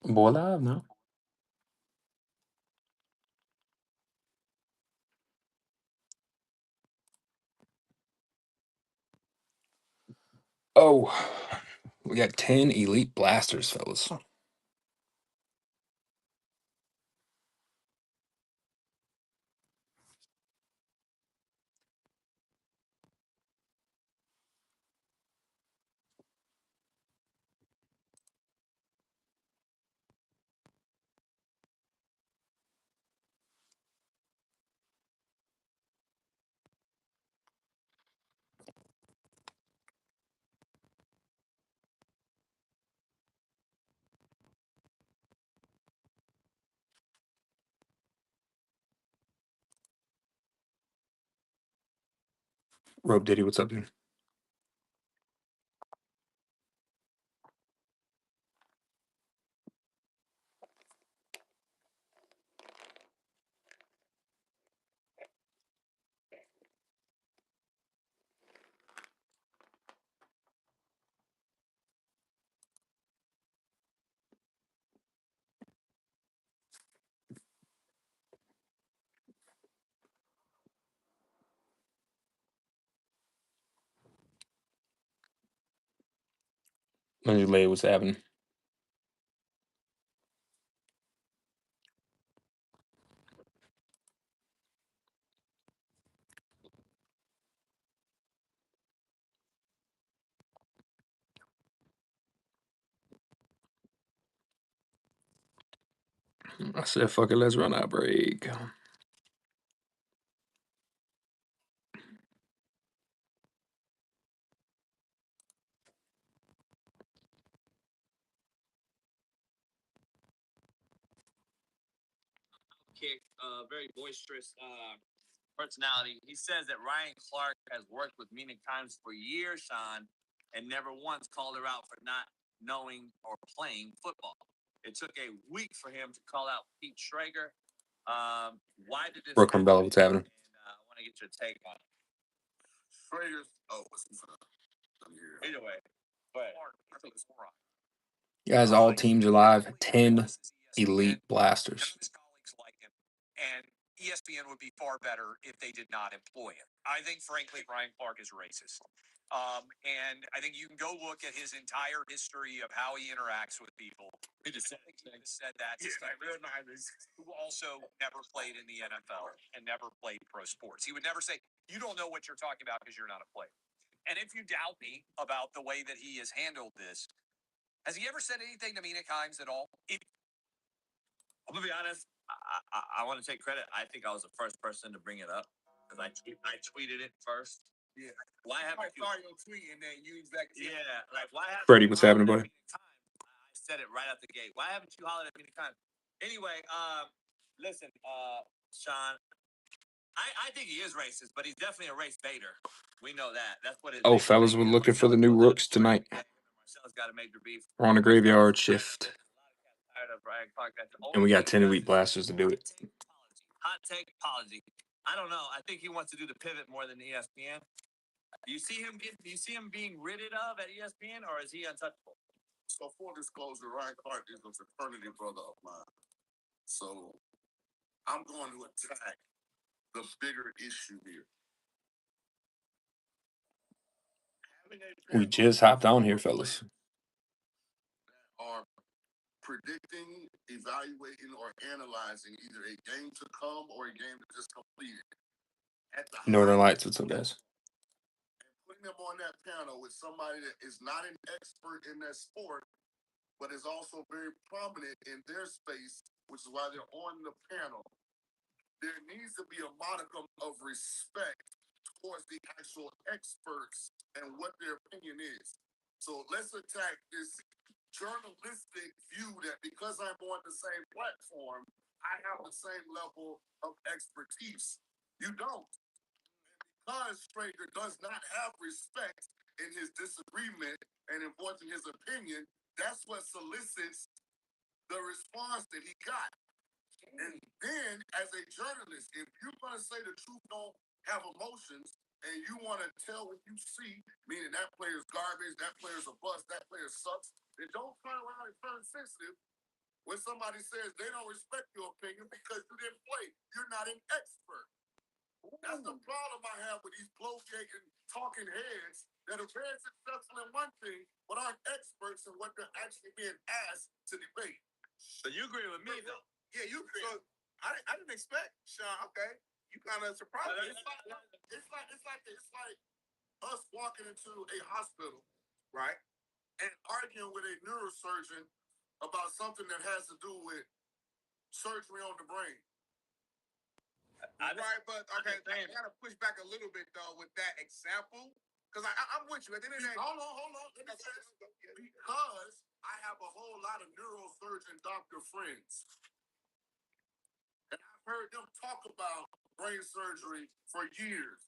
Boy alive now. Oh, we got 10 elite blasters, fellas. Rope Diddy, what's up, dude? Lindsay Lay, what's happening? I said, fuck it, let's run our break. Kick, very boisterous personality. He says that Ryan Clark has worked with Mina Kimes for years, Sean, and never once called her out for not knowing or playing football. It took a week for him to call out Pete Schrager. Why did this Brooklyn happen? Bella, what's happening? And I want to get your take on it. Schrager's. Oh, what's he from? Either way, but I think it's wrong. Guys, all teams are live. 10 elite blasters. His colleagues like him, and ESPN would be far better if they did not employ him. I think, frankly, Brian Clark is racist. And I think you can go look at his entire history of how he interacts with people. He just said that. Who also never played in the NFL and never played pro sports. He would never say, "You don't know what you're talking about because you're not a player." And if you doubt me about the way that he has handled this, has he ever said anything to Mina Kimes at all? I'm gonna be honest. I want to take credit. I think I was the first person to bring it up because I tweeted it first. Yeah. Why haven't you? Started your tweet and then you exactly. Yeah. Like why haven't Freddie, you what's happening, hollered at buddy? me I said it right out the gate. Why haven't you hollered at me time? Anyway, listen, Sean. I think he is racist, but he's definitely a race baiter. We know that. That's what his Oh, biggest fellas, thing we're is. looking for the Marcellus new goes at rooks him for tonight. everything. Marcellus got a major beef. We're on the graveyard shift, Tired of Brian Clark. That's the and only we got thing he 10 does elite is blasters to do it. hot take apology. I don't know. I think he wants to do the pivot more than ESPN. Do you see him being ridded of at ESPN, or is he untouchable? So full disclosure, Ryan Clark is a fraternity brother of mine. So I'm going to attack the bigger issue here. We just hopped on here, fellas. Are predicting, evaluating, or analyzing either a game to come or a game that just completed. At the Northern high Lights, what's up, guys? putting them on that panel with somebody that is not an expert in that sport, but is also very prominent in their space, which is why they're on the panel. There needs to be a modicum of respect towards the actual experts and what their opinion is. So let's attack this journalistic view that because I'm on the same platform, I have the same level of expertise. You don't. Because Strager does not have respect in his disagreement and in voicing his opinion, that's what solicits the response that he got. And then, as a journalist, if you're going to say the truth don't have emotions, and you want to tell what you see, meaning that player's garbage, that player's a bust, that player sucks, then don't turn around and turn sensitive when somebody says they don't respect your opinion because you didn't play. You're not an expert. That's the problem I have with these bloviating talking heads that are very successful in one thing, but aren't experts in what they're actually being asked to debate. So you agree with me, though? Yeah, you agree. So I didn't expect, Sean. Okay, you kind of surprised me. It's like us walking into a hospital, right, and arguing with a neurosurgeon about something that has to do with surgery on the brain. Right, but okay, I gotta push back a little bit though with that example, because I'm with you. At the end of the day, hold on. Let me say this. Because I have a whole lot of neurosurgeon doctor friends, and I've heard them talk about brain surgery for years.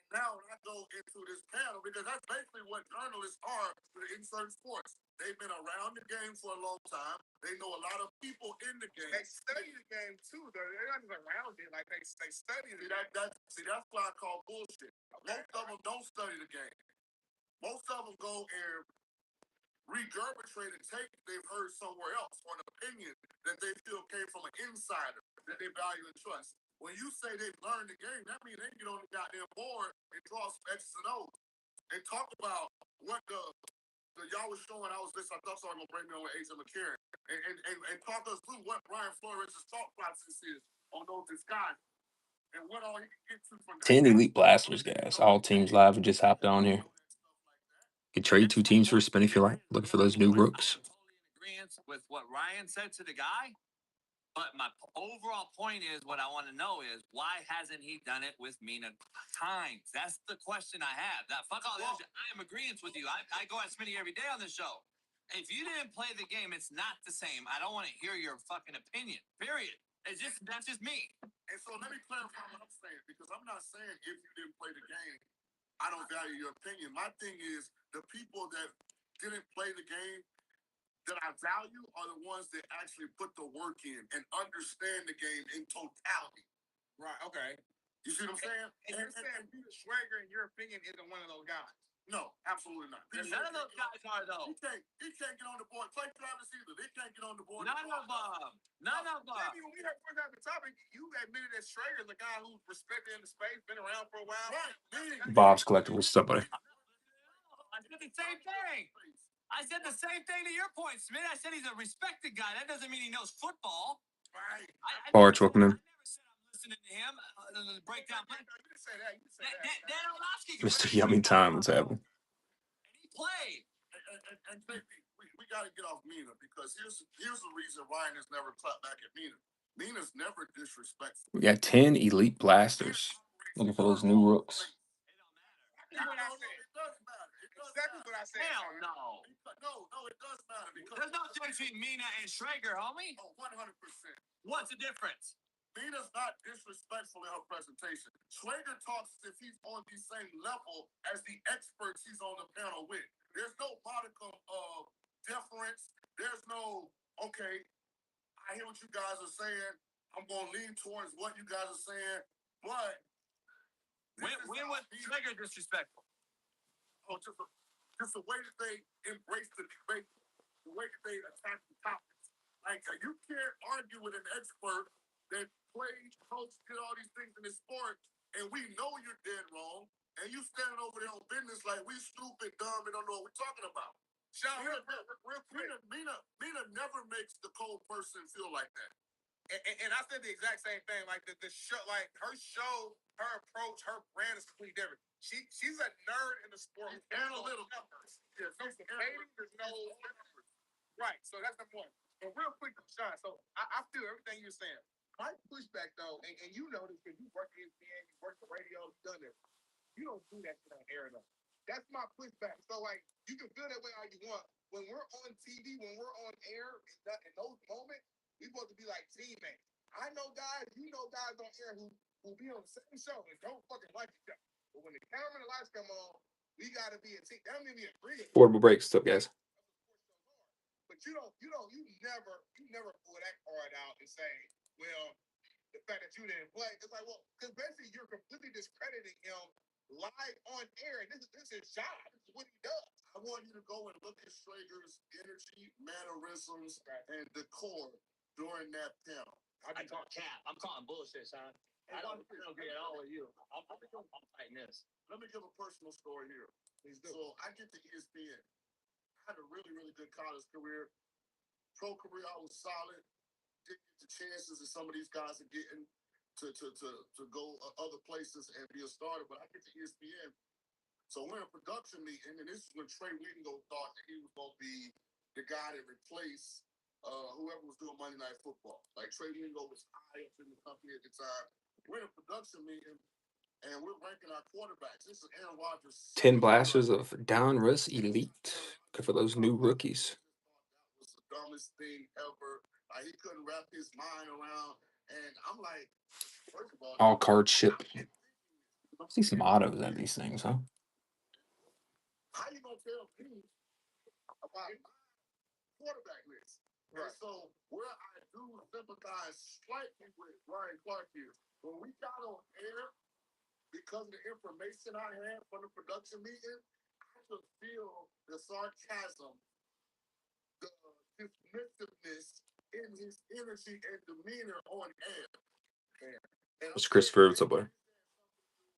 Now I go into this panel because that's basically what journalists are in certain sports. They've been around the game for a long time. They know a lot of people in the game. They study the game too, though. They're not just around it. Like they study it. That's why I call bullshit. Okay. Most of them don't study the game. Most of them go and regurgitate a tape they've heard somewhere else or an opinion that they feel came from an insider that they value and trust. When you say they've learned the game, that means they get on the goddamn board and draw some X's and O's and talk about what the y'all was showing. I thought someone gonna bring me on with AJ McCarron and talk us through what Brian Flores' thought process is on those disguises and what all he can get to from 10 Elite Blasters, guys. All teams live. We just hopped on here. You can trade two teams for a spin if you like. Looking for those new rooks. I'm totally in agreement with what Ryan said to the guy. But my overall point is, what I want to know is, why hasn't he done it with Mina times? That's the question I have. That fuck all the other shit. I am agreeing with you. I go at Smitty every day on this show. If you didn't play the game, it's not the same. I don't want to hear your fucking opinion. Period. That's just me. And so let me clarify what I'm saying, because I'm not saying if you didn't play the game, I don't value your opinion. My thing is the people that didn't play the game that I value are the ones that actually put the work in and understand the game in totality. Right, okay. You see what I'm saying? And you're saying Peter Schrager, in your opinion, isn't one of those guys? No, absolutely not. None of those guys are, though. He can't get on the board. Clay Travis either. They can't get on the board. None of them. None of them. Maybe when we had first out the topic, you admitted that Schrager's a guy who's respected in the space, been around for a while. Right. Bob's Collectibles. What's up, buddy? I said the same thing. I said the same thing to your point, Smith. I said he's a respected guy. That doesn't mean he knows football. Right. Arch, welcome in. I never said I'm listening to him. The breakdown. You didn't say that. You didn't say that. Dan Orlovsky. Mr. Yummy Time. What's happening? And he played. And we got to get off Mina, because here's the reason Ryan has never clapped back at Mina. Mina's never disrespectful. We got 10 Elite Blasters. Looking for those new rooks. It does matter. Exactly what I said. Hell no. No, it does matter. Because there's no difference between Mina and Schrager, homie. Oh, 100%. What's the difference? Mina's not disrespectful in her presentation. Schrager talks as if he's on the same level as the experts he's on the panel with. There's no modicum of deference. There's no, okay, I hear what you guys are saying. I'm going to lean towards what you guys are saying. But when was Schrager disrespectful? Oh, just the way that they embrace the debate, the way that they attack the topics. Like, you can't argue with an expert that played, coached, did all these things in the sport, and we know you're dead wrong, and you standing over there on business like we stupid, dumb, and don't know what we're talking about. Sean, real quick. Mina never makes the cold person feel like that. And I said the exact same thing. Like the show, like her show, her approach, her brand is completely different. She's a nerd in the sport. She's analytical. There's no debating. There's no right. So that's the point. But real quick, Sean. So I feel everything you're saying. My pushback though, and you know this because you work in ESPN, you work the radio, you've done this. You don't do that shit on air though. That's my pushback. So like, you can feel that way all you want. When we're on TV, when we're on air, in those moments, we supposed to be like teammates. I know guys, you know guys on air who be on the same show and don't fucking like each other. But when the camera and the lights come on, we gotta be a team. That don't mean we agree. Portable breaks. What's up, guys? But you never pull that card out and say, well, the fact that you didn't play, it's like, well, because basically you're completely discrediting him live on air. This is his job. This is what he does. I want you to go and look at Schrager's energy, mannerisms, and decor during that panel. I call cap. I'm calling bullshit, son. I don't agree at all with you. I'm fighting this. Let me give a personal story here. So I get to ESPN. I had a really, really good college career. Pro career, I was solid. Didn't get the chances that some of these guys are getting to go other places and be a starter. But I get to ESPN. So we're in a production meeting, and this is when Trey Wingo thought that he was going to be the guy that replaced whoever was doing Monday Night Football. Like Trey Wingo was high up in the company at the time. We're in a production meeting, and we're ranking our quarterbacks. This is Aaron Rodgers. 10 blasters of Donruss Elite. Good for those new rookies. That was the dumbest thing ever. He couldn't wrap his mind around. And I'm like, first of all card ship. I see some autos at these things, huh? How you gonna tell me about quarterback list? Right. And so where I do sympathize slightly with Ryan Clark here, when we got on air, because of the information I had from the production meeting, I could feel the sarcasm, the dismissiveness in his energy and demeanor on air. And It's Christopher. What's up, boy?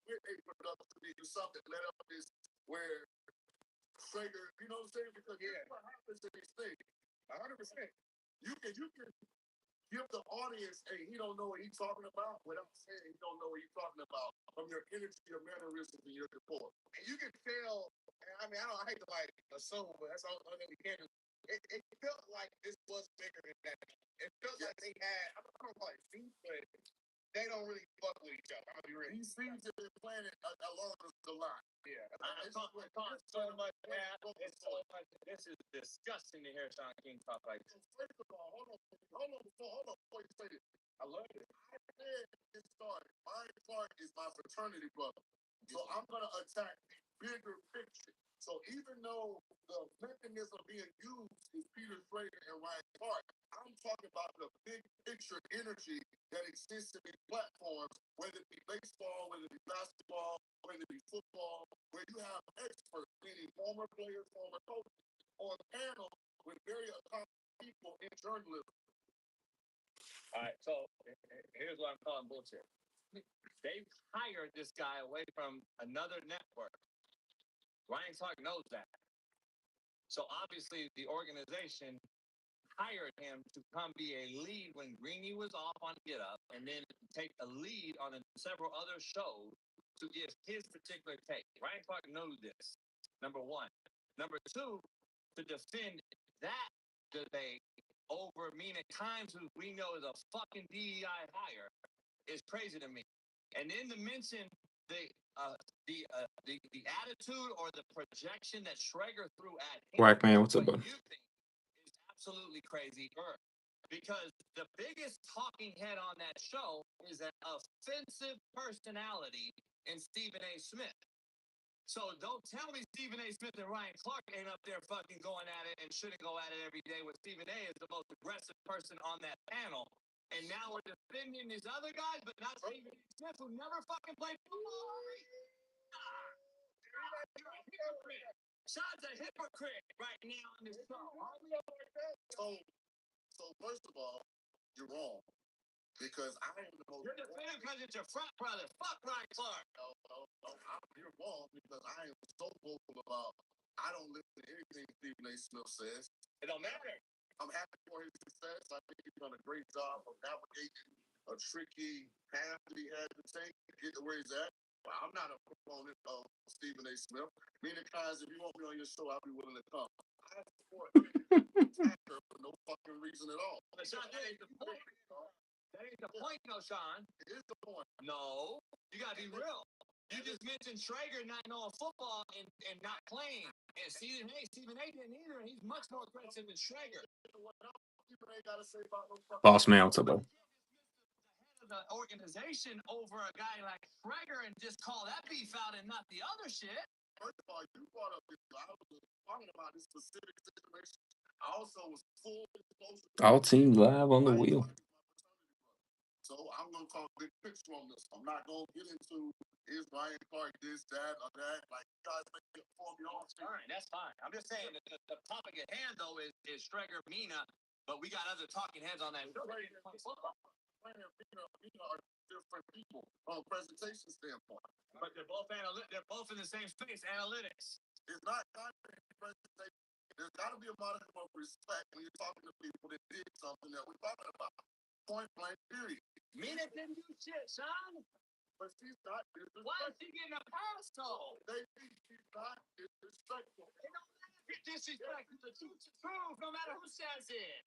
With a production meeting, something led up this where Schrager, you know what I'm saying? Because what happens in these things, 100%. You can give the audience, hey, he don't know what he's talking about, without saying he don't know what he's talking about from your energy, your mannerisms, and your decor. And you can tell. I mean, I hate to assume, but that's all that we can do. It felt like this was bigger than that. It felt like they had, I don't know if beef, but they don't really fuck with each other. I'm gonna be real. These things have been planted along the line. Yeah. So much. This is disgusting to hear Sean King talk like this. First of all, hold on before you say this. I love it. I said it started. Ryan Clark is my fraternity brother. So I'm gonna attack the bigger picture. So even though the mechanism being used is Peter Schrager and Ryan Clark, I'm talking about the big picture energy that exists in these platforms, whether it be baseball, whether it be basketball, whether it be football, where you have experts, meaning former players, former coaches, on panels with very accomplished people in journalism. All right, so here's what I'm calling bullshit. They've hired this guy away from another network. Ryan Clark knows that. So obviously the organization hired him to come be a lead when Greeny was off on Get Up, and then take a lead on several other shows to give his particular take. Ryan Clark knows this, number one. Number two, to defend that debate over Mina Kimes, who we know is a fucking DEI hire, is crazy to me. And then to mention the attitude or the projection that Schrager threw at him. Whack man, what's up, bud? You think is absolutely crazy, because the biggest talking head on that show is an offensive personality in Stephen A. Smith. So don't tell me Stephen A. Smith and Ryan Clark ain't up there fucking going at it and shouldn't go at it every day when Stephen A. is the most aggressive person on that panel. And now we're defending these other guys, but not Stephen A. Smith, who never fucking played football. You're a hypocrite. Sean's a hypocrite right now in this show. So first of all, you're wrong. Because I am the most. You're defending because it's your frat brother. Fuck Ryan Clark. No. You're wrong because I am so vocal about. I don't listen to anything Stephen A. Smith says. It don't matter. I'm happy for his success. I think he's done a great job of navigating a tricky path that he had to take to get to where he's at. But I'm not a proponent of Stephen A. Smith. Meaning, guys, if you want me on your show, I'll be willing to come. I support Attacker for no fucking reason at all. But Sean, that ain't the point. That ain't the point, no, Sean. It is the point. No, you gotta be real. You just mentioned Schrager not knowing football and not playing. And Stephen A. didn't either, and he's much more aggressive than Schrager. Boss man, what's up, bud? The organization over a guy like Schrager and just call that beef out and not the other shit. First of all, you brought up this. I was talking about this specific situation. I also was full exposure. All teams live on the wheel. So I'm gonna talk big picture on this. I'm not gonna get into is Ryan Clark this, that, or that. Like you guys make it for me all. All right, that's fine. I'm just saying that the topic at hand though is Streger Mina, but we got other talking heads on that. Mina are different people from a presentation standpoint. But they're both in the same space, analytics. It's not presentation. There's got to be a modicum of respect when you're talking to people that did something that we're talking about. Point blank, period. Mina didn't do shit, son. But she's not disrespectful. Why is she getting a pass though? They think she's not disrespectful. It don't matter if you're disrespectful. The truth's the truth, no matter who says it.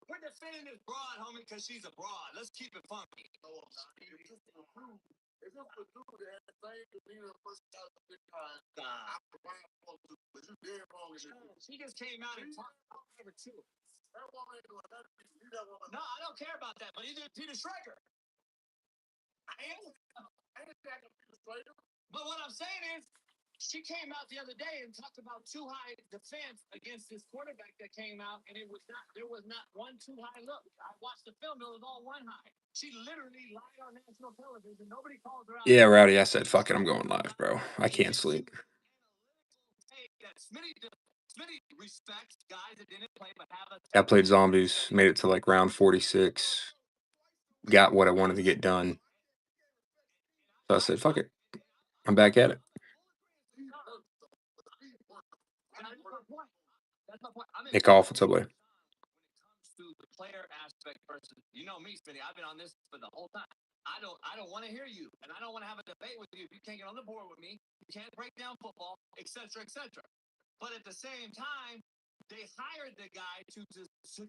We're defending this broad, homie, because she's a broad. Let's keep it funky. No, I'm not. It's just the truth. It's just the truth that had the same demeanor first time of this time. I provide for you, but you dead wrong in this. She just came out and talked about number two. That woman ain't doing nothing. You that woman. No, I don't care about that, but either Peter Schrager. I ain't attacking Peter Schrager. But what I'm saying is, she came out the other day and talked about too high defense against this quarterback that came out, and there was not one too high look. I watched the film; it was all one high. She literally lied on national television. Nobody called her out. Yeah, Rowdy, I said, fuck it, I'm going live, bro. I can't sleep. Smitty respects guys that didn't play but have a. I played zombies, made it to like round 46, got what I wanted to get done. So I said, fuck it, I'm back at it. Nick off, what's up, buddy? When it comes to the player aspect versus, you know me, Smitty, I've been on this for the whole time. I don't want to hear you, and I don't want to have a debate with you if you can't get on the board with me. You can't break down football, etc., etc. But at the same time, they hired the guy to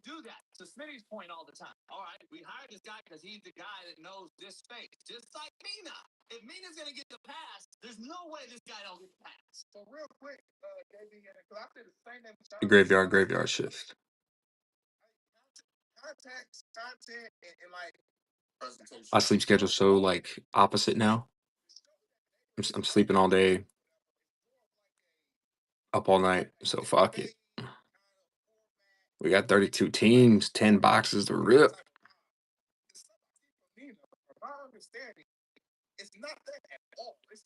do that. To Smitty's point all the time. All right, we hired this guy because he's the guy that knows this space, just like Mina. If Mina's gonna get the pass, there's no way this guy don't get the pass. So real quick, JB, because I said the same thing. The graveyard shift. Content, and like presentation. My sleep schedule's so like opposite now. I'm sleeping all day, up all night. So fuck it. We got 32 teams, 10 boxes to rip. From my understanding, it's not that at all. It's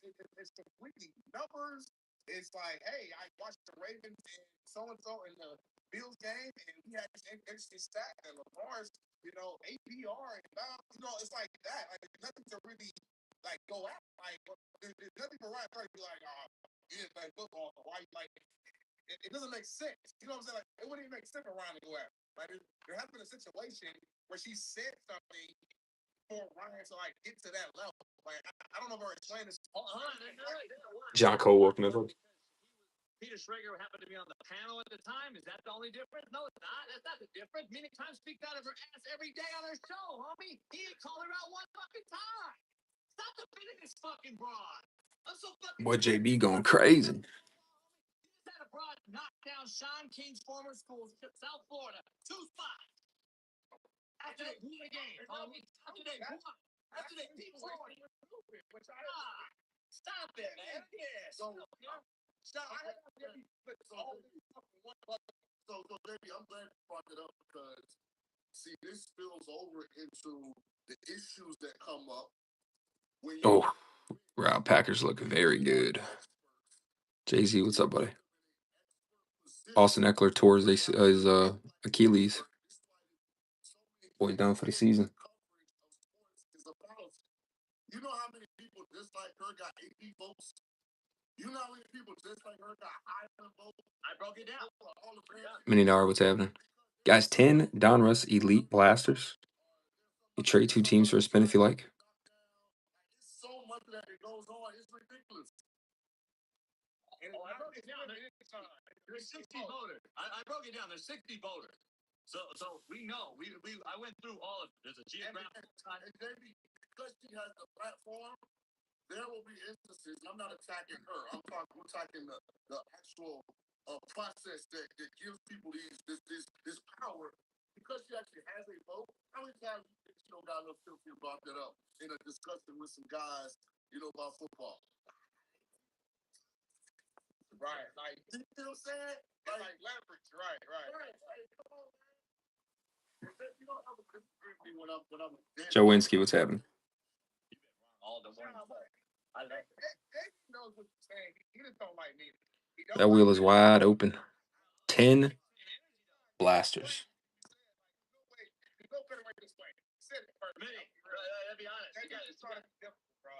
completely numbers. It's like, hey, I watched the Ravens and so in the Bills game, and we had this interesting stat that Lamar's, APR and it's like that. Like there's nothing to really like go at. Like there's nothing for Ryan Clark to be like, you didn't play football, why? Like it doesn't make sense. You know what I'm saying? Like it wouldn't even make sense for Ryan to go at. Like there has been a situation where she said something for Ryan to like get to that level. Like I don't know if I explained this. John Cole woke me up. Peter Schrager happened to be on the panel at the time. Is that the only difference? No, it's not. That's not the difference. Many times speaks out of her ass every day on her show, homie. He ain't called her out one fucking time. Stop defending this fucking broad. I'm so fucking. Boy, JB going crazy. He just had a broad knock down Sean King's former school, South Florida, 2 spots. After they won the game, homie. After they beat Florida. Stop it, man. Yeah. So baby, I'm glad you brought it up because see, this spills over into the issues that come up when you Rob Packers look very good. Jay-Z, what's up, buddy? Austin Eckler tore his Achilles. Boy, done for the season. You know how many people just like her got 80 votes? You know how many people just like her got higher votes? I broke it down. $1 million, what's happening? Guys, 10 Donruss Elite Blasters. You trade 2 teams for a spin if you like. It's so much that it goes on. It's ridiculous. I broke it down. There's 60 voters. I broke it down. There's 60 voters. So we know. I went through all of it. There's a geographical time. Because she has the platform, there will be instances. I'm not attacking her. We're attacking the actual process that gives people this power. Because she actually has a vote. How many times you think she don't got enough filthy about that up in a discussion with some guys, about football? Right. Like, you know what I'm saying? Like leverage. Right. Like, come on, man. Jowinski, what's happening? That wheel is wide open. 10 blasters.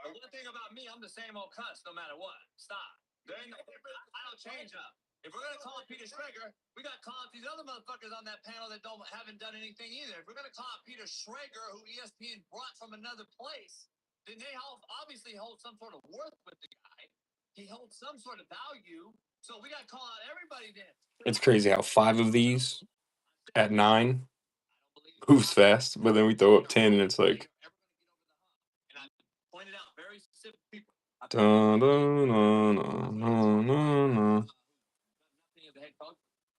The one thing about me, I'm the same old cuss no matter what. Stop. I don't change up. If we're gonna call it Peter Schrager, we gotta call out these other motherfuckers on that panel that haven't done anything either. If we're gonna call out Peter Schrager, who ESPN brought from another place, then they obviously hold some sort of worth with the guy. He holds some sort of value. So we gotta call out everybody then. It's crazy how 5 of these at 9 moves fast, but then we throw up 10 and it's like. Pointed out very specific people. Dun, dun, dun, dun, dun, dun.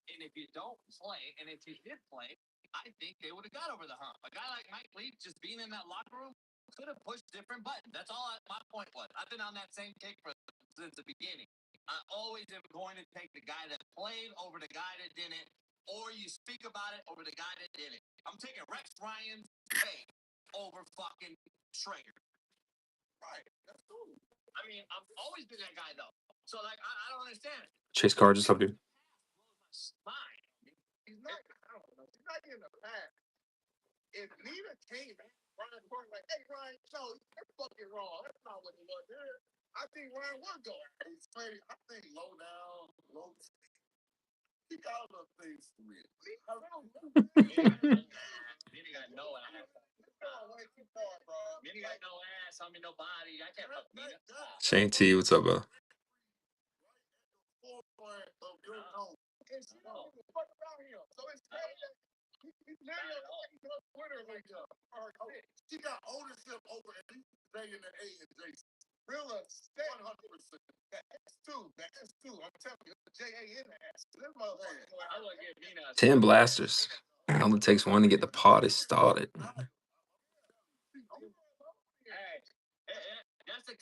And if you don't play, and if you did play, I think they would have got over the hump. A guy like Mike Leach just being in that locker room could have pushed different buttons. That's all my point was. I've been on that same take since the beginning. I always am going to take the guy that played over the guy that didn't, or you speak about it over the guy that didn't. I'm taking Rex Ryan's pay over fucking Schrager. Right. That's cool. I mean, I've always been that guy, though. So, like, I don't understand. Chase Carr just up, dude. Fine. He's not. I don't know. He's not in the past. If Nina came back, Ryan Clark like, hey Ryan, no, you're fucking wrong. That's not what he was there. I think Ryan would go. He's playing. I think low down, low. He got other things to me. Then he got no ass. Then he got no ass. I mean, no body. I can't fuck Nina. Shane T, what's up, bro? She got ownership over at least J and the A and Jason. Real estate, 100%. That's two. I'm telling you, J.A. in the ass. This motherfucker. I would give Nina 10 blasters. It only takes one to get the party started. Hey, that's a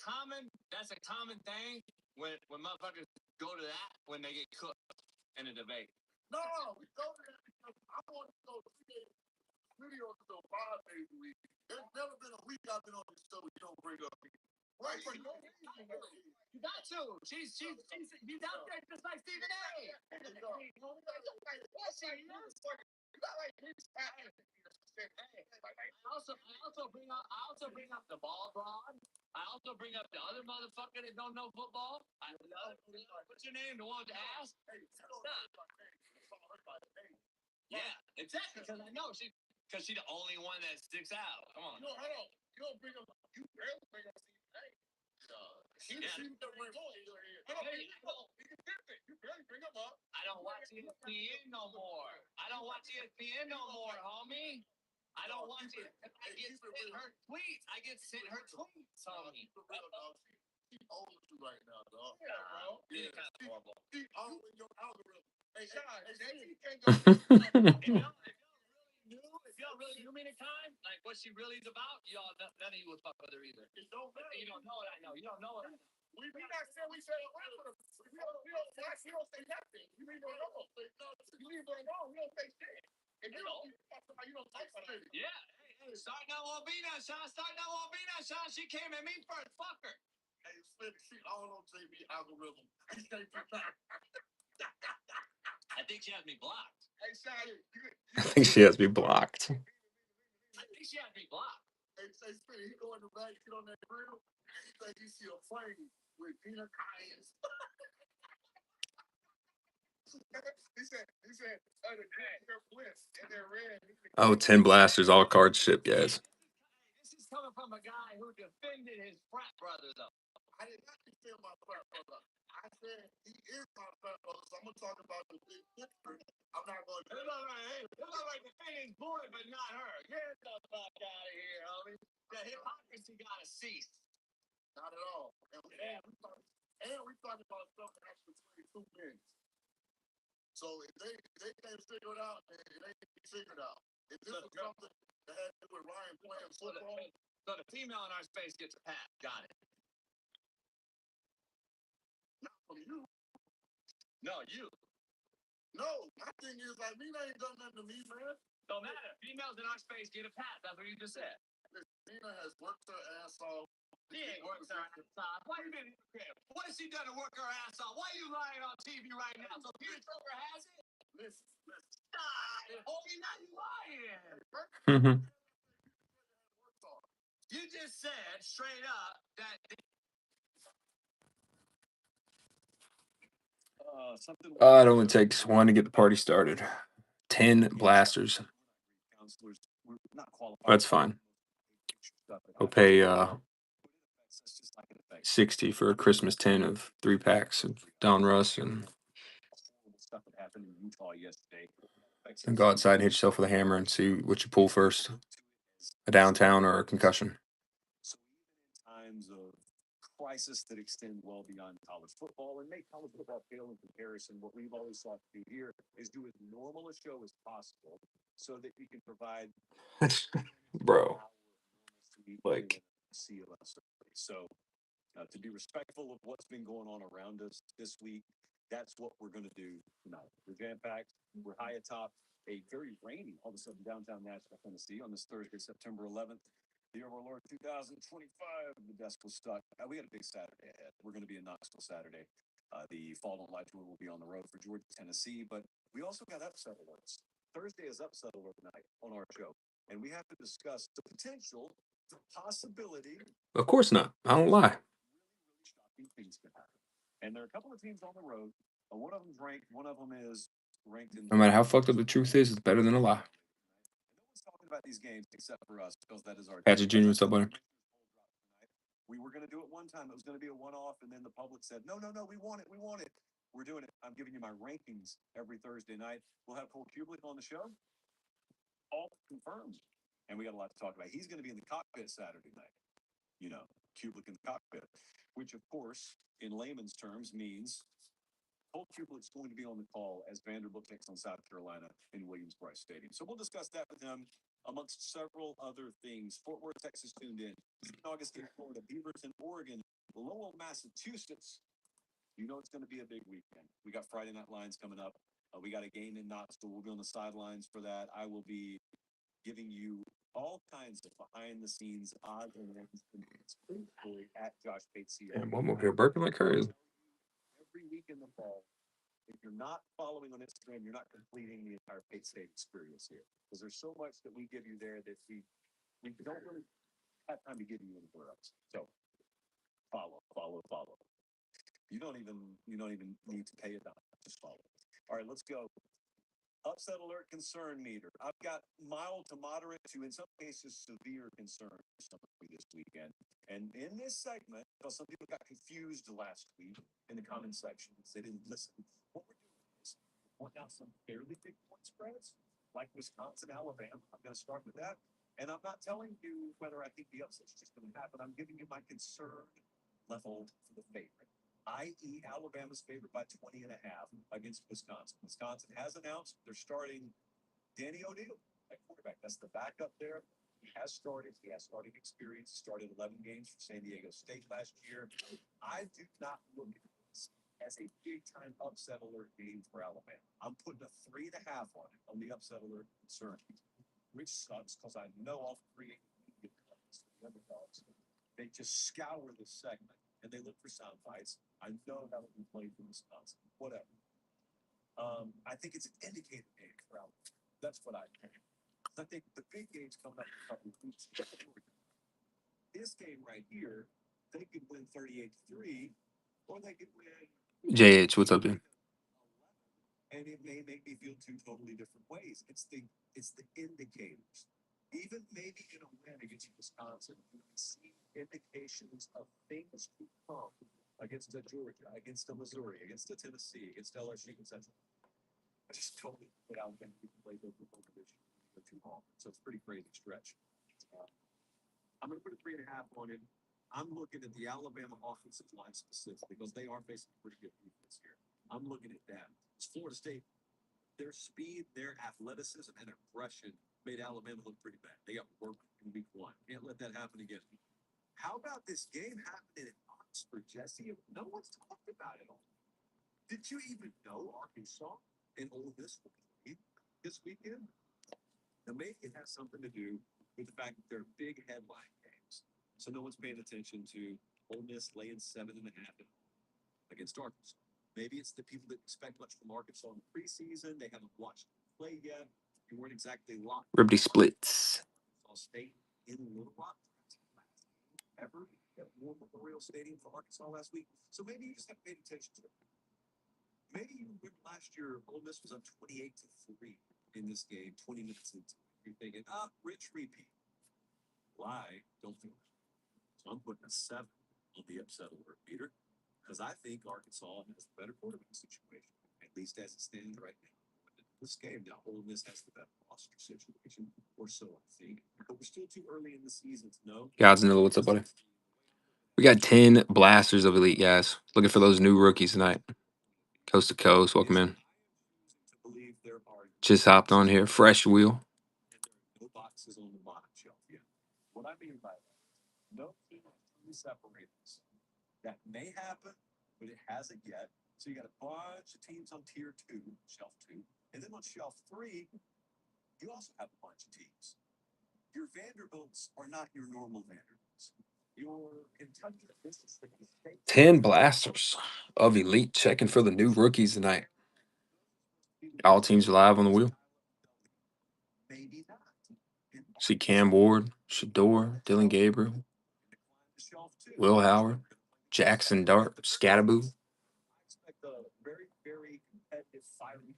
common thing when motherfuckers go to that when they get cooked in a debate. No, we go to that because I want to go see videos until 5 days a week. There's never been a week I've been on the show you don't bring up. Right? You got to. She's out there just like Stephen A. I also bring up the ball broad. I also bring up the other motherfucker that don't know football. What's your name? The one with the ass? Yeah, exactly. Because I know she's the only one that sticks out. Come on. No, hold on. You don't bring up. You barely bring up Stephen A. You barely bring him up. I don't watch ESPN no more. Homie. I don't watch it. I get sent her tweets. Homie. She's older than you right now, dog. Yeah, bro. It's kind of horrible. She's all in your algorithm. Hey, you can't go. If y'all really knew me in time, like what she really is about, y'all none of you would fuck with her either. You don't know what I know. You don't know what I know. We not saying we say we don't say nothing. You leave it alone. You leave it alone. We don't say shit. And you don't talk about it. Yeah. Hey, start now won't be now, Sean. She came at me first. Fuck her. Hey, she all on JB algorithm. I think she has me blocked. Hey, Shotty, I think she has me blocked. Hey, say Spitty, he go in the back, get on that grill, and he think he see a plane with Gina Kynes. He said, the bliss, and they're red. Oh, 10 blasters, all card ship, guys. This is coming from a guy who defended his frat brother, though. I did not defend my frat brother. I said he is my frat brother, so I'm going to talk about the big picture. I'm not going to. It's all right defending his boy, but not her. Get the fuck out of here, homie. The hypocrisy got to cease. Not at all. And we talking about stuff that actually between two men. So if they can't figure it out, then it ain't figured out. If this was something that had to do with Ryan playing football. So the female in our space gets a pass. Got it. Not from you. No, you. No, my thing is like Nina ain't done nothing to me, man. Don't matter. Females in our space get a pass. That's what you just said. Nina has worked her ass off. She ain't worked her ass off. Why you been here? What has she done to work her ass off? Why are you lying on TV right now? So Peter Trover has it? Listen. Stop. Oh, you're not lying. Mhm. You just said straight up that. It only takes one to get the party started. 10 blasters. That's fine. We'll pay 60 for a Christmas 10 of 3 packs of Donruss and go outside and hit yourself with a hammer and see what you pull first. A downtown or a concussion. So even in times of crisis that extend well beyond college football and make college football pale in comparison, what we've always sought to do here is do as normal a show as possible so that you can provide Bro. Like, so to be respectful of what's been going on around us this week, that's what we're going to do tonight. We're jam-packed. We're high atop a very rainy, all of a sudden, downtown Nashville, Tennessee on this Thursday, September 11th. The year of our Lord 2025. The desk was stuck. We got a big Saturday ahead. We're going to be in Knoxville Saturday. The Fall Don't Lie Tour will be on the road for Georgia, Tennessee. But we also got upset alerts. Thursday is upset alert night on our show. And we have to discuss the potential, the possibility. of course not. I don't lie. Shocking things can happen. And there are a couple of teams on the road. One of them's ranked. One of them is ranked in. No matter how fucked up the truth is, it's better than a lie. No one's talking about these games except for us because that is our. Patrick Jr. What's up, buddy? We were going to do it one time. It was going to be a one-off, and then the public said, "No, we want it. We want it." We're doing it. I'm giving you my rankings every Thursday night. We'll have Cole Kublik on the show. All confirmed, and we got a lot to talk about. He's going to be in the cockpit Saturday night. You know, Kublik in the cockpit, which of course, in layman's terms, means Cole Kublik's going to be on the call as Vanderbilt takes on South Carolina in Williams-Brice Stadium. So we'll discuss that with him, amongst several other things. Fort Worth, Texas tuned in. Augustine, Florida. Beaverton, Oregon. Lowell, Massachusetts. You know it's going to be a big weekend. We got Friday Night Lions coming up. We got a game in Knoxville. We'll be on the sidelines for that. I will be giving you all kinds of behind-the-scenes odds and ends at Josh Pates. And one more here, burping like crazy. Every week in the fall, if you're not following on Instagram, you're not completing the entire Pate State experience here. Because there's so much that we give you there that we don't really have time to give you anywhere else. So follow. You don't even need to pay a dime. Just follow. All right, let's go. Upset alert concern meter. I've got mild to moderate to, in some cases, severe concern for some of you this weekend. And in this segment, some people got confused last week in the comment sections. They didn't listen. What we're doing is point out some fairly big point spreads, like Wisconsin, Alabama. I'm going to start with that. And I'm not telling you whether I think the upset's just going to happen. I'm giving you my concern level for the favorite, i.e. Alabama's favored by 20.5 against Wisconsin. Wisconsin has announced they're starting Danny O'Neal at quarterback. That's the backup there. He has started. He has starting experience. Started 11 games for San Diego State last year. I do not look at this as a big-time upset alert game for Alabama. I'm putting a 3.5 on it on the upset alert concern, which sucks because I know all three underdogs. They just scour this segment and they look for sound bites. I know that will be played for Wisconsin. Whatever. I think it's an indicator game for Alabama. That's what I think. I think the big game's coming up in a couple of weeks. This game right here, they could win 38-3, or they could win JH, what's up, dude? and it may make me feel two totally different ways. It's the indicators. Even maybe in a win against Wisconsin, you can see indications of things to come against Georgia, against Missouri, against Tennessee, against LSU, etc. I just totally put out when we play the football division too long. So it's a pretty crazy stretch. I'm going to put a 3.5 on it. I'm looking at the Alabama offensive line specifically because they are facing pretty good defense here. I'm looking at that. It's Florida State. Their speed, their athleticism, and aggression made Alabama look pretty bad. They got worked in week 1. Can't let that happen again. How about this game happening in Oxford, Jesse? No one's talked about it all. Did you even know Arkansas in Ole Miss this weekend? Now, maybe it has something to do with the fact that they're big headline games. So no one's paying attention to Ole Miss laying 7.5 against Arkansas. Maybe it's the people that expect much from Arkansas in the preseason. They haven't watched them play yet. You weren't exactly locked Ribbity splits. Arkansas State in Little Rock. Ever at War Memorial Stadium for Arkansas last week. So maybe you just haven't paid attention to it. Maybe you remember last year, Ole Miss was up 28-3 in this game, 20 minutes into it. You're thinking, rich repeat. Why? Don't feel that. So I'm putting a 7 on the upset alert meter because I think Arkansas has the better quarterback situation, at least as it stands right now. This game now, Ole Miss has the better roster situation, or so I think. But we're still too early in the season to know. Godzilla, what's up, buddy? We got 10 blasters of elite guys. Looking for those new rookies tonight. Coast to coast, welcome in. Just hopped on here, fresh wheel. No boxes on the bottom shelf yet. What I mean by that, no team truly separates. That may happen, but it hasn't yet. So you got a bunch of teams on tier 2, shelf 2, and then on shelf 3, you also have a bunch of teams. Your Vanderbilts are not your normal Vanderbilts. Your Kentucky, Mississippi State. 10 blasters of elite checking for the new rookies tonight. All teams are live on the wheel. Maybe not. See Cam Ward, Shador, Dylan Gabriel, Will Howard, Jackson Dart, Scattaboo. I expect a very, very competitive, fiery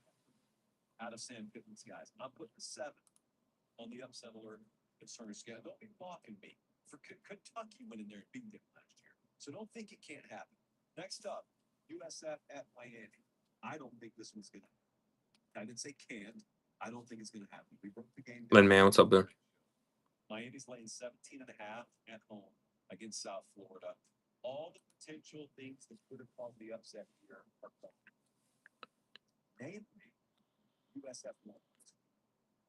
out of Sam Pittman's guys. I'm putting a 7 on the upset alert concern scale. Don't be mocking me for Kentucky went in there and beat them last year. So don't think it can't happen. Next up, USF at Miami. I don't think this one's going to happen. I didn't say can't. I don't think it's going to happen. We broke the game down. Len Man, what's up there? Miami's laying 17.5 at home against South Florida. All the potential things that could have caused the upset here are gone. Namely, USF won.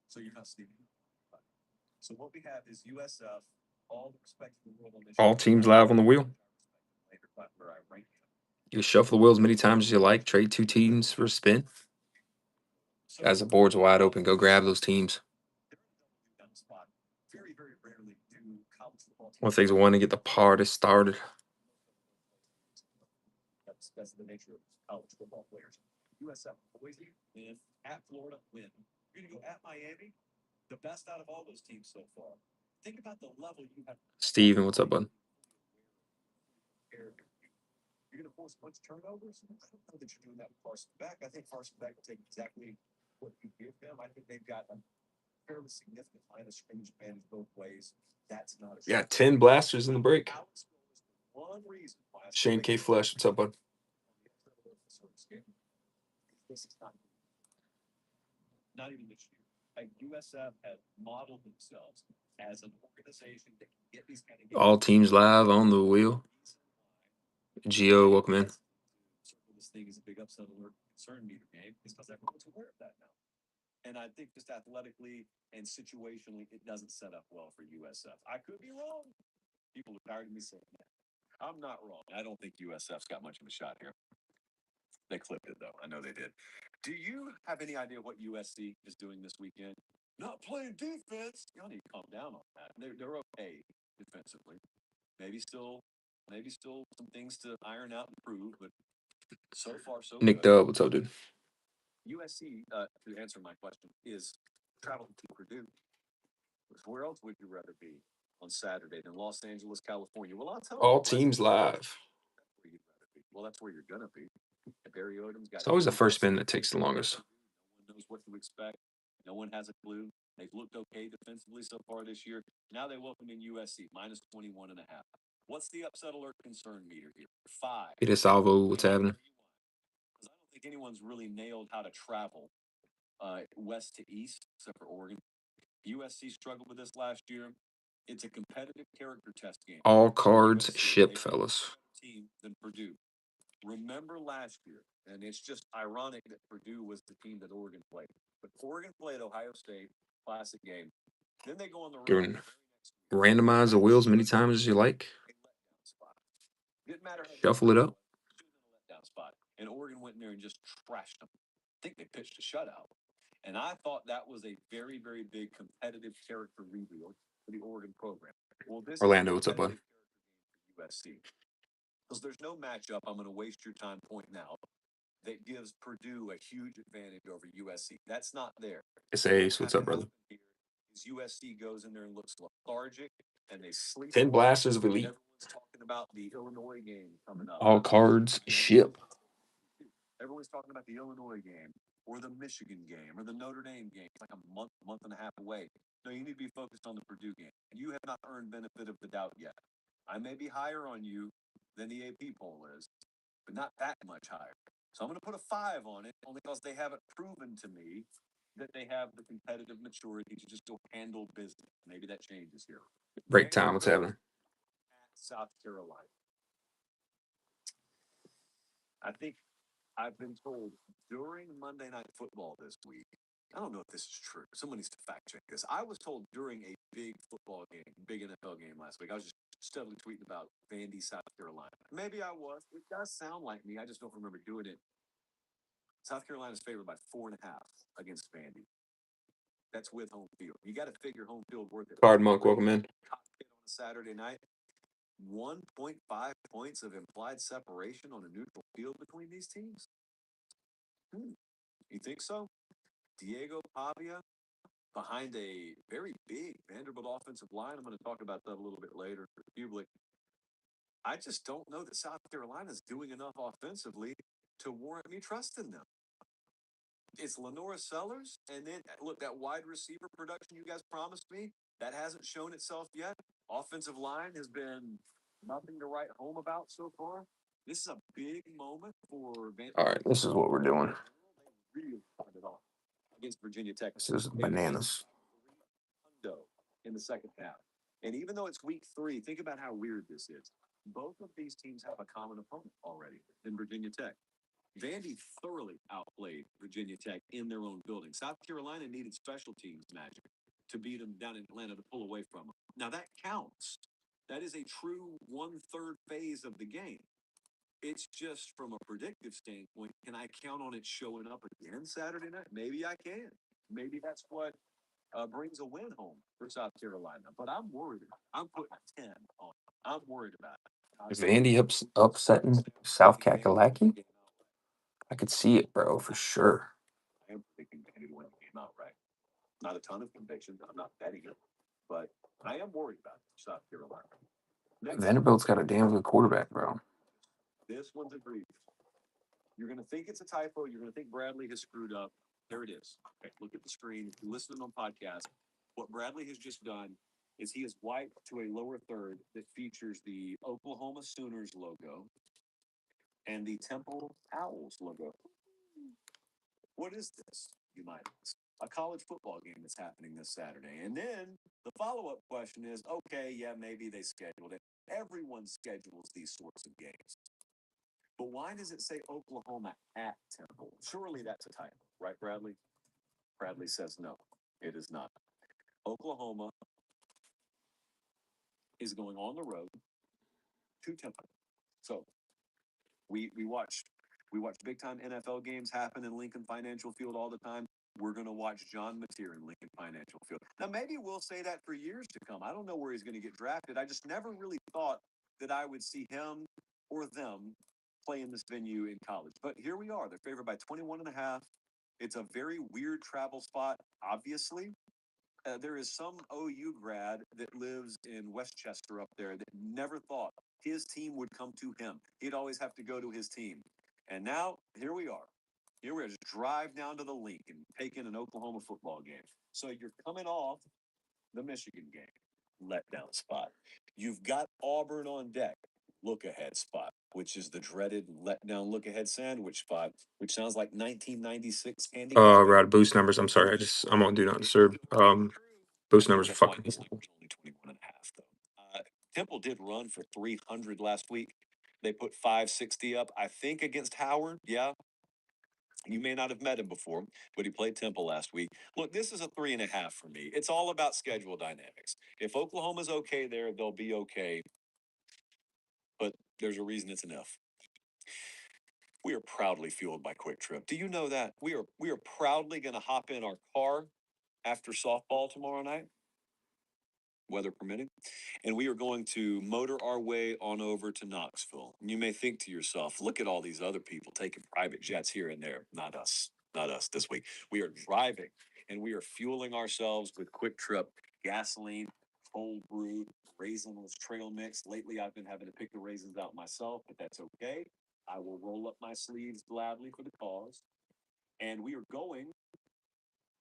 So you're not sleeping. So what we have is USF, all the respect in the world on this. All teams live on the wheel. Where I rank them. You shuffle the wheels as many times as you like. Trade 2 teams for a spin. As the board's wide open, go grab those teams. Very, very rarely do college football teams. One thing's one to get the party started. That's the nature of college football players. USF always win at Florida, win. You're gonna go at Miami, the best out of all those teams so far. Think about the level you have. Steven, what's up, bud? You're gonna force a bunch of turnovers. I don't know that you're doing that with Carson Beck. I think Carson Beck will take exactly what you give them. I think they've got a fairly significant line of scrimmage advantage both ways. That's not a Yeah, 10 blasters in the break. one reason why Shane K. Flesh, what's up, bud? This is not even this year. Like USF has modeled themselves as an organization that can get these kind of games. All teams live on the wheel. Gio, welcome in. This thing is a big upset alert concern meter game is because everyone's aware of that now. And I think just athletically and situationally, it doesn't set up well for USF. I could be wrong. People are tired of me saying that. I'm not wrong. I don't think USF's got much of a shot here. They clipped it, though. I know they did. Do you have any idea what USC is doing this weekend? Not playing defense. Y'all need to calm down on that. They're okay defensively. Maybe still some things to iron out and prove, but so far so Nick good. Dub, what's up, dude? USC, to answer my question, is traveling to Purdue. Where else would you rather be on Saturday than Los Angeles, California? Well, I'll tell you. All teams live. Where you'd rather be. Well, that's where you're gonna be. Barry Odom's got. It's always the first spin that takes the longest. No one knows what to expect. No one has a clue. They've looked okay defensively so far this year. Now they welcome in USC minus 21.5. What's the upset alert concern meter here? 5. Peter Salvo, what's happening? Because I don't think anyone's really nailed how to travel west to east, except for Oregon. USC struggled with this last year. It's a competitive character test game. All cards ship, fellas. Team than Purdue. Remember last year, and it's just ironic that Purdue was the team that Oregon played. But Oregon played Ohio State, classic game. Then they go on the road. Randomize the wheels many times as you like. Didn't matter. Shuffle it up. Letdown spot. And Oregon went in there and just trashed them. think they pitched a shutout. And I thought that was a very, very big competitive character reveal for the Oregon program. Well, this Orlando, is what's up, bud? competitive character game for USC. Because there's no matchup I'm going to waste your time pointing out that gives Purdue a huge advantage over USC. That's not there. It's Ace, what's up, brother? USC goes in there and looks lethargic, and they sleep. 10 blasters of And elite. everyone's talking about the Illinois game coming up. All cards ship. Everyone's talking about the Illinois game or the Michigan game or the Notre Dame game. It's like a month and a half away. No, you need to be focused on the Purdue game. You have not earned benefit of the doubt yet. I may be higher on you than the AP poll is, but not that much higher. So I'm going to put a 5 on it, only because they haven't proven to me that they have the competitive maturity to just go handle business. Maybe that changes here. Break time, what's happening? At South Carolina. I think I've been told during Monday Night Football this week. I don't know if this is true. Someone needs to fact check this. I was told during a big football game, big NFL game last week, I was just steadily tweeting about Vandy, South Carolina. Maybe I was. It does sound like me. I just don't remember doing it. South Carolina's favored by 4.5 against Vandy. That's with home field. You got to figure home field worth it. Card Monk, welcome in. On a Saturday night, 1.5 points of implied separation on a neutral field between these teams. You think so? Diego Pavia behind a very big Vanderbilt offensive line. I'm going to talk about that a little bit later. Public. I just don't know that South Carolina's doing enough offensively to warrant me trusting them. It's Lenora Sellers, and then look, that wide receiver production you guys promised me, that hasn't shown itself yet. Offensive line has been nothing to write home about so far. This is a big moment for Vanderbilt. All right, this is what we're doing. They really started off against Virginia Tech. This is bananas. In the second half. And even though it's week 3, think about how weird this is. Both of these teams have a common opponent already in Virginia Tech. Vandy thoroughly outplayed Virginia Tech in their own building. South Carolina needed special teams magic to beat them down in Atlanta to pull away from them. Now that counts. That is a true 1/3 phase of the game. It's just from a predictive standpoint, can I count on it showing up again Saturday night? Maybe I can. Maybe that's what brings a win home for South Carolina. But I'm worried. I'm putting a 10 on it. I'm worried about it. Vandy upsetting South Kakalaki? I could see it, bro, for sure. I am predicting Vandy to win the game outright. Not a ton of conviction. I'm not betting it. But I am worried about South Carolina. Vanderbilt's got a damn good quarterback, bro. This one's a grievous. You're going to think it's a typo. You're going to think Bradley has screwed up. There it is. Okay, look at the screen. If you listen on podcast, what Bradley has just done is he has wiped to a lower third that features the Oklahoma Sooners logo and the Temple Owls logo. What is this, you might ask? A college football game that's happening this Saturday. And then the follow-up question is, okay, yeah, maybe they scheduled it. Everyone schedules these sorts of games. But why does it say Oklahoma at Temple? Surely that's a typo, right, Bradley? Bradley says no, it is not. Oklahoma is going on the road to Temple. So we watch big time NFL games happen in Lincoln Financial Field all the time. We're going to watch John Mateer in Lincoln Financial Field. Now, maybe we'll say that for years to come. I don't know where he's going to get drafted. I just never really thought that I would see him or them play in this venue in college. But here we are. They're favored by 21.5. It's a very weird travel spot, obviously. There is some OU grad that lives in Westchester up there that never thought his team would come to him. He'd always have to go to his team. And now, here we are. Here we are. Just drive down to the link and take in an Oklahoma football game. So you're coming off the Michigan game, letdown spot. You've got Auburn on deck, look ahead spot, which is the dreaded letdown look ahead sandwich spot, which sounds like 1996 candy. We're out of boost numbers. I'm sorry. I'm on do not disturb. Boost numbers are fucking. This number's only 21.5 though. Temple did run for 300 last week. They put 560 up, I think, against Howard. Yeah. You may not have met him before, but he played Temple last week. Look, this is a 3.5 for me. It's all about schedule dynamics. If Oklahoma's okay there, they'll be okay. But there's a reason it's enough. We are proudly fueled by Quick Trip. Do you know that? We are proudly going to hop in our car after softball tomorrow night, weather permitting, and we are going to motor our way on over to Knoxville. And you may think to yourself, look at all these other people taking private jets here and there. Not us. Not us this week. We are driving and we are fueling ourselves with Quick Trip gasoline, cold brew, raisinless trail mix. Lately, I've been having to pick the raisins out myself, but that's okay. I will roll up my sleeves gladly for the cause. And we are going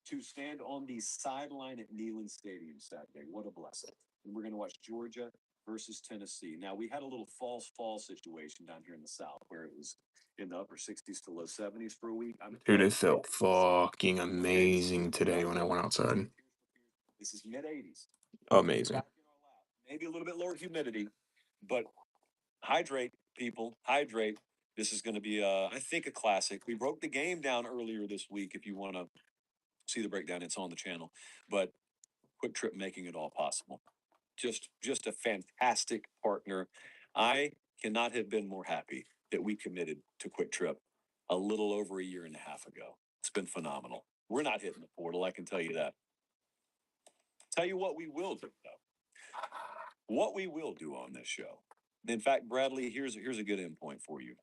to stand on the sideline at Neyland Stadium Saturday. What a blessing. And we're going to watch Georgia versus Tennessee. Now, we had a little false fall situation down here in the South where it was in the upper 60s to low 70s for a week. Dude, it felt fucking amazing today when I went outside. This is mid 80s. Amazing. Maybe a little bit lower humidity, but hydrate, people, hydrate. This is going to be, I think, a classic. We broke the game down earlier this week. If you want to see the breakdown, it's on the channel. But Quick Trip making it all possible. Just a fantastic partner. I cannot have been more happy that we committed to Quick Trip a little over a year and a half ago. It's been phenomenal. We're not hitting the portal, I can tell you that. Tell you what we will do, though. What we will do on this show. In fact, Bradley, here's a good endpoint for you.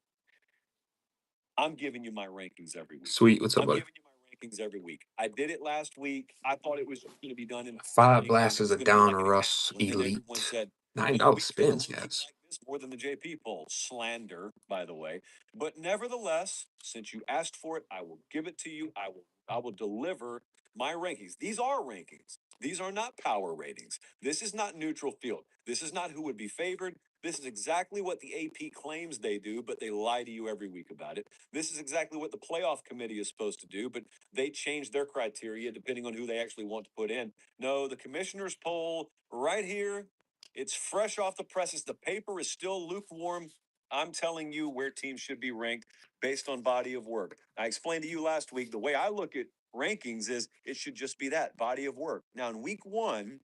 I'm giving you my rankings every week. Sweet. What's up, I'm buddy? giving you my rankings every week. I did it last week. I thought it was going to be done in 5 blasts a a Donruss and then everyone Elite. said, $9 we spins, really guys. like this more than the JP poll. Slander, by the way. But nevertheless, since you asked for it, I will give it to you. I will deliver my rankings. These are rankings. These are not power ratings. This is not neutral field. This is not who would be favored. This is exactly what the AP claims they do, but they lie to you every week about it. This is exactly what the playoff committee is supposed to do, but they change their criteria depending on who they actually want to put in. No, the commissioner's poll right here, it's fresh off the presses. The paper is still lukewarm. I'm telling you where teams should be ranked based on body of work. I explained to you last week the way I look at rankings is it should just be that body of work. Now, in week one,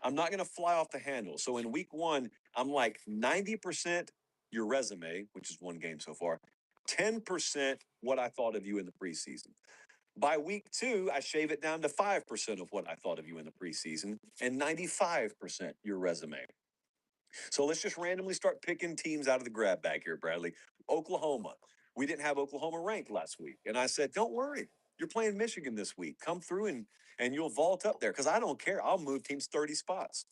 I'm not going to fly off the handle. So in week one, I'm like 90% your resume, which is one game so far, 10% what I thought of you in the preseason. By week two, I shave it down to 5% of what I thought of you in the preseason and 95% your resume. So let's just randomly start picking teams out of the grab bag here, Bradley. Oklahoma. We didn't have Oklahoma ranked last week. And I said, don't worry. You're playing Michigan this week. Come through and you'll vault up there because I don't care. I'll move teams 30 spots.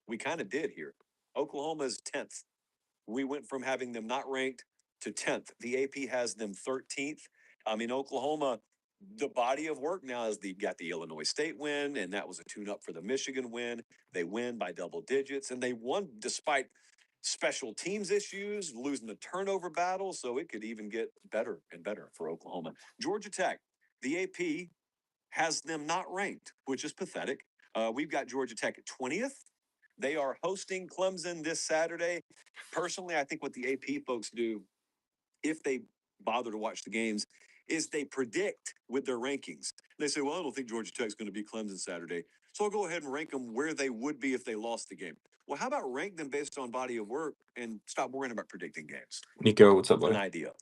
We kind of did here. Oklahoma is 10th. We went from having them not ranked to 10th. The AP has them 13th. I mean, Oklahoma, the body of work now is they got the Illinois State win, and that was a tune up for the Michigan win. They win by double digits, and they won despite special teams issues, losing the turnover battle. So it could even get better and better for Oklahoma. Georgia Tech, the AP has them not ranked, which is pathetic. We've got Georgia Tech at 20th. They are hosting Clemson this Saturday. Personally, I think what the AP folks do, if they bother to watch the games, is they predict with their rankings. They say, well, I don't think Georgia Tech's going to beat Clemson Saturday. So I'll go ahead and rank them where they would be if they lost the game. Well, how about rank them based on body of work and stop worrying about predicting games? Nico, what's up, An buddy? idea.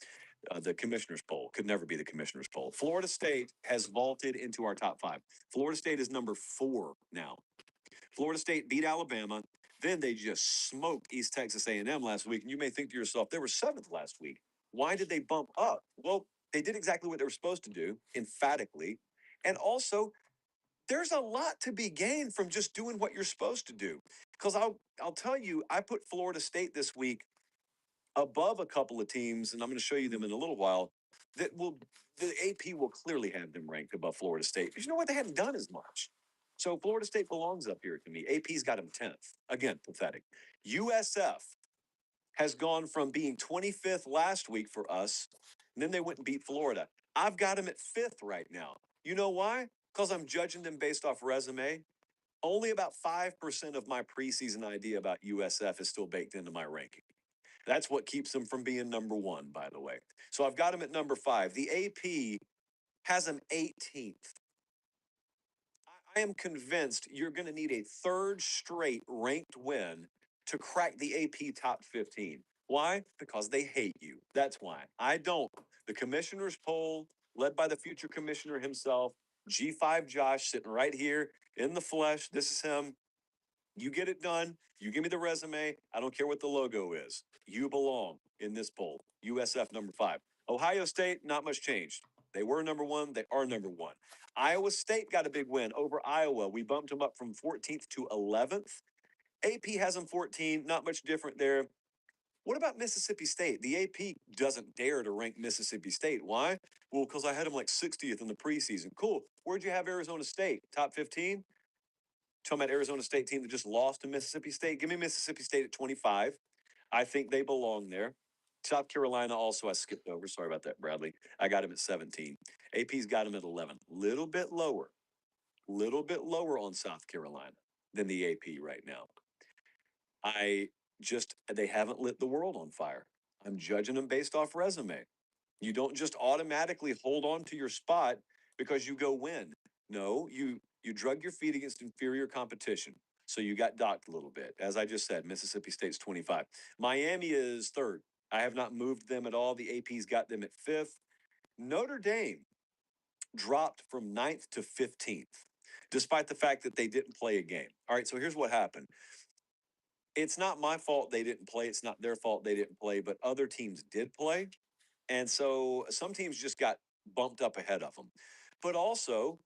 The commissioner's poll could never be the commissioner's poll. Florida State has vaulted into our top 5. Florida State is number 4 now. Florida State beat Alabama. Then they just smoked East Texas A&M last week. And you may think to yourself, they were 7th last week. Why did they bump up? Well, they did exactly what they were supposed to do, emphatically. And also, there's a lot to be gained from just doing what you're supposed to do. Because I'll tell you, I put Florida State this week above a couple of teams, and I'm going to show you them in a little while, that will the AP will clearly have them ranked above Florida State. Because you know what? They haven't done as much. So Florida State belongs up here to me. AP's got them 10th. Again, pathetic. USF has gone from being 25th last week for us, and then they went and beat Florida. I've got them at 5th right now. You know why? Because I'm judging them based off resume. Only about 5% of my preseason idea about USF is still baked into my ranking. That's what keeps them from being number 1, by the way. So I've got them at number 5. The AP has them 18th. I am convinced you're going to need a third straight ranked win to crack the AP top 15. Why? Because they hate you. That's why. I don't. The commissioner's poll, led by the future commissioner himself, G5 Josh, sitting right here in the flesh. This is him. You get it done. You give me the resume. I don't care what the logo is. You belong in this poll. USF number 5. Ohio State, not much changed. They were number 1. They are number 1. Iowa State got a big win over Iowa. We bumped them up from 14th to 11th. AP has them 14. Not much different there. What about Mississippi State? The AP doesn't dare to rank Mississippi State. Why? Well, because I had them like 60th in the preseason. Cool. Where'd you have Arizona State? Top 15? Talking about Arizona State team that just lost to Mississippi State. Give me Mississippi State at 25. I think they belong there. South Carolina also I skipped over. Sorry about that, Bradley. I got him at 17. AP's got him at 11. Little bit lower on South Carolina than the AP right now. They haven't lit the world on fire. I'm judging them based off resume. You don't just automatically hold on to your spot because you go win. No, you drug your feet against inferior competition. So you got docked a little bit. As I just said, Mississippi State's 25. Miami is 3rd. I have not moved them at all. The AP's got them at 5th. Notre Dame dropped from 9th to 15th, despite the fact that they didn't play a game. All right, so here's what happened. It's not my fault they didn't play. It's not their fault they didn't play, but other teams did play. And so some teams just got bumped up ahead of them. But also,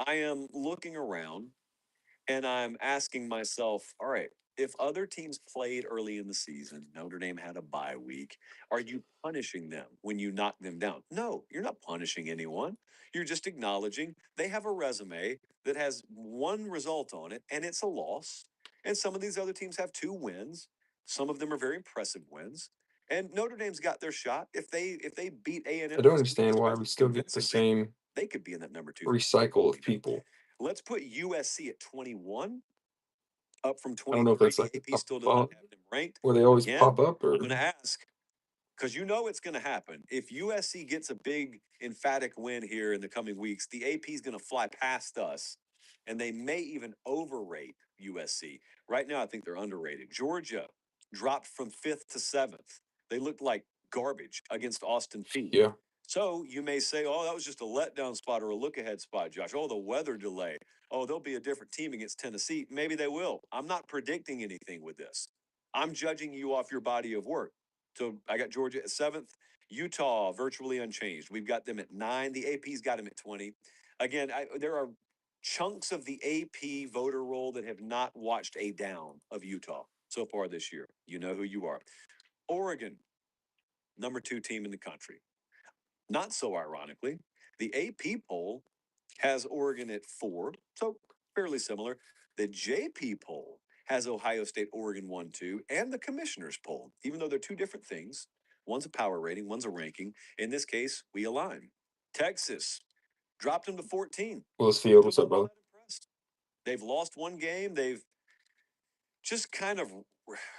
I am looking around and I'm asking myself, all right, if other teams played early in the season, Notre Dame had a bye week, are you punishing them when you knock them down? No, you're not punishing anyone. You're just acknowledging they have a resume that has one result on it, and it's a loss. And some of these other teams have 2 wins. Some of them are very impressive wins. And Notre Dame's got their shot. If they beat A&M, I don't understand why we still get the same they could be in that number 2. recycle of people. Let's put USC at 21, up from I don't know if 23. that's like AP a still does not bump have them ranked. where they always Again, pop up, or I'm going to ask because you know it's going to happen. If USC gets a big emphatic win here in the coming weeks, the AP is going to fly past us, and they may even overrate USC. Right now, I think they're underrated. Georgia dropped from 5th to 7th. They looked like garbage against Austin Peay. yeah, So you may say, oh, that was just a letdown spot or a look ahead spot, Josh. Oh, the weather delay. Oh, they'll be a different team against Tennessee. Maybe they will. I'm not predicting anything with this. I'm judging you off your body of work. So I got Georgia at 7th, Utah virtually unchanged. We've got them at 9. The AP's got them at 20. Again, there are chunks of the AP voter roll that have not watched a down of Utah so far this year. You know who you are. Oregon, number 2 team in the country. Not so ironically, the AP poll has Oregon at 4, so fairly similar. The JP poll has Ohio State, Oregon 1, 2, and the commissioner's poll, even though they're 2 different things. One's a power rating, one's a ranking. In this case, we align. Texas dropped them to 14. Willis Field, what's up, brother? They've lost 1 game. They've just kind of,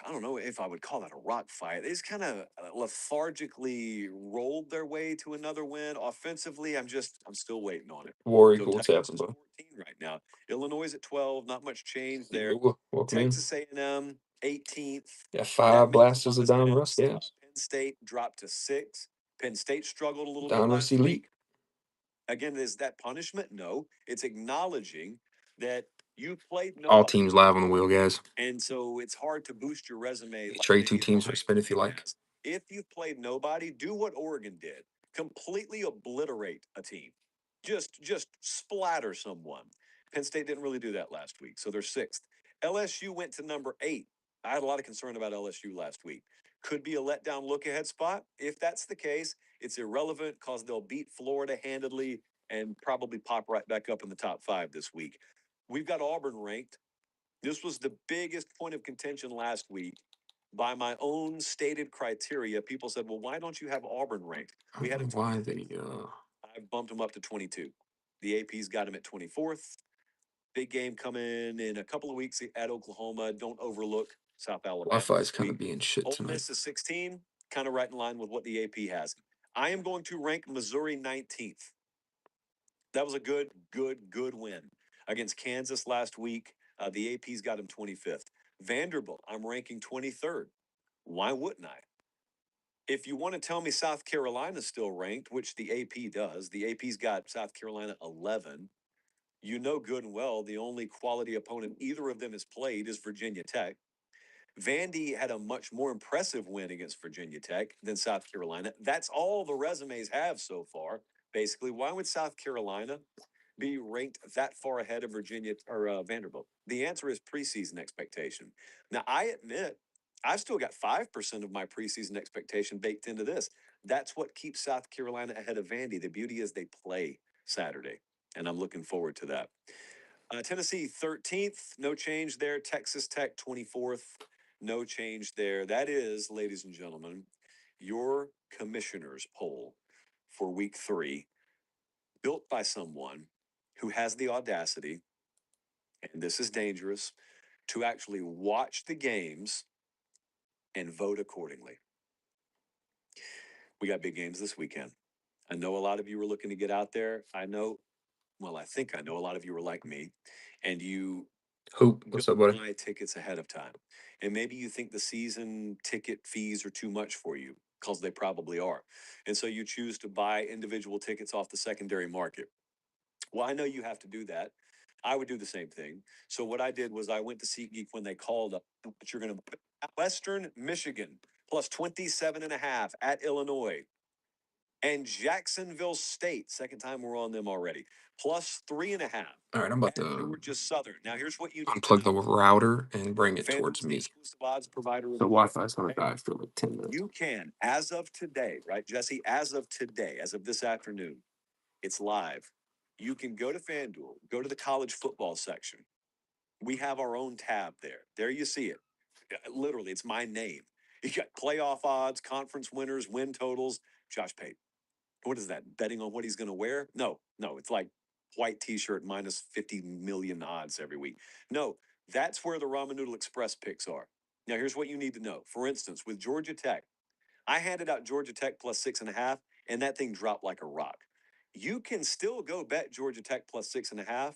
I don't know if I would call that a rock fight. They just kind of lethargically rolled their way to another win. Offensively, I'm still waiting on it. War So Eagle, what's Texas happening, is bro? 14 right now. Illinois is at 12. Not much change there. Welcome in. Texas A&M 18th. Yeah, That 5 makes blasters a of lot Donruss, sense. yes. Penn State dropped to 6. Penn State struggled a little bit Donruss last elite. week. Again, is that punishment? No. It's acknowledging that you played All nobody. teams live on the wheel, guys. And so it's hard to boost your resume. You trade 2 maybe teams for a Ohio spin if you State like. has. If you've played nobody, do what Oregon did. Completely obliterate a team. Just splatter someone. Penn State didn't really do that last week, so they're 6th. LSU went to number 8. I had a lot of concern about LSU last week. Could be a letdown look ahead spot. If that's the case, it's irrelevant because they'll beat Florida handedly and probably pop right back up in the top 5 this week. We've got Auburn ranked. This was the biggest point of contention last week. By my own stated criteria, people said, well, why don't you have Auburn ranked? We had why they I've bumped them up to 22. The AP's got them at 24th. Big game coming in a couple of weeks at Oklahoma. Don't overlook South Alabama. Wi-Fi is kind of being shit Ole tonight. Miss is 16, kind of right in line with what the AP has. I am going to rank Missouri 19th. That was a good win against Kansas last week. The AP's got him 25th. Vanderbilt, I'm ranking 23rd. Why wouldn't I? If you want to tell me South Carolina's still ranked, which the AP does, the AP's got South Carolina 11. You know good and well the only quality opponent either of them has played is Virginia Tech. Vandy had a much more impressive win against Virginia Tech than South Carolina. That's all the resumes have so far. Basically, why would South Carolina be ranked that far ahead of Virginia or Vanderbilt? The answer is preseason expectation. Now, I admit I've still got 5% of my preseason expectation baked into this. That's what keeps South Carolina ahead of Vandy. The beauty is they play Saturday, and I'm looking forward to that. Tennessee 13th, no change there. Texas Tech 24th, no change there. That is, ladies and gentlemen, your commissioner's poll for week 3, built by someone who has the audacity, and this is dangerous, to actually watch the games and vote accordingly. We got big games this weekend. I know a lot of you were looking to get out there. I think I know a lot of you were like me, and you Hoop, what's up, buddy? buy tickets ahead of time. And maybe you think the season ticket fees are too much for you because they probably are. And so you choose to buy individual tickets off the secondary market. Well, I know you have to do that. I would do the same thing. So what I did was I went to SeatGeek when they called up, but you're going to Western Michigan plus 27.5 at Illinois and Jacksonville State. Second time we're on them already. Plus 3.5. All right, I'm about at to Georgia Southern. Now here's what you need to unplug know. the router and bring it towards FanDuel's the me. exclusive odds provider. The Wi-Fi's gonna die for like 10 minutes. You can, as of today, right, Jesse? As of today, as of this afternoon, it's live. You can go to FanDuel, go to the college football section. We have our own tab there. There you see it. Literally, it's my name. You got playoff odds, conference winners, win totals. Josh Pate. What is that? Betting on what he's going to wear? No, it's like white t-shirt minus 50 million odds every week. No, that's where the Ramen Noodle Express picks are. Now, here's what you need to know. For instance, with Georgia Tech, I handed out Georgia Tech plus 6.5, and that thing dropped like a rock. You can still go bet Georgia Tech plus 6.5.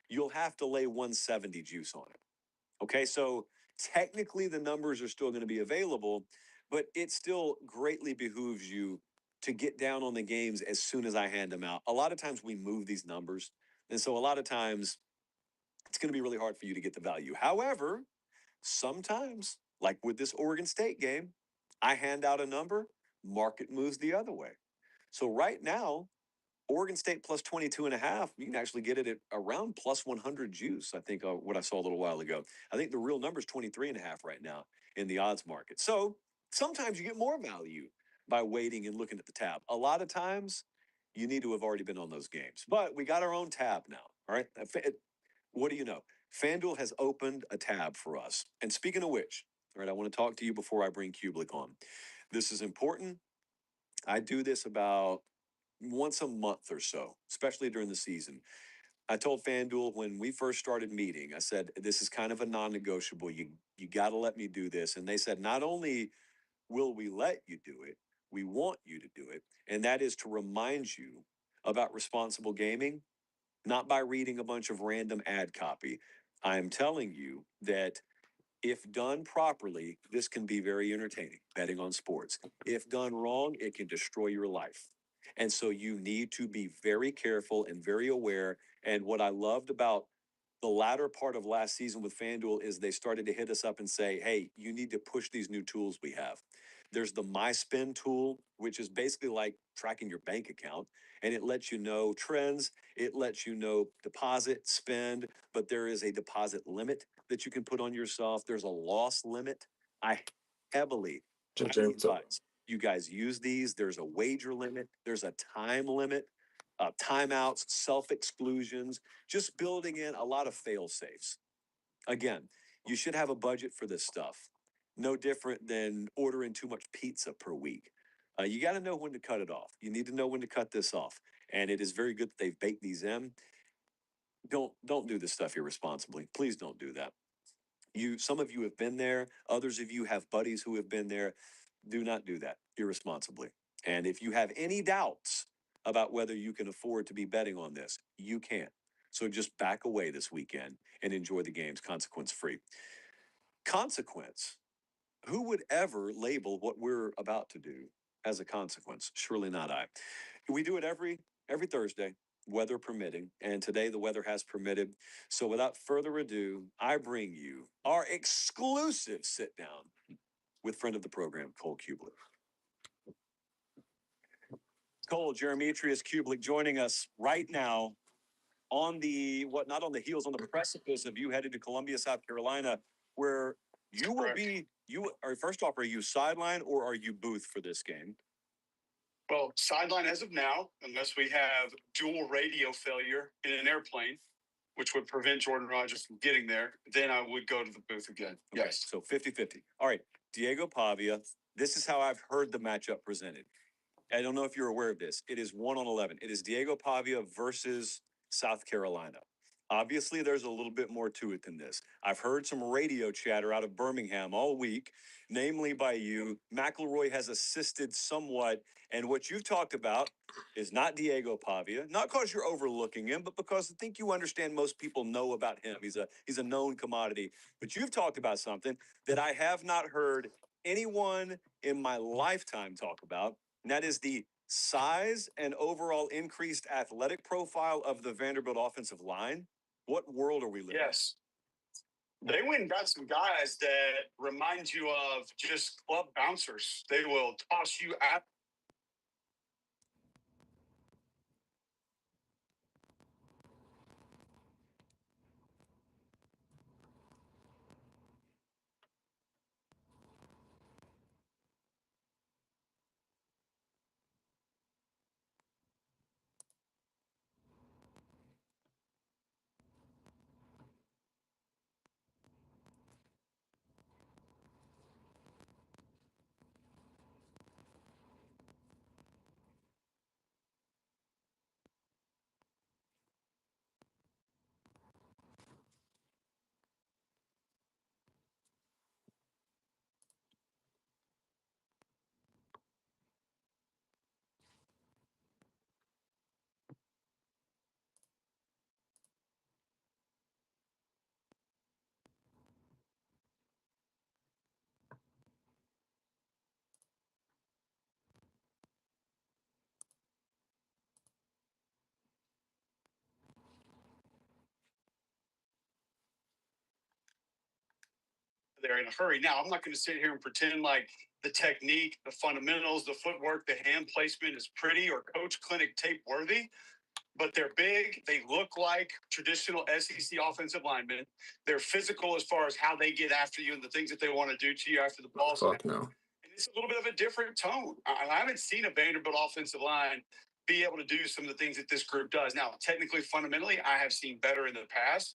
You'll have to lay 170 juice on it. Okay, so technically the numbers are still going to be available, but it still greatly behooves you to get down on the games as soon as I hand them out. A lot of times we move these numbers, and so a lot of times it's going to be really hard for you to get the value. However, sometimes, like with this Oregon State game, I hand out a number, market moves the other way. So right now, Oregon State plus 22.5, you can actually get it at around plus 100 juice. I think what I saw a little while ago. I think the real number is 23.5 right now in the odds market. So sometimes you get more value by waiting and looking at the tab. A lot of times you need to have already been on those games. But we got our own tab now. All right. What do you know? FanDuel has opened a tab for us. And speaking of which, all right, I want to talk to you before I bring Kublik on. This is important. I do this about once a month or so, especially during the season. I told FanDuel when we first started meeting, I said, this is kind of a non-negotiable. You got to let me do this. And they said, not only will we let you do it, we want you to do it. And that is to remind you about responsible gaming, not by reading a bunch of random ad copy. I'm telling you that if done properly, this can be very entertaining, betting on sports. If done wrong, it can destroy your life. And so you need to be very careful and very aware. And what I loved about the latter part of last season with FanDuel is they started to hit us up and say, hey, you need to push these new tools we have. There's the My Spin tool, which is basically like tracking your bank account, and it lets you know trends. It lets you know deposit, spend, but there is a deposit limit that you can put on yourself. There's a loss limit. I heavily advise you guys use these. There's a wager limit. There's a time limit, timeouts, self exclusions, just building in a lot of fail safes. Again, you should have a budget for this stuff. No different than ordering too much pizza per week. You got to know when to cut it off. You need to know when to cut this off. And it is very good that they've baked these in. Don't do this stuff irresponsibly. Please don't do that. Some of you have been there. Others of you have buddies who have been there. Do not do that irresponsibly. And if you have any doubts about whether you can afford to be betting on this, you can. So just back away this weekend and enjoy the games consequence free. Consequence, Who would ever label what we're about to do as a consequence? Surely not I. We do it every Thursday, weather permitting, and today the weather has permitted. So without further ado, I bring you our exclusive sit down with friend of the program, Cole Kublik. Cole, Jeremetrius Kublik joining us right now on the not on the heels, on the precipice of you headed to Columbia, South Carolina, where you will be. You are first off, are you sideline or are you booth for this game? Well, sideline as of now, unless we have dual radio failure in an airplane, which would prevent Jordan Rodgers from getting there, then I would go to the booth again. Okay, Yes. so 50-50. All right, Diego Pavia. This is how I've heard the matchup presented. I don't know if you're aware of this. It is 1-on-11. It is Diego Pavia versus South Carolina. Obviously, there's a little bit more to it than this. I've heard some radio chatter out of Birmingham all week, namely by you. McElroy has assisted somewhat, and what you've talked about is not Diego Pavia, not because you're overlooking him, but because I think you understand most people know about him. He's a known commodity. But you've talked about something that I have not heard anyone in my lifetime talk about, and that is the size and overall increased athletic profile of the Vanderbilt offensive line. What world are we living in? Yes. They went and got some guys that remind you of just club bouncers. They will toss you out. They're in a hurry. Now, I'm not going to sit here and pretend like the technique, the fundamentals, the footwork, the hand placement is pretty or coach clinic tape worthy, but they're big. They look like traditional SEC offensive linemen. They're physical as far as how they get after you and the things that they want to do to you after the ball. Fuck no. And it's a little bit of a different tone. I haven't seen a Vanderbilt offensive line be able to do some of the things that this group does. Now, technically, fundamentally, I have seen better in the past.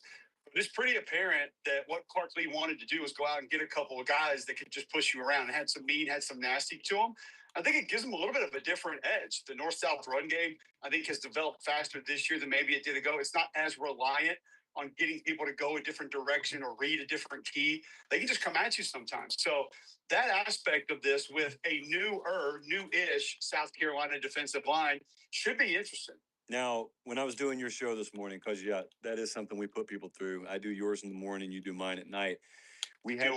But it's pretty apparent that what Clark Lee wanted to do was go out and get a couple of guys that could just push you around and had some mean, had some nasty to them. I think it gives them a little bit of a different edge. The north-south run game, I think, has developed faster this year than maybe it did ago. It's not as reliant on getting people to go a different direction or read a different key. They can just come at you sometimes. So that aspect of this with a new-ish South Carolina defensive line should be interesting. Now, when I was doing your show this morning, because that is something we put people through. I do yours in the morning, you do mine at night. We had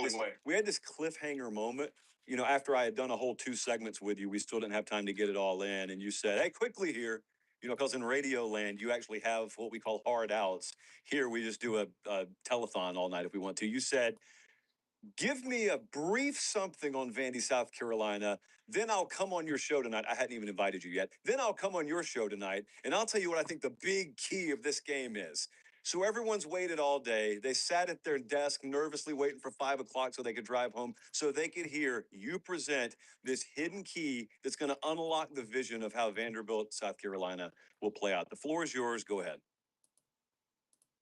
this cliffhanger moment. You know, after I had done a whole 2 segments with you, we still didn't have time to get it all in. And you said, "Hey, quickly here." You know, because in radio land, you actually have what we call hard outs. Here, we just do a telethon all night if we want to. You said, "Give me a brief something on Vandy, South Carolina. Then I'll come on your show tonight." I hadn't even invited you yet. "Then I'll come on your show tonight, and I'll tell you what I think the big key of this game is." So everyone's waited all day. They sat at their desk nervously waiting for 5 o'clock so they could drive home, so they could hear you present this hidden key that's going to unlock the vision of how Vanderbilt, South Carolina will play out. The floor is yours. Go ahead.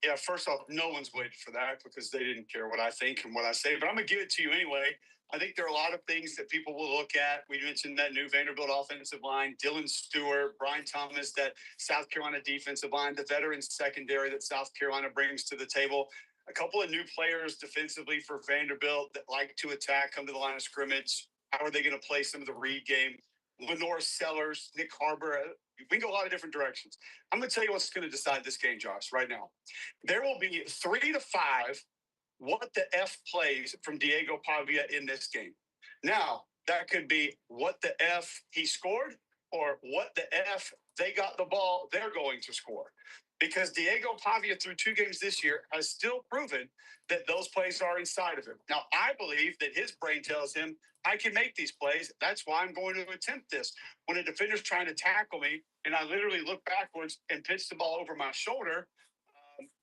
Yeah, first off, no one's waiting for that because they didn't care what I think and what I say, but I'm going to give it to you anyway. I think there are a lot of things that people will look at. We mentioned that new Vanderbilt offensive line, Dylan Stewart, Brian Thomas, that South Carolina defensive line, the veteran secondary that South Carolina brings to the table. A couple of new players defensively for Vanderbilt that like to attack, come to the line of scrimmage. How are they going to play some of the read game? Lenore Sellers, Nick Harbor. We can go a lot of different directions. I'm going to tell you what's going to decide this game, Josh, right now. There will be 3 to 5 what the F plays from Diego Pavia in this game. Now, that could be what the F he scored or what the F they got the ball they're going to score. Because Diego Pavia, through 2 games this year, has still proven that those plays are inside of him. Now, I believe that his brain tells him, I can make these plays. That's why I'm going to attempt this. When a defender's trying to tackle me and I literally look backwards and pitch the ball over my shoulder,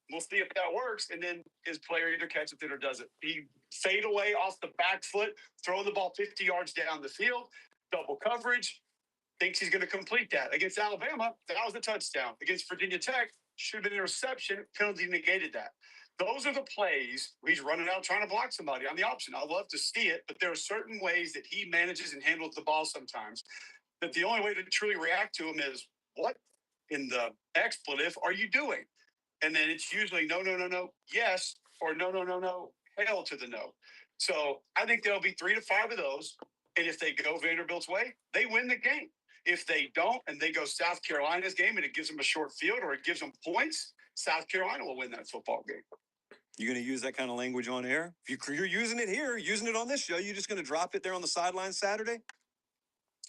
we'll see if that works. And then his player either catches it or doesn't. He fade away off the back foot, throwing the ball 50 yards down the field, double coverage, thinks he's going to complete that. Against Alabama, that was a touchdown. Against Virginia Tech, should have been an interception. Penalty negated that. Those are the plays where he's running out trying to block somebody on the option. I love to see it, but there are certain ways that he manages and handles the ball sometimes that the only way to truly react to him is, what in the expletive are you doing? And then it's usually no, no, no, no, yes, or no, no, no, no, hell to the no. So I think there'll be 3 to 5 of those. And if they go Vanderbilt's way, they win the game. If they don't, and they go South Carolina's game and it gives them a short field or it gives them points, South Carolina will win that football game. You're going to use that kind of language on air? If you're using it here, using it on this show, you're just going to drop it there on the sideline Saturday?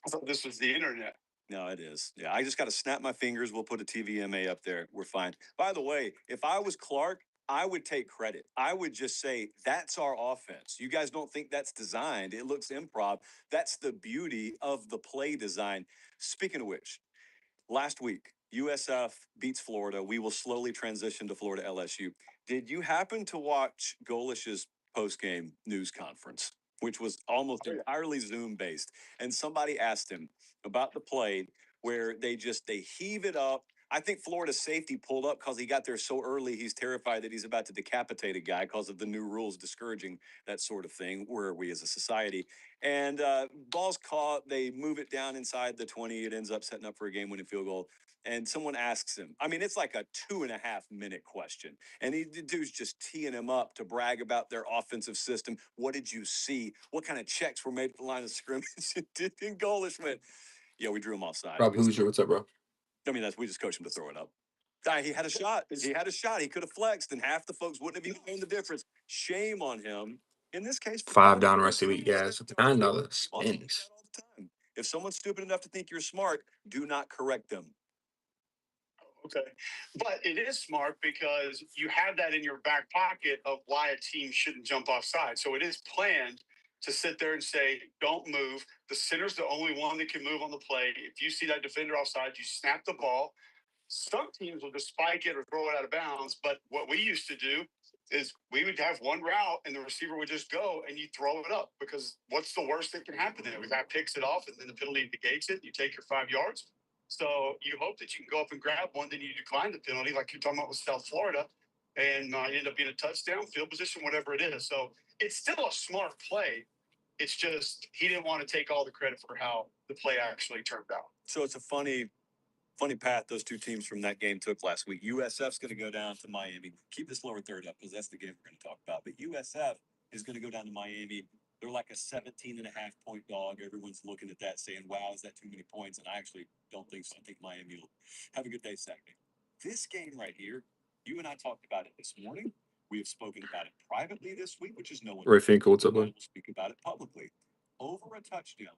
I thought this was the internet. No, it is. Yeah, I just got to snap my fingers. We'll put a TVMA up there. We're fine. By the way, if I was Clark, I would take credit. I would just say, that's our offense. You guys don't think that's designed. It looks improv. That's the beauty of the play design. Speaking of which, last week, USF beats Florida. We will slowly transition to Florida LSU. Did you happen to watch Golish's post-game news conference, which was almost entirely Zoom based? And somebody asked him about the play where they heave it up. I think Florida safety pulled up because he got there so early. He's terrified that he's about to decapitate a guy because of the new rules discouraging that sort of thing. Where are we as a society? And ball's caught. They move it down inside the 20. It ends up setting up for a game-winning field goal. And someone asks him, I mean, it's like a 2.5-minute question. And the dude's just teeing him up to brag about their offensive system. What did you see? What kind of checks were made at the line of scrimmage? And Golish went, yeah, we drew him offside. Rob Hoosier, what's up, bro? I mean, we just coached him to throw it up. He had a shot. He had a shot. He could have flexed, and half the folks wouldn't have even known the difference. Shame on him. In this case, $5 Donruss a week, guys. $9 spins. If someone's stupid enough to think you're smart, do not correct them. Okay. But it is smart because you have that in your back pocket of why a team shouldn't jump offside. So it is planned to sit there and say, don't move. The center's the only one that can move on the play. If you see that defender offside, you snap the ball. Some teams will just spike it or throw it out of bounds. But what we used to do is we would have one route and the receiver would just go and you throw it up, because what's the worst that can happen there? We got picks it off and then the penalty negates it. You take your 5 yards. So you hope that you can go up and grab one, then you decline the penalty like you're talking about with South Florida, and end up being a touchdown, field position, whatever it is. So it's still a smart play. It's just he didn't want to take all the credit for how the play actually turned out. So it's a funny path those two teams from that game took last week. USF's going to go down to Miami. Keep this lower third up because that's the game we're going to talk about. But USF is going to go down to Miami. They're like a 17.5-point dog. Everyone's looking at that saying, wow, is that too many points? And I actually don't think so. I think Miami will have a good day Saturday. This game right here, you and I talked about it this morning. We have spoken about it privately this week, which is no one. Ray Finkel, what's up, bud? We'll speak about it publicly. Over a touchdown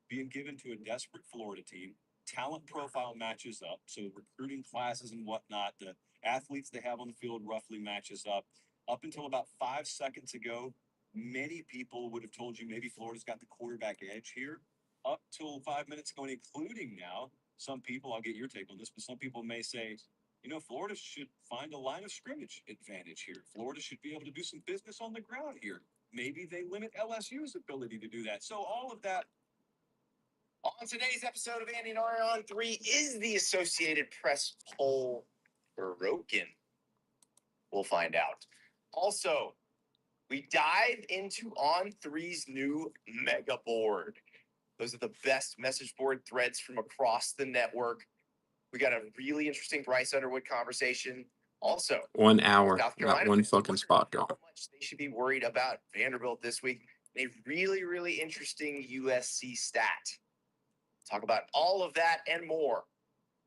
being given to a desperate Florida team. Talent profile matches up. So recruiting classes and whatnot, the athletes they have on the field roughly matches up. Up until about 5 seconds ago, many people would have told you maybe Florida's got the quarterback edge here. Up till 5 minutes ago, including now, some people, I'll get your take on this, but some people may say, Florida should find a line of scrimmage advantage here. Florida should be able to do some business on the ground here. Maybe they limit LSU's ability to do that. So all of that. On today's episode of Andy and Ari on 3, is the Associated Press poll broken? We'll find out. Also, we dive into On3's new mega board. Those are the best message board threads from across the network. We got a really interesting Bryce Underwood conversation. Also, 1 hour, South not Carolina one fucking spot how gone. much they should be worried about Vanderbilt this week. A really, really interesting USC stat. Talk about all of that and more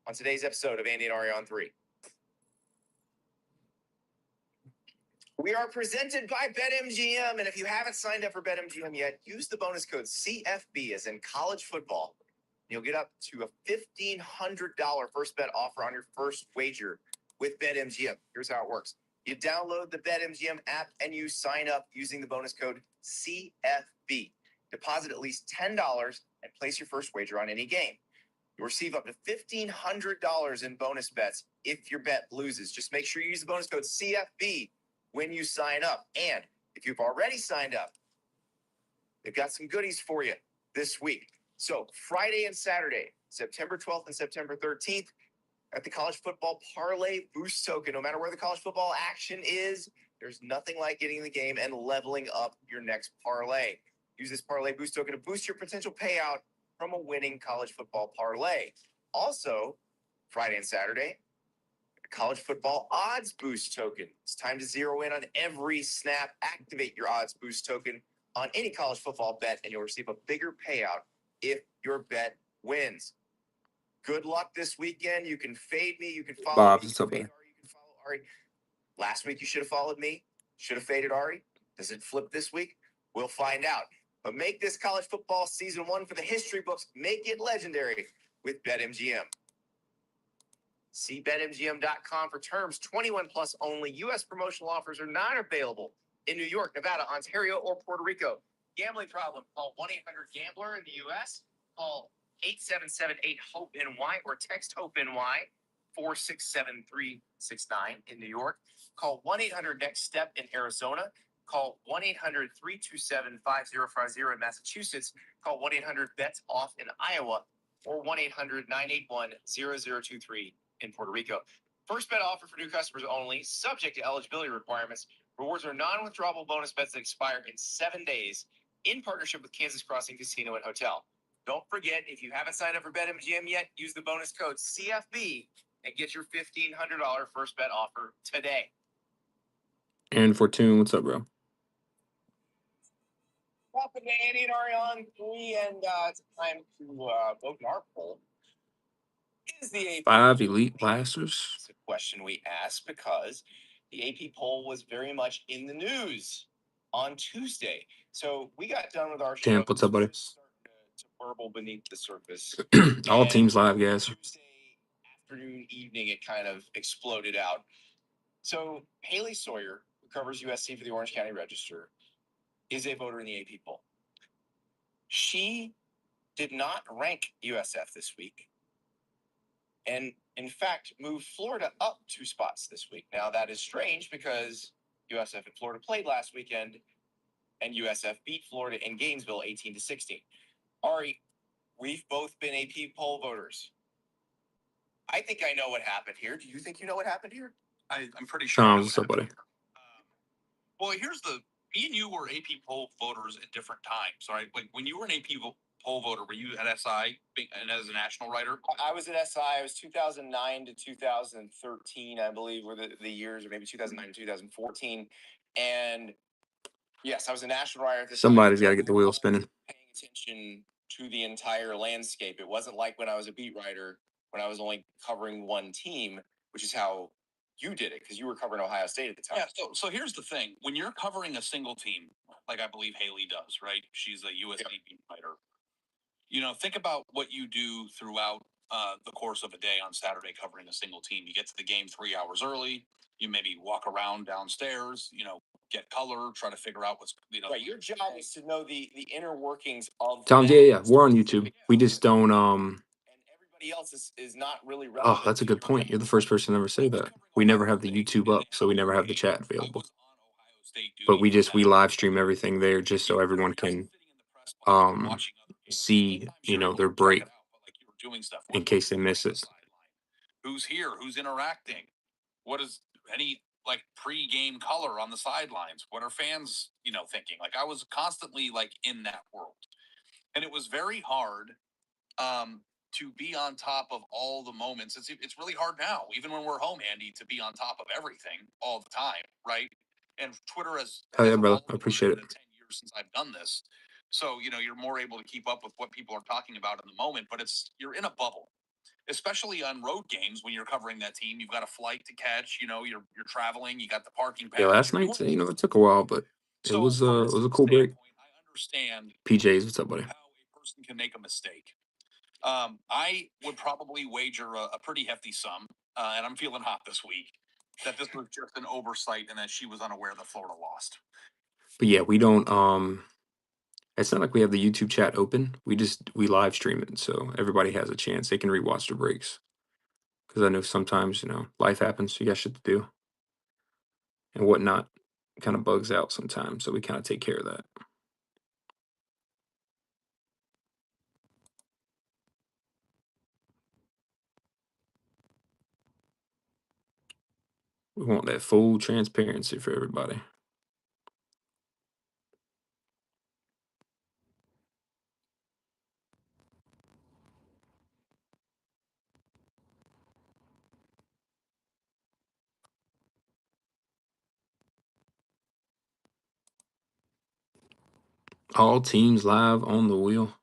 on today's episode of Andy and Ari on 3. We are presented by BetMGM, and if you haven't signed up for BetMGM yet, use the bonus code CFB as in college football. You'll get up to a $1,500 first bet offer on your first wager with BetMGM. Here's how it works. You download the BetMGM app and you sign up using the bonus code CFB. Deposit at least $10 and place your first wager on any game. You'll receive up to $1,500 in bonus bets if your bet loses. Just make sure you use the bonus code CFB when you sign up. And if you've already signed up, they've got some goodies for you this week. So Friday and Saturday, September 12th and September 13th, at the College Football Parlay Boost Token. No matter where the college football action is, there's nothing like getting in the game and leveling up your next parlay. Use this Parlay Boost Token to boost your potential payout from a winning college football parlay. Also, Friday and Saturday, College Football Odds Boost Token. It's time to zero in on every snap. Activate your Odds Boost Token on any college football bet, and you'll receive a bigger payout if your bet wins. Good luck this weekend. You can fade me. You can follow Bob, me. what's up, buddy? You can follow Ari. Last week, you should have followed me. Should have faded Ari. Does it flip this week? We'll find out. But make this college football season 1 for the history books. Make it legendary with BetMGM. See BetMGM.com for terms. 21 plus only. U.S. promotional offers are not available in New York, Nevada, Ontario, or Puerto Rico. Gambling problem? Call 1-800-GAMBLER in the U.S. Call 877-8-HOPE-NY or text HOPE-NY 467-369 in New York. Call 1-800-NEXT-STEP in Arizona. Call 1-800-327-5050 in Massachusetts. Call 1-800-BETS-OFF in Iowa or 1-800-981-0023 in Puerto Rico. First bet offer for new customers only, subject to eligibility requirements. Rewards are non-withdrawable bonus bets that expire in 7 days in partnership with Kansas Crossing Casino and Hotel. Don't forget, if you haven't signed up for BetMGM yet, use the bonus code CFB and get your $1,500 first bet offer today. And Fortune, what's up, bro? Welcome to Andy and Ari on 3, and it's time to vote in our poll. Is the AP 5 elite blasters. It's a question we asked because the AP poll was very much in the news on Tuesday. So we got done with our show. Champ, what's up, buddy? To burble beneath the surface. All And teams live, guys. Tuesday afternoon, evening, it kind of exploded out. So Haley Sawyer, who covers USC for the Orange County Register, is a voter in the AP poll. She did not rank USF this week, and in fact moved Florida up 2 spots this week. Now that is strange because USF and Florida played last weekend, and USF beat Florida in Gainesville 18-16. Ari, we've both been AP poll voters. I think I know what happened here. Do you think you know what happened here? I'm pretty sure. Sean, what's up, buddy? Well, here's me and you were AP poll voters at different times, right? When you were an AP poll voter, were you at SI and as a national writer? I was at SI. I was 2009 to 2013, I believe, were the years, or maybe 2009 to 2014. And yes, I was a national writer at this time. Somebody's got to get the wheel spinning. Paying attention to the entire landscape. It wasn't like when I was a beat writer, when I was only covering one team, which is how you did it, because you were covering Ohio State at the time. Yeah, so here's the thing. When you're covering a single team, like I believe Haley does, right? She's a USC beat writer. You know, think about what you do throughout the course of a day on Saturday covering a single team. You get to the game 3 hours early. You maybe walk around downstairs, get color, try to figure out what's, Right, your job is to know the inner workings of Tom, yeah, we're on YouTube. We just don't and everybody else is not really relevant. Oh, that's a good point. You're the first person to ever say that. We never have the YouTube up, so we never have the chat available. But we live stream everything there just so everyone can see, their break in case they miss it. Who's here? Who's interacting? What is any pre-game color on the sidelines? What are fans, thinking? I was constantly in that world, and it was very hard to be on top of all the moments. It's really hard now, even when we're home, Andy, to be on top of everything all the time, right? And Twitter has yeah, brother, I appreciate it. The 10 years since I've done this, so you're more able to keep up with what people are talking about in the moment. But you're in a bubble. especially on road games when you're covering that team. You've got a flight to catch. You're traveling. You got the parking Yeah, pass. last night, it took a while, but it So was from it this was a cool break. standpoint, I understand PJs, what's up, buddy? how a person can make a mistake. I would probably wager a pretty hefty sum, and I'm feeling hot this week, that this was just an oversight and that she was unaware that Florida lost. But yeah, we don't. It's not like we have the YouTube chat open. We live stream it, so everybody has a chance. They can rewatch the breaks because I know sometimes life happens. You got shit to do and whatnot. Kind of bugs out sometimes, so we kind of take care of that. We want that full transparency for everybody. All teams live on the wheel.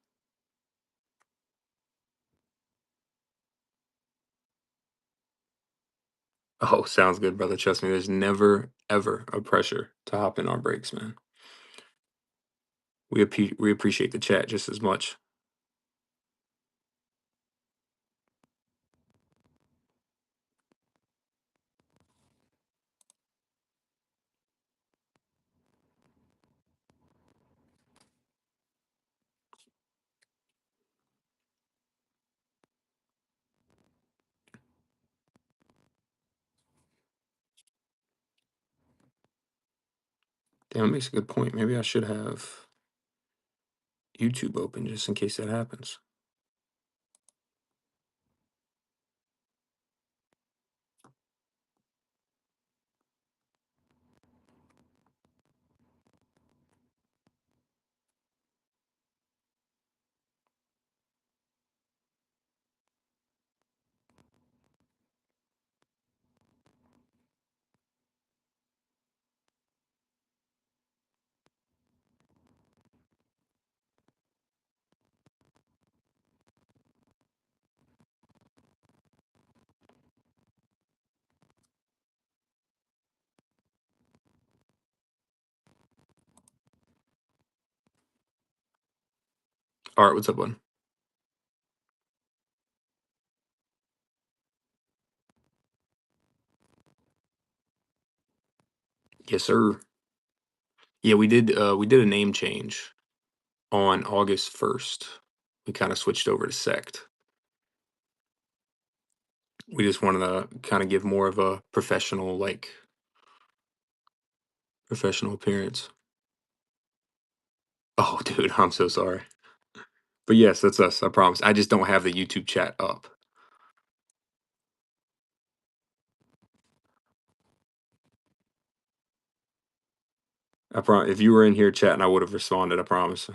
Oh, sounds good, brother. Trust me, there's never, ever a pressure to hop in our breaks, man. We appreciate the chat just as much. Damn, it makes a good point. Maybe I should have YouTube open just in case that happens. All right, what's up, bud? Yes, sir. Yeah, we did. We did a name change on August 1st. We kind of switched over to Sect. We just wanted to kind of give more of a professional appearance. Oh, dude, I'm so sorry. But yes, that's us. I promise. I just don't have the YouTube chat up. I promise. If you were in here chatting, I would have responded. I promise.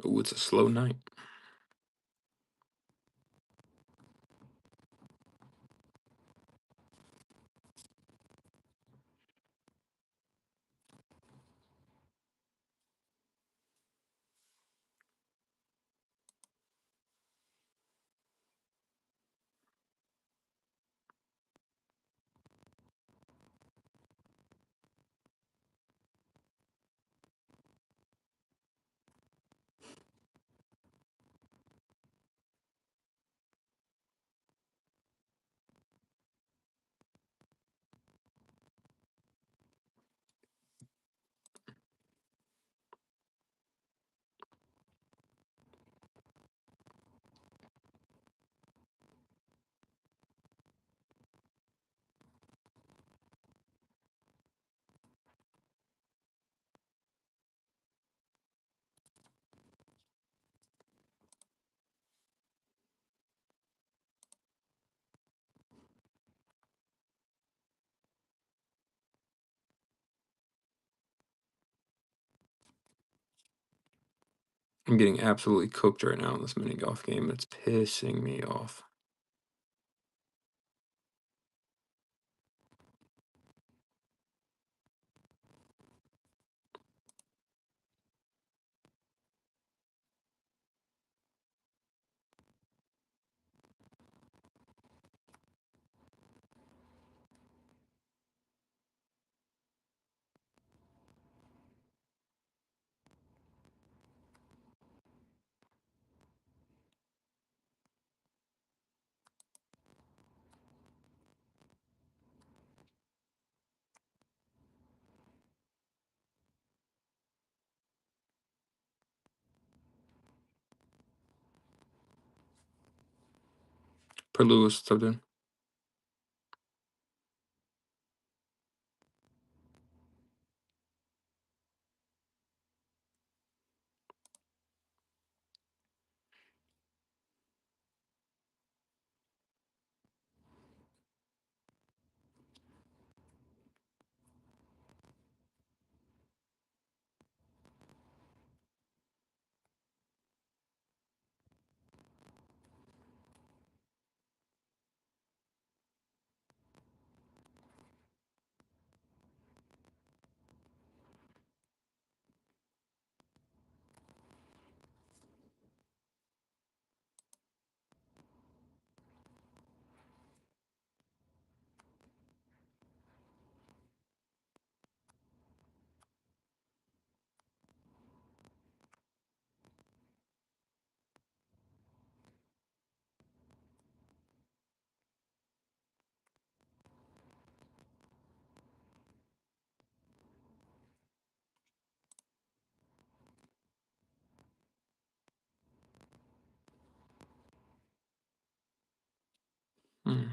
Oh, it's a slow night. I'm getting absolutely cooked right now in this mini golf game. It's pissing me off. Per Lewis, what's up, dude? Hmm.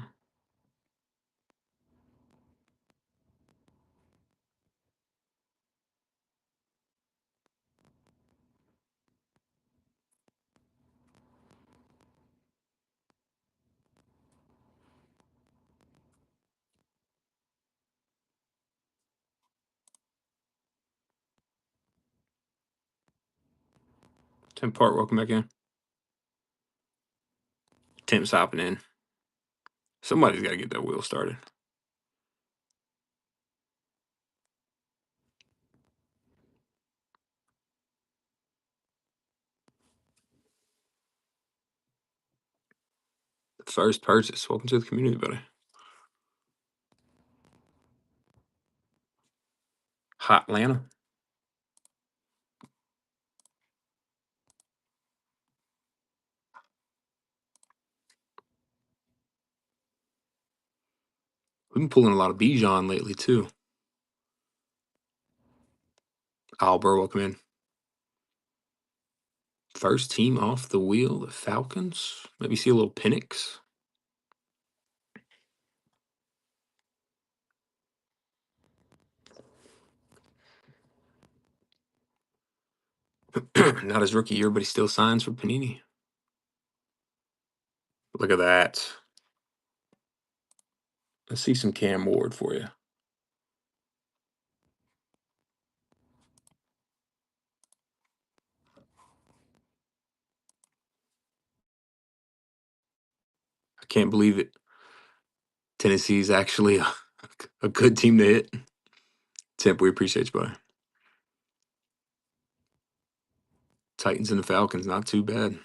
Tim Part, welcome back in. Tim's hopping in. Somebody's got to get that wheel started. First purchase. Welcome to the community, buddy. Hot Atlanta. We've been pulling a lot of Bijan lately, too. Albert, welcome in. First team off the wheel, the Falcons. Maybe see a little Penix. Not his rookie year, but he still signs for Panini. Look at that. Let's see some Cam Ward for you. I can't believe it. Tennessee's actually a good team to hit. Temp, we appreciate you, buddy. Titans and the Falcons, not too bad.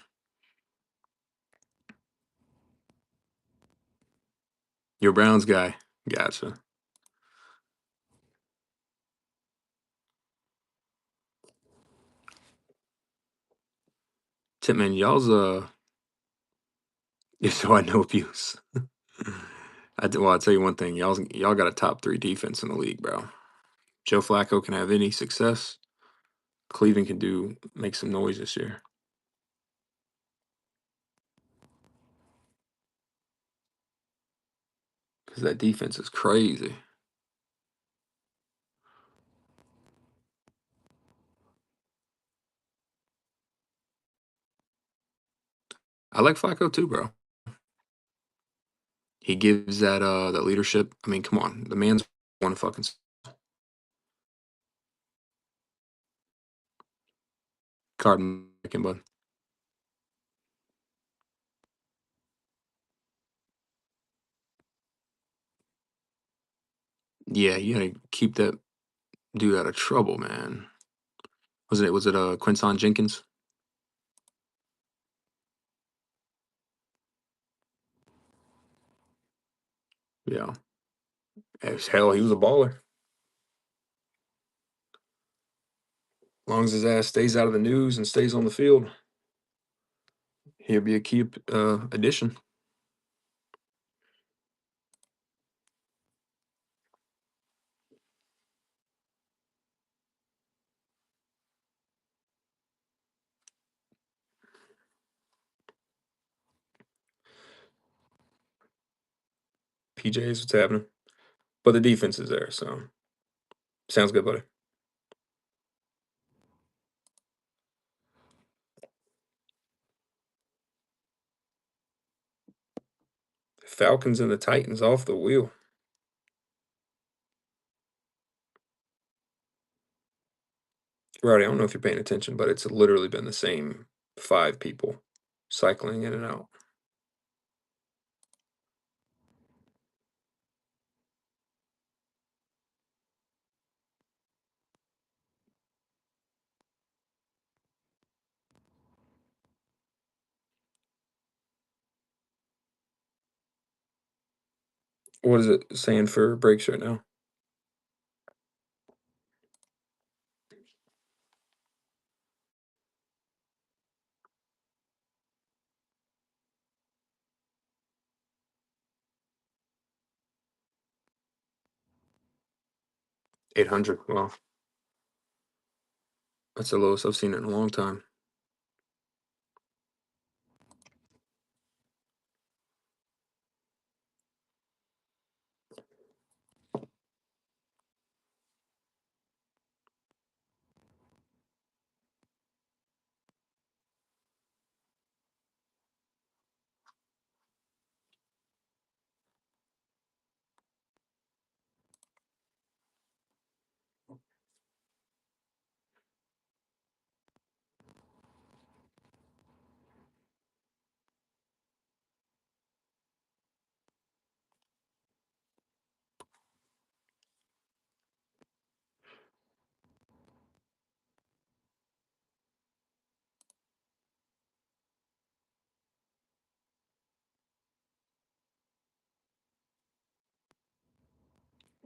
You're a Browns guy. Gotcha. Tip, man, y'all's so I know abuse. Well, I'll tell you one thing. Y'all got a top 3 defense in the league, bro. Joe Flacco can have any success. Cleveland can make some noise this year. Because that defense is crazy. I like Flacco too, bro. He gives that leadership. I mean, come on. The man's won a fucking card Second, bud. Yeah, you gotta keep that dude out of trouble, man. Was it Quinton Jenkins? Yeah. As hell, he was a baller. As long as his ass stays out of the news and stays on the field, he'll be a key addition. PJs, what's happening? But the defense is there, so sounds good, buddy. Falcons and the Titans off the wheel. Rowdy, I don't know if you're paying attention, but it's literally been the same 5 people cycling in and out. What is it saying for breaks right now? $800. Wow, that's the lowest I've seen it in a long time.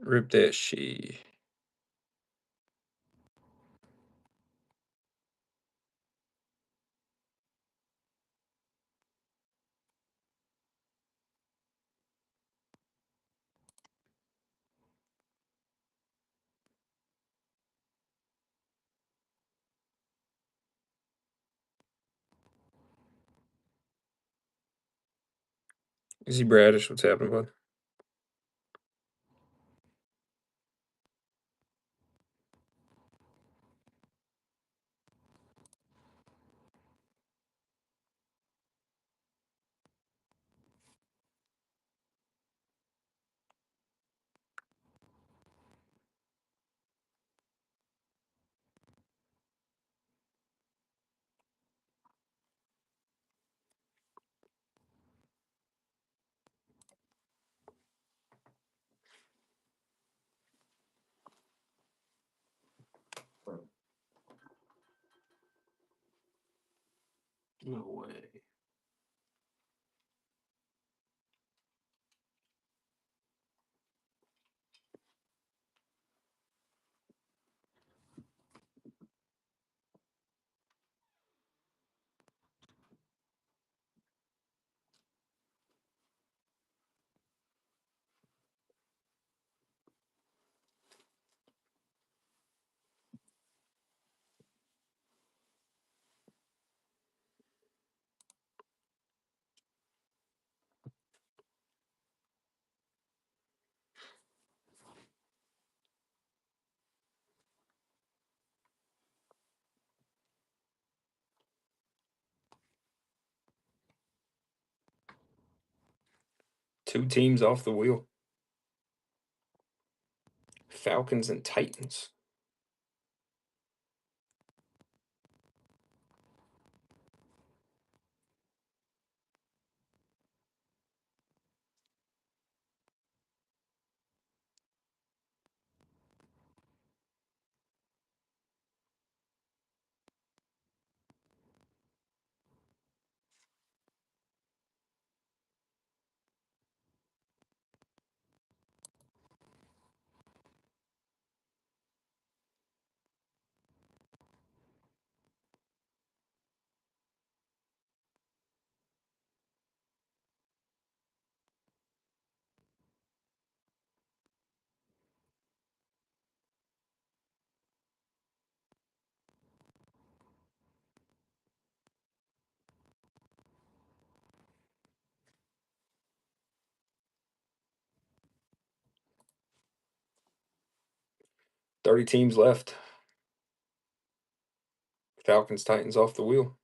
Rip that shit. Izzy Bradish, what's happening, bud? No way. Two teams off the wheel. Falcons and Titans. 30 teams left. Falcons, Titans off the wheel.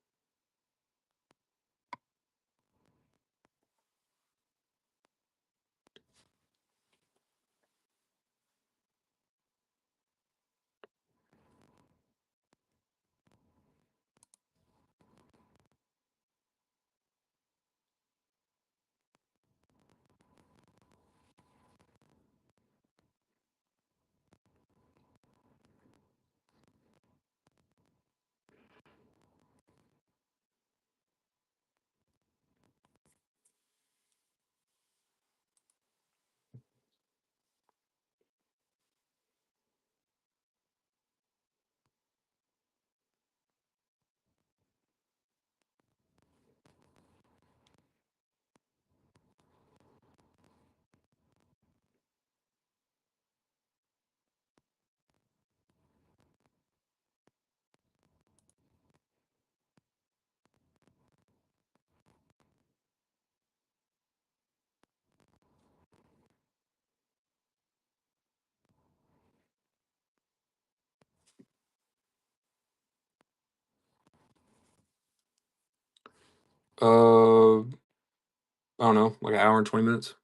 I don't know, like an hour and 20 minutes.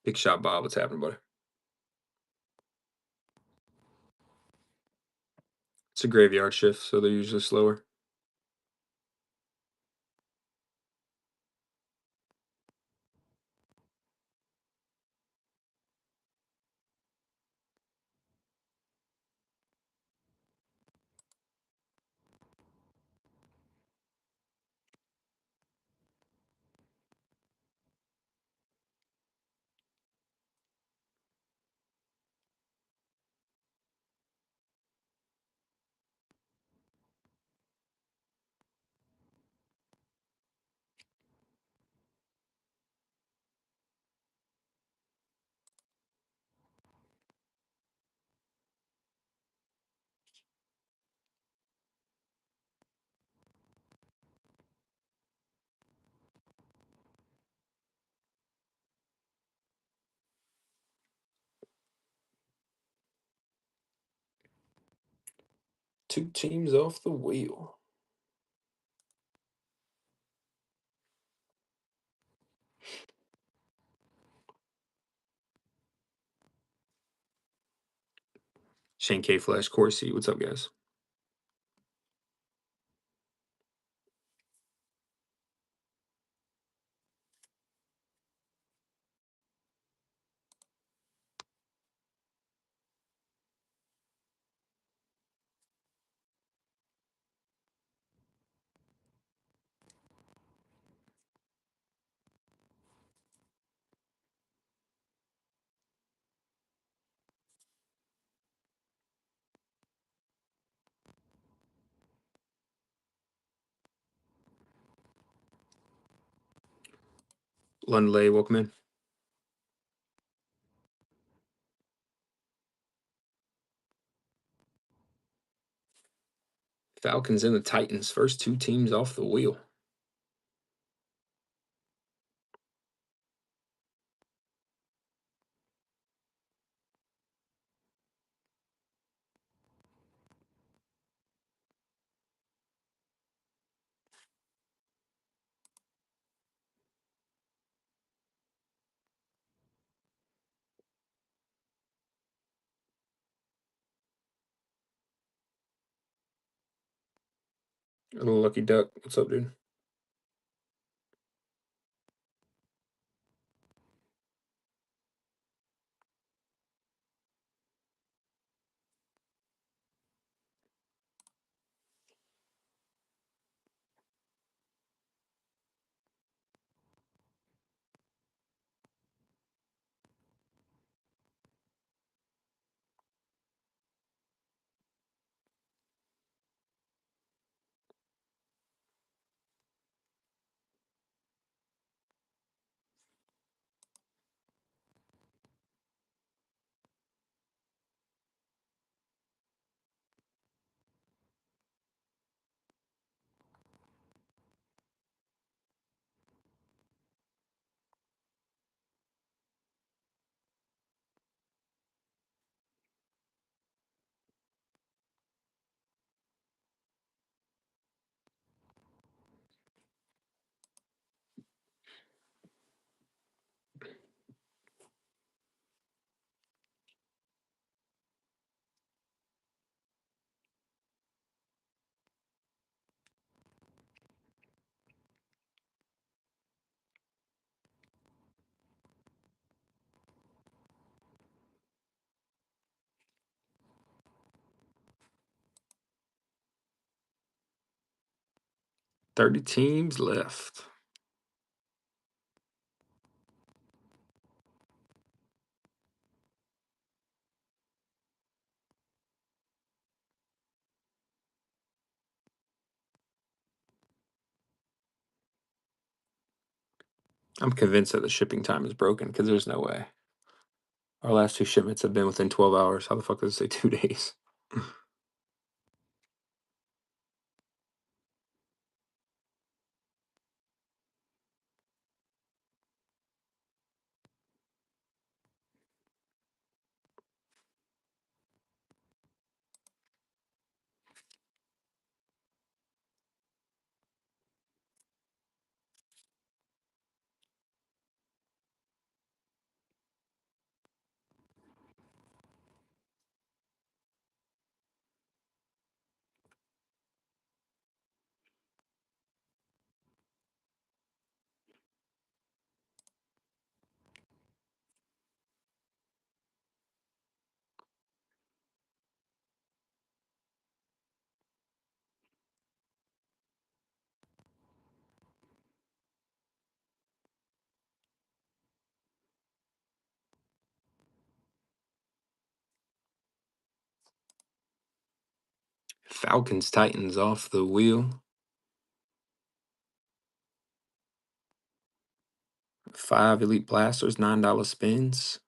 Big shot, Bob. What's happening, buddy? It's a graveyard shift, so they're usually slower. Two teams off the wheel. Shane K Flash, Corey C. What's up, guys? Lundley, welcome in. Falcons and the Titans, first two teams off the wheel. Little Lucky Duck, what's up, dude? 30 teams left. I'm convinced that the shipping time is broken because there's no way. Our last 2 shipments have been within 12 hours. How the fuck does it say 2 days? Falcons Titans off the wheel. 5 Elite Blasters, $9 spins.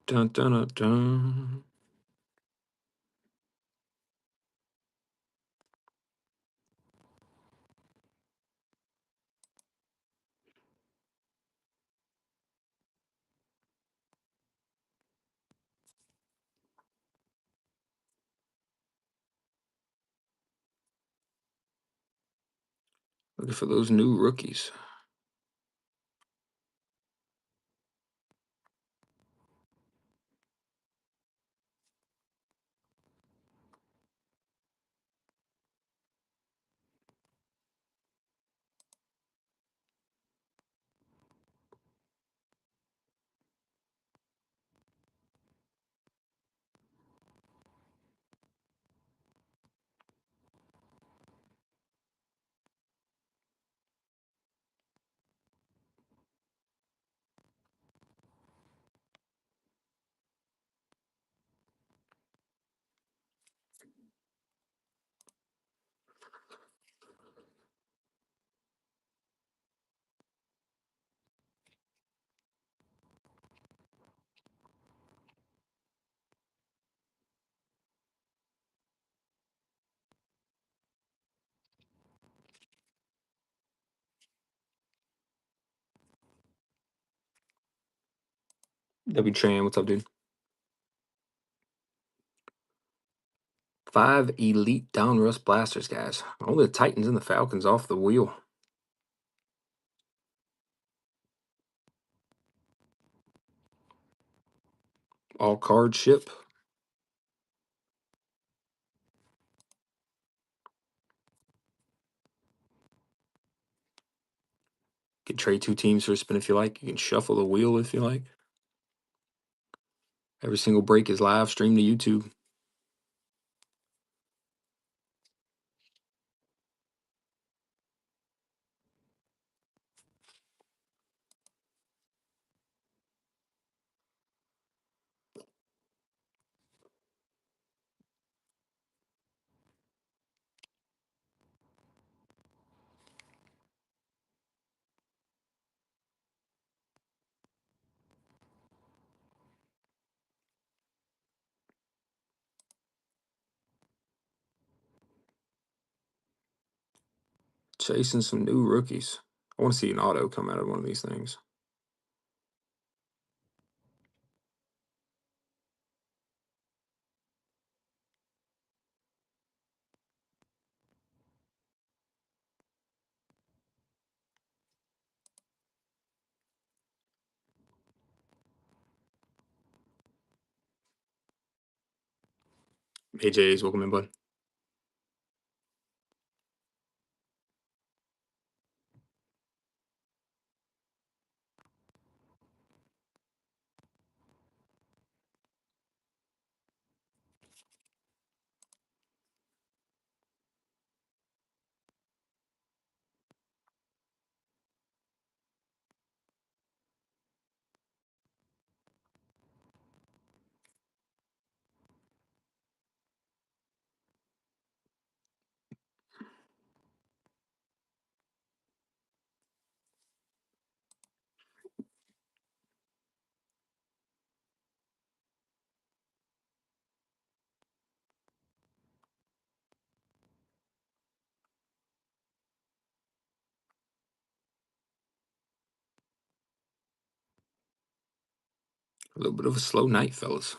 Dun dun dun dun. Looking for those new rookies. W Tran, what's up, dude? 5 Elite Donruss Blasters, guys. Only the Titans and the Falcons off the wheel. All card ship. You can trade 2 teams for a spin if you like. You can shuffle the wheel if you like. Every single break is live streamed to YouTube. Chasing some new rookies. I want to see an auto come out of one of these things. Hey, Jays, welcome in, bud. A little bit of a slow night, fellas.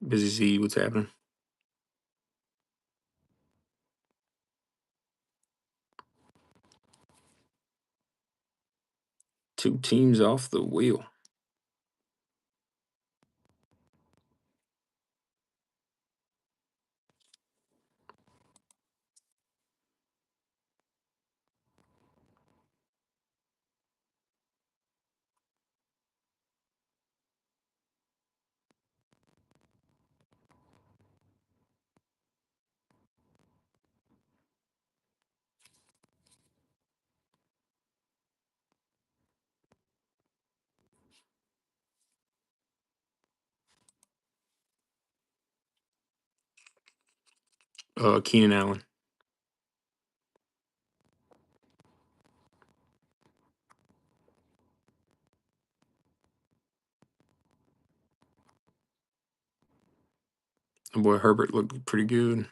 Busy Z, what's happening? Two teams off the wheel. Keenan Allen. My boy Herbert looked pretty good.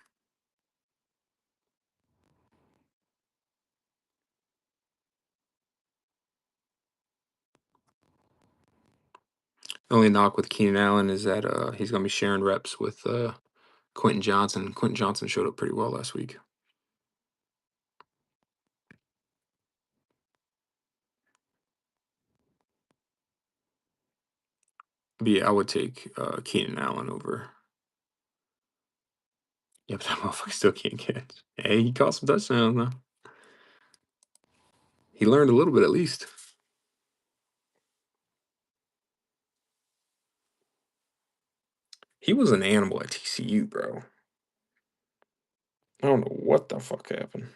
The only knock with Keenan Allen is that he's going to be sharing reps with Quentin Johnson. Quentin Johnson showed up pretty well last week. But yeah, I would take Keenan Allen over. Yep, that motherfucker still can't catch. Hey, he caught some touchdowns though. He learned a little bit at least. He was an animal at TCU, bro. I don't know what the fuck happened.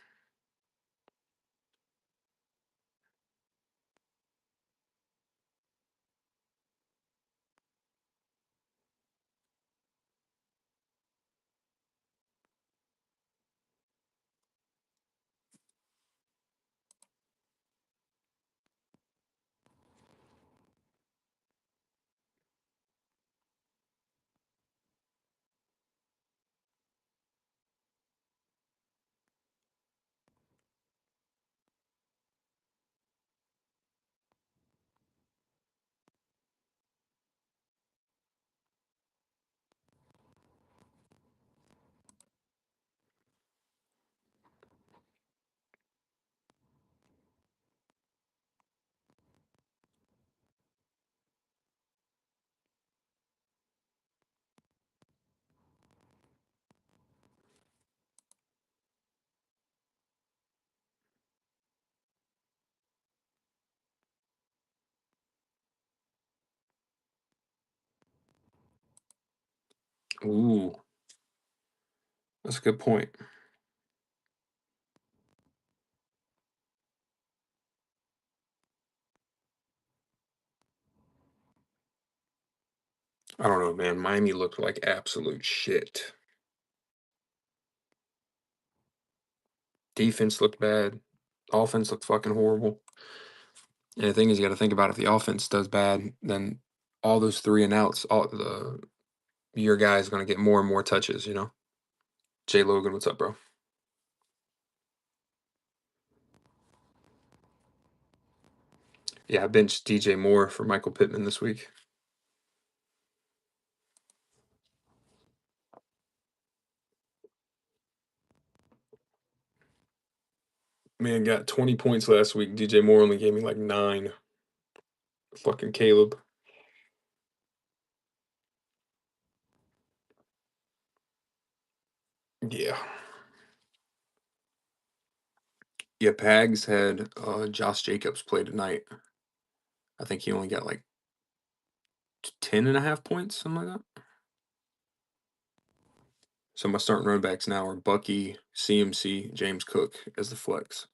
Ooh, that's a good point. I don't know, man. Miami looked like absolute shit. Defense looked bad. Offense looked fucking horrible. And the thing is, you got to think about if the offense does bad, then all those 3 and outs, all your guy is going to get more and more touches, you know? Jay Logan, what's up, bro? Yeah, I benched DJ Moore for Michael Pittman this week. Man got 20 points last week. DJ Moore only gave me like 9. Fucking Caleb. Yeah. Yeah, Pags had Josh Jacobs play tonight. I think he only got like 10.5 points, something like that. So my starting running backs now are Bucky, CMC, James Cook as the flex.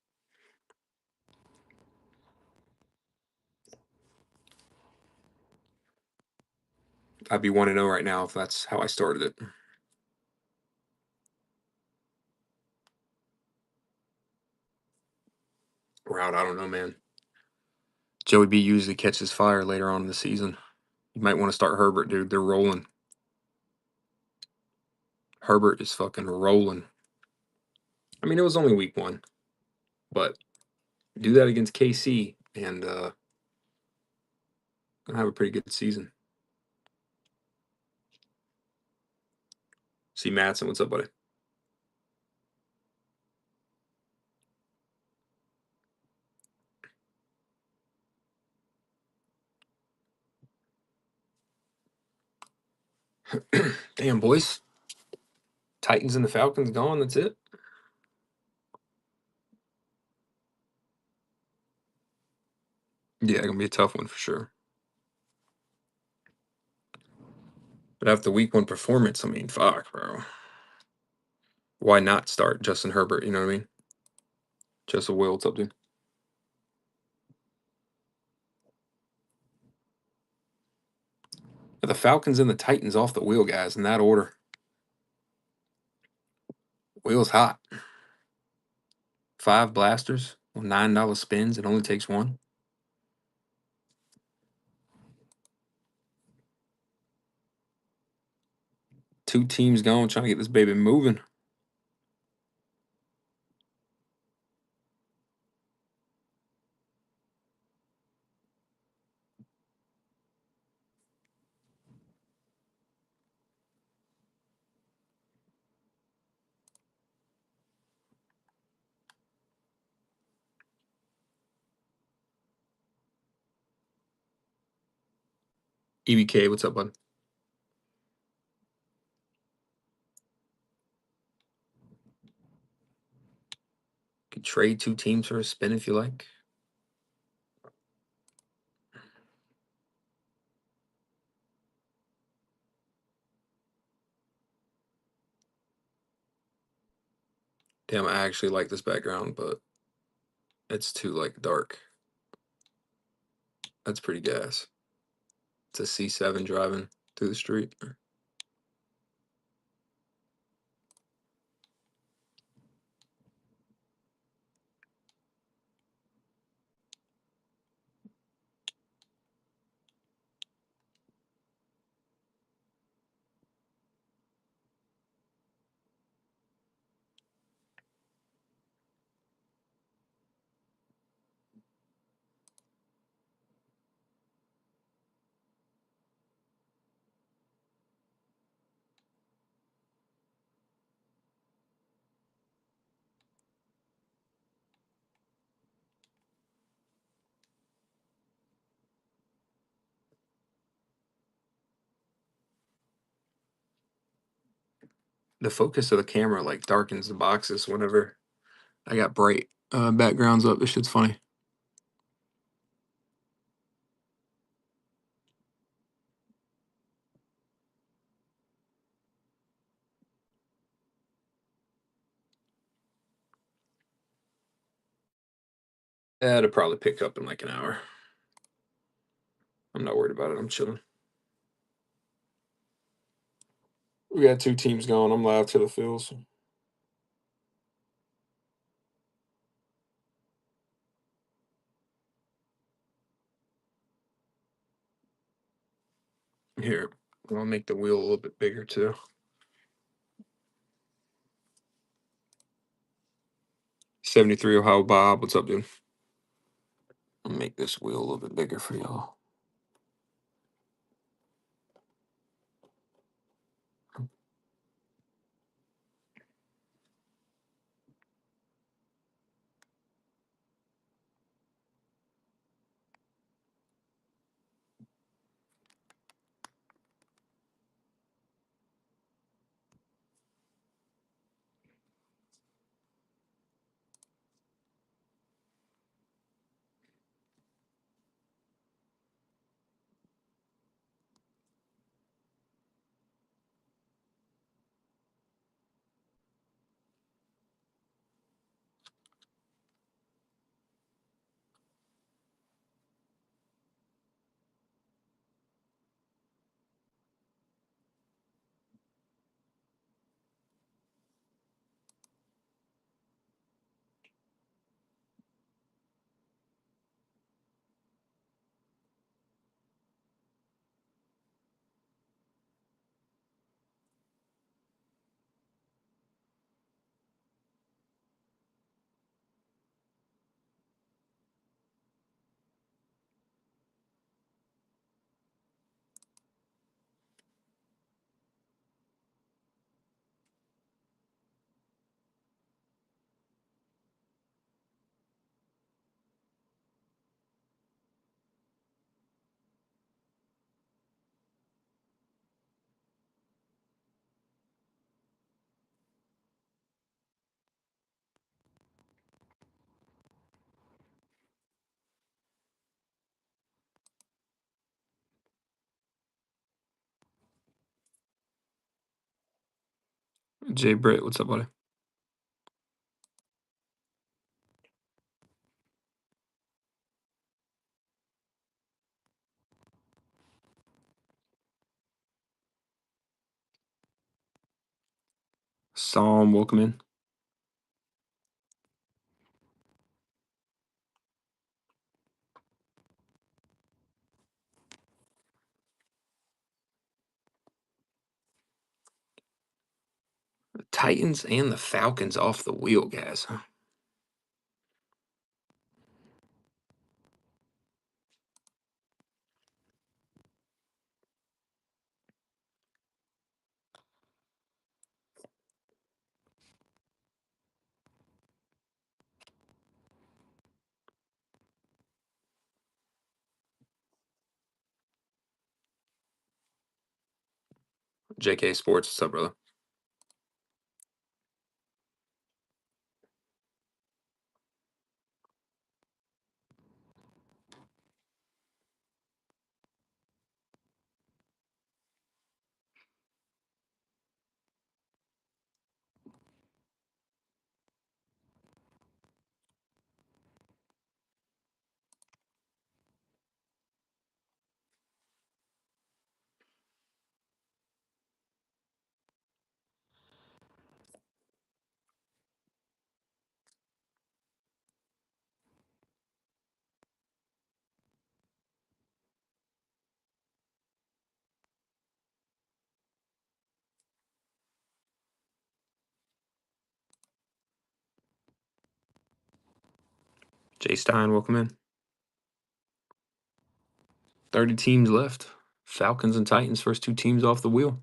I'd be 1-0 right now if that's how I started it. Route, I don't know, man. Joey B usually catches fire later on in the season. You might want to start Herbert, dude. They're rolling. Herbert is fucking rolling. I mean, it was only week 1, but do that against KC and gonna have a pretty good season. See Madsen, what's up, buddy? Damn, boys. Titans and the Falcons gone. That's it. Yeah, gonna be a tough one for sure. But after week 1 performance, I mean, fuck, bro. Why not start Justin Herbert? You know what I mean? Justin Will, what's up, dude? The Falcons and the Titans off the wheel, guys, in that order. Wheel's hot. 5 blasters on $9 spins. It only takes 1. Two teams going, trying to get this baby moving. EBK, what's up, bud? Could trade 2 teams for a spin if you like. Damn, I actually like this background, but it's too like dark. That's pretty gas. It's a C7 driving through the street. The focus of the camera like darkens the boxes whenever I got bright backgrounds up. This shit's funny. It'll probably pick up in like an hour. I'm not worried about it. I'm chilling. We got 2 teams going. I'm live to the fields. Here, I'll make the wheel a little bit bigger too. '73 Ohio Bob, what's up, dude? I'll make this wheel a little bit bigger for y'all. Jay Britt, what's up, buddy? Psalm, welcome in. The Titans and the Falcons off the wheel, guys. JK Sports, what's up, brother? Jay Stein, welcome in. 30 teams left. Falcons and Titans, first two teams off the wheel.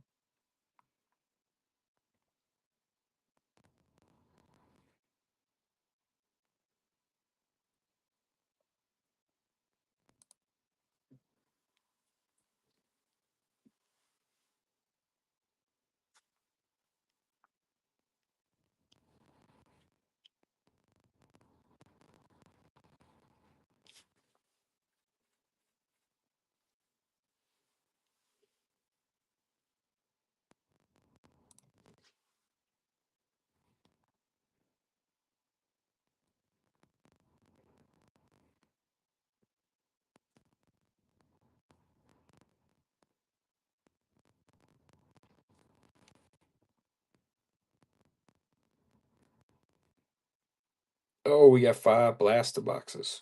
Oh, we got 5 blaster boxes.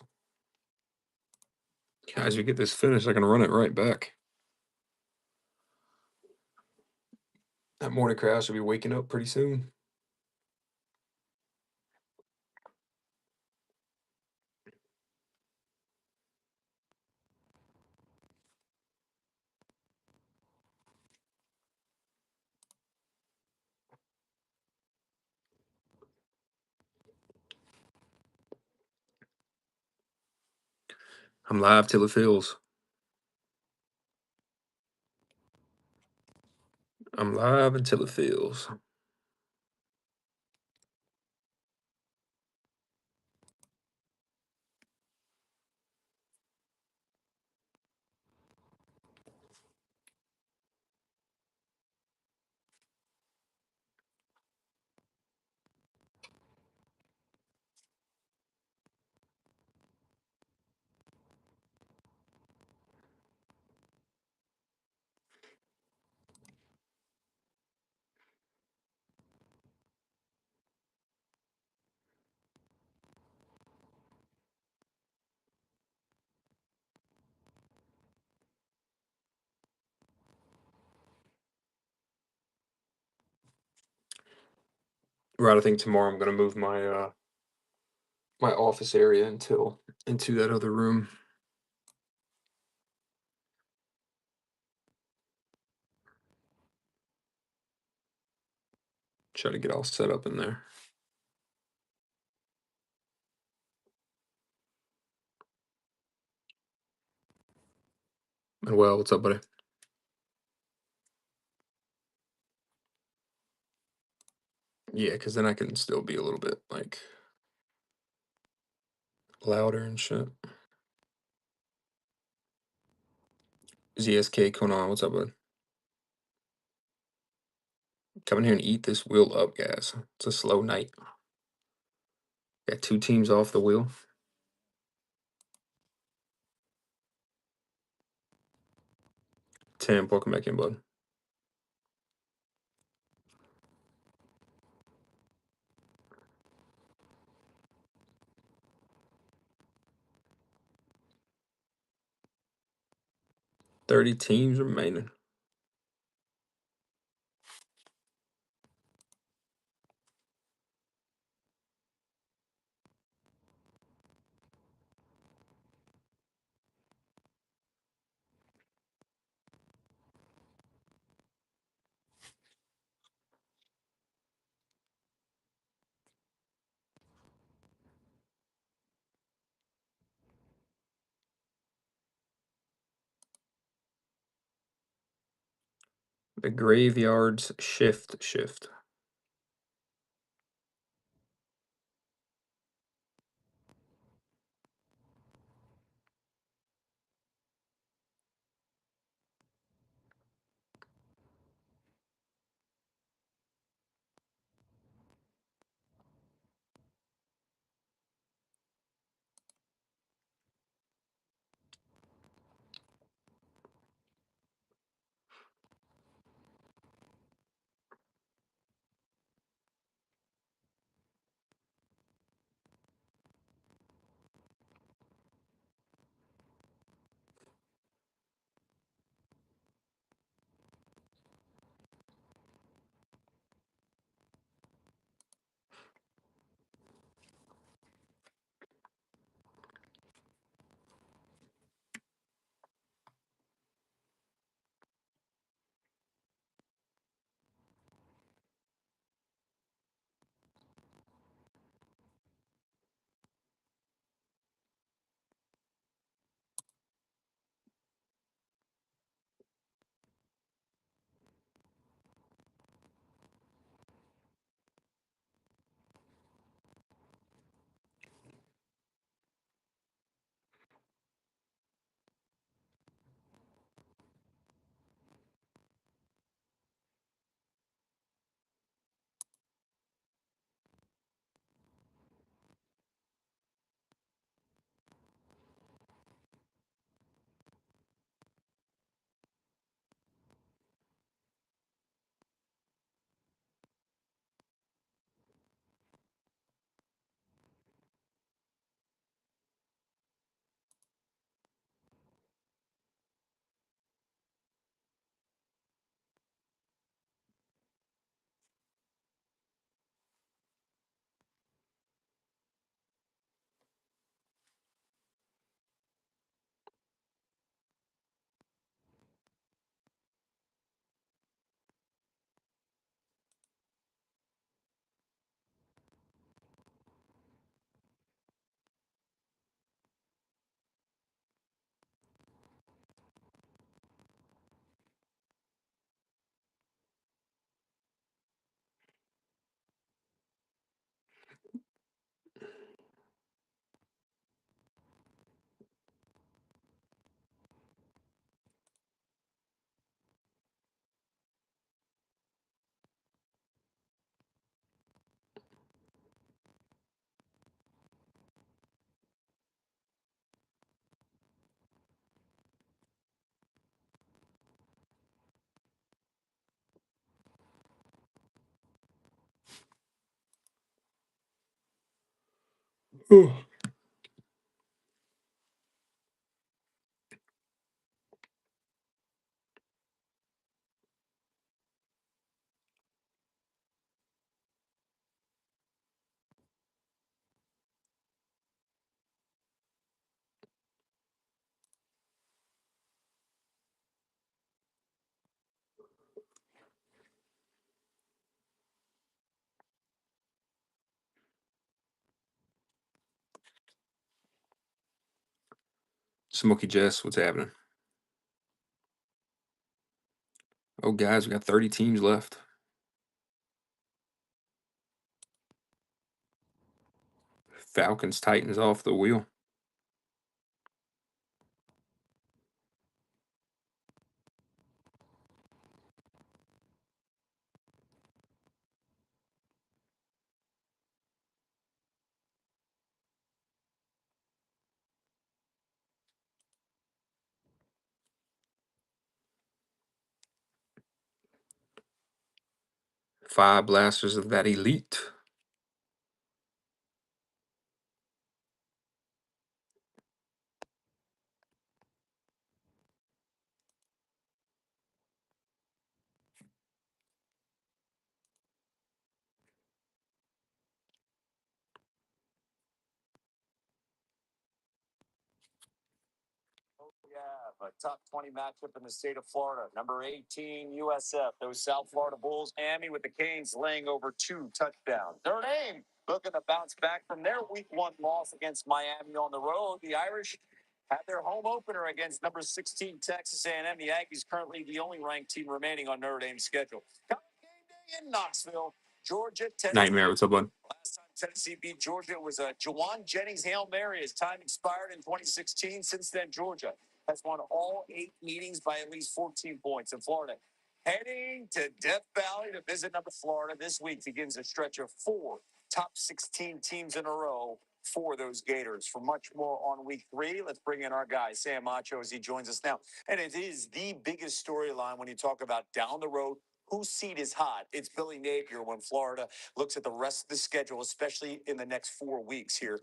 Guys, we get this finished, I can run it right back. That morning crowd should be waking up pretty soon. I'm live till it feels. I'm live until it feels. Right, I think tomorrow I'm gonna move my my office area into that other room. Try to get all set up in there. And well, what's up, buddy? Yeah, because then I can still be a little bit like louder and shit. ZSK Conan, what's up, bud? Come in here and eat this wheel up, guys. It's a slow night. Got 2 teams off the wheel. 10, welcome back in, bud. $30 teams remaining. The graveyards shift. Smokey Jess, what's happening? Oh, guys, we got 30 teams left. Falcons, Titans off the wheel. Five blasters of that elite. Yeah, a top 20 matchup in the state of Florida. Number 18, USF. Those South Florida Bulls. Miami with the Canes laying over 2 touchdowns. Notre Dame looking to bounce back from their week 1 loss against Miami on the road. The Irish had their home opener against number 16 Texas A&M. The Aggies currently the only ranked team remaining on Notre Dame's schedule. Coming game day in Knoxville, Georgia, Tennessee. Nightmare, what's up, bud? Last time Tennessee beat Georgia was a Jawan Jennings Hail Mary. His time expired in 2016. Since then, Georgia has won all 8 meetings by at least 14 points. In Florida, heading to Death Valley to visit number Florida this week begins a stretch of 4 top 16 teams in a row for those Gators. For much more on week 3, let's bring in our guy, Sam Macho, as he joins us now. And it is the biggest storyline when you talk about down the road. Whose seat is hot? It's Billy Napier when Florida looks at the rest of the schedule, especially in the next 4 weeks here.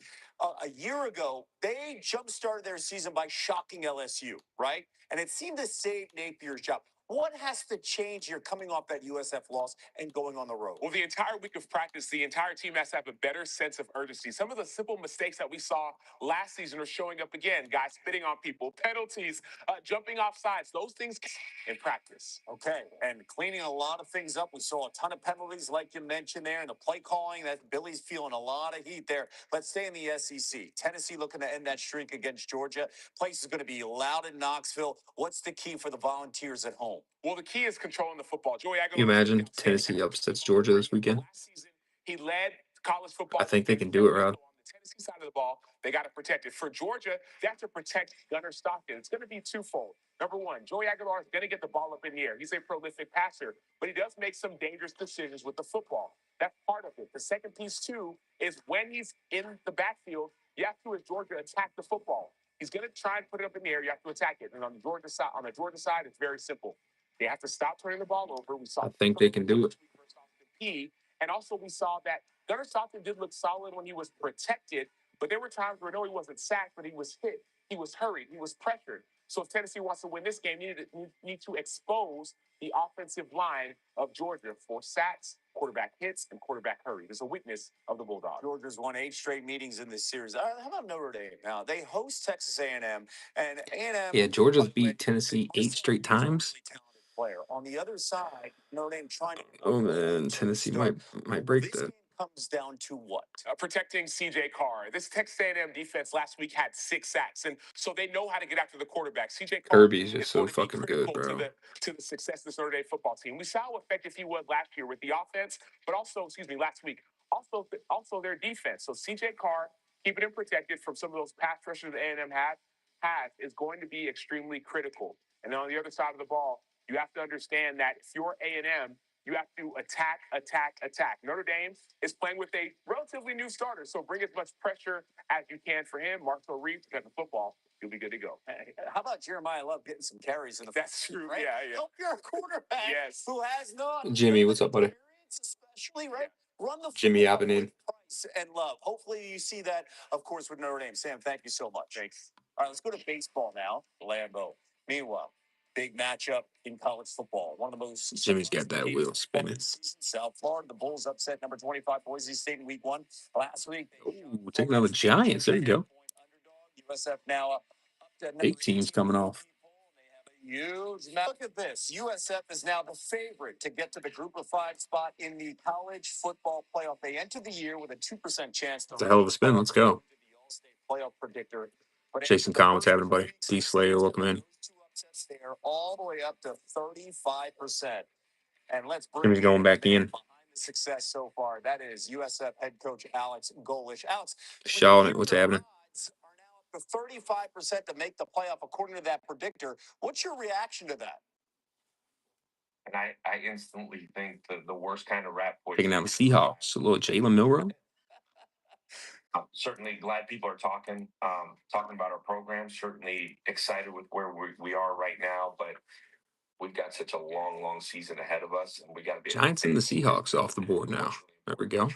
A year ago, they jump-started their season by shocking LSU, right? And it seemed to save Napier's job. What has to change here coming off that USF loss and going on the road? Well, the entire week of practice, the entire team has to have a better sense of urgency. Some of the simple mistakes that we saw last season are showing up again. Guys spitting on people, penalties, jumping off sides. Those things in practice. Okay, and cleaning a lot of things up. We saw a ton of penalties, like you mentioned there, and the play calling. That Billy's feeling a lot of heat there. Let's stay in the SEC. Tennessee looking to end that streak against Georgia. Place is going to be loud in Knoxville. What's the key for the Volunteers at home? Well, the key is controlling the football. Joey You Aguilar. imagine Tennessee upsets Georgia this weekend? Last season, he led college football. I think they can do it, Rod. On the Tennessee side of the ball, they got to protect it. For Georgia, they have to protect Gunnar Stockton. It's going to be twofold. Number one, Joey Aguilar is going to get the ball up in the air. He's a prolific passer, but he does make some dangerous decisions with the football. That's part of it. The second piece, too, is when he's in the backfield, you have to, as Georgia, attack the football. He's going to try and put it up in the air. You have to attack it. And on the Georgia side, it's very simple. They have to stop turning the ball over. We saw. I think they can do it. And also, we saw that Gunnar Stockton did look solid when he was protected, but there were times where no, he wasn't sacked, but he was hit, he was hurried, he was pressured. So if Tennessee wants to win this game, you need to expose the offensive line of Georgia for sacks, quarterback hits, and quarterback hurry. There's a weakness of the Bulldogs. Georgia's won 8 straight meetings in this series. How about Notre Dame? Now they host Texas A&M, and A&M. Yeah, Georgia's beat Tennessee 8 straight times. Really talented player. On the other side, Notre Dame trying to. Oh man, Tennessee might break that. Comes down to what? Protecting CJ Carr. This Texas A&M defense last week had 6 sacks, and so they know how to get after the quarterback. CJ Carr Kirby's just so fucking good, bro. To the success of this Notre Dame football team. We saw how effective he was last year with the offense, but also, last week. Also their defense. So CJ Carr, keeping him protected from some of those pass rushers that A&M has is going to be extremely critical. And then on the other side of the ball, you have to understand that if you're A&M, you have to attack. Notre Dame is playing with a relatively new starter, so bring as much pressure as you can for him. Marcel Reed to get the football. You'll be good to go. Hey, how about Jeremiah Love getting some carries in the That's true, right? Yeah. Help your quarterback yes. who has not. Jimmy, what's up, buddy? Especially, right? Run the Jimmy Abenin. and love. Hopefully, you see that, of course, with Notre Dame. Sam, thank you so much. Thanks. All right, let's go to baseball now. Lambeau. Meanwhile, big matchup in college football. One of the most. Jimmy's got that wheel spinning. South Florida, the Bulls upset number 25 Boise State in week 1. Last week, Ooh, taking out the Giants. There you go. USF now up to Big teams coming off. Huge. Look at this. USF is now the favorite to get to the Group of 5 spot in the college football playoff. They enter the year with a 2% chance to. It's a hell of a spin. Let's go. Playoff predictor. Jason Collins, what's happening, buddy? D Slayer, welcome in. Two upsets there, all the way up to 35%. And let's bring Jimmy's going back in. behind the success so far. That is USF head coach Alex Golish. Alex, Charlotte, what's happening? are now up to 35% to make the playoff according to that predictor. What's your reaction to that? And I instantly think the worst kind of rap. Taking out the Seahawks. A little Jalen Milrow. I'm certainly glad people are talking about our program. Certainly excited with where we are right now, but we've got such a long season ahead of us, and we got to be. Giants and the Seahawks off the board now. There we go. Right now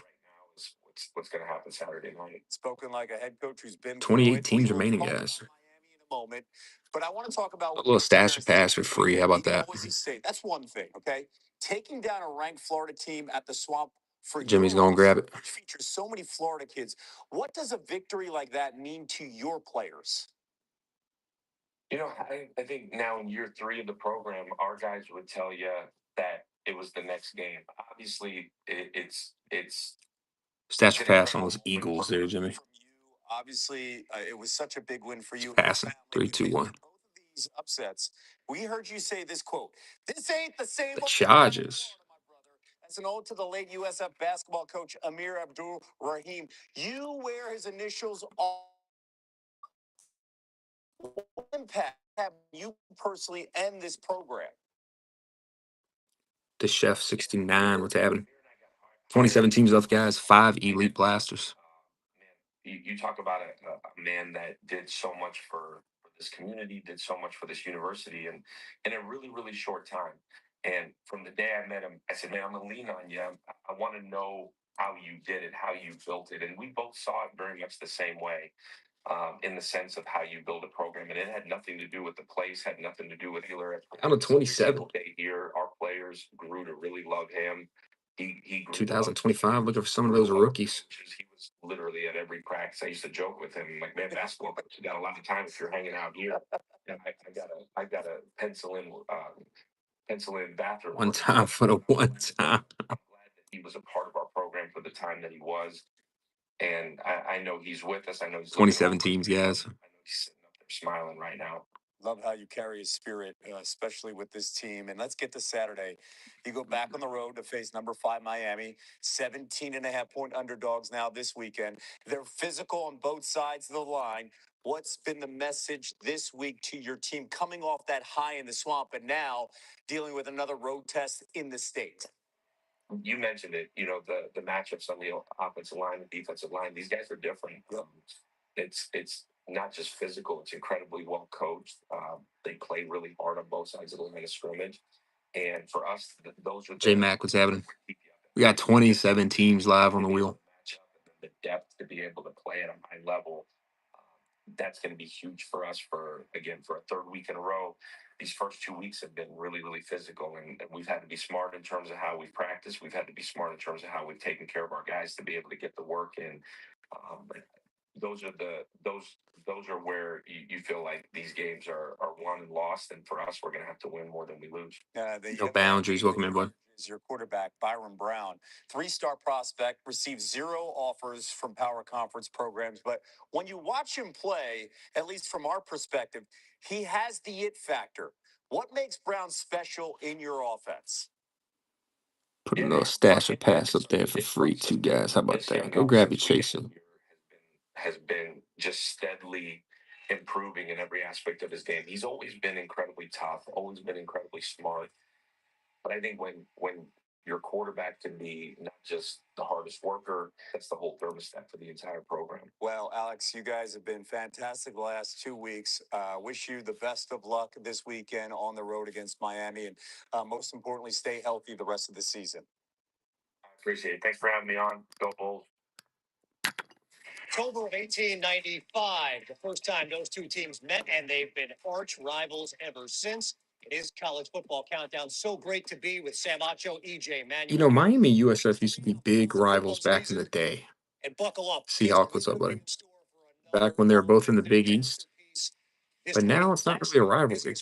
is what's going to happen Saturday night. Spoken like a head coach who's been 28 teams remaining, guys. Miami in a moment, but I want to talk about A little stash of pass for free. How about that? Boise State. That's one thing, okay? Taking down a ranked Florida team at the Swamp for Jimmy's going to grab it. which features so many Florida kids. What does a victory like that mean to your players? You know, I think now in year 3 of the program, our guys would tell you that it was the next game. Obviously, it's Stash of pass on those Eagles there, Jimmy. Obviously, it was such a big win for you. Passing. 3, 2, 1. Both of these upsets, we heard you say this quote: "This ain't the same." The Chargers. As an ode to the late USF basketball coach Amir Abdul Rahim, you wear his initials on. What impact have you personally and this program? The Chef 69, what's happening? 27 teams left, guys. 5 elite blasters. You talk about a man that did so much for this community, did so much for this university, and in a really short time. And from the day I met him, I said, "Man, I'm gonna lean on you. I want to know how you did it, how you built it." And we both saw it very much the same way, in the sense of how you build a program. And it had nothing to do with the place, had nothing to do with Hiller. I'm a 27. Day here, our players grew to really love him. He grew 2025, looking for some of those rookies. He was literally at every practice. I used to joke with him, like, "Man, basketball coach, you got a lot of time if you're hanging out here." And I gotta pencil in bathroom. One time for the one time. I'm glad that he was a part of our program for the time that he was. And I know he's with us. I know he's 27 teams, guys. I know he's sitting up there smiling right now. Love how you carry his spirit, especially with this team. And let's get to Saturday. You go back on the road to face number 5 Miami, 17.5-point underdogs now this weekend. They're physical on both sides of the line. What's been the message this week to your team coming off that high in the Swamp and now dealing with another road test in the state? You mentioned it, you know, the matchups on the offensive line, the defensive line, these guys are different. It's not just physical, it's incredibly well coached. They play really hard on both sides of the line of scrimmage. And for us, those are J Mac, what's happening? We got 27 teams live on the wheel. The depth to be able to play at a high level, that's going to be huge for us for a 3rd week in a row. These first 2 weeks have been really physical, and we've had to be smart in terms of how we've practiced. We've had to be smart in terms of how we've taken care of our guys to be able to get the work in. Those are where you feel like these games are won and lost, and for us, we're going to have to win more than we lose. No boundaries. Welcome in, bud. Your quarterback, Byron Brown, 3-star prospect, received 0 offers from power conference programs. But when you watch him play, at least from our perspective, he has the it factor. What makes Brown special in your offense? Put a little stash of pass up there for free, too, guys. How about that? Go grab your chaser. Has been just steadily improving in every aspect of his game. He's always been incredibly tough, always been incredibly smart. But I think when your quarterback can be not just the hardest worker, that's the whole thermostat for the entire program. Well, Alex, you guys have been fantastic the last 2 weeks. Wish you the best of luck this weekend on the road against Miami. And most importantly, stay healthy the rest of the season. I appreciate it. Thanks for having me on. Go Bulls. October of 1895, the first time those two teams met, and they've been arch rivals ever since. It is college football countdown. So great to be with Sam Acho, EJ You Manuel. know, Miami and USF used to be big rivals back in the day. And buckle up. Seahawk, what's up, buddy? Back when they were both in the Big East. But now it's not really a rivalry.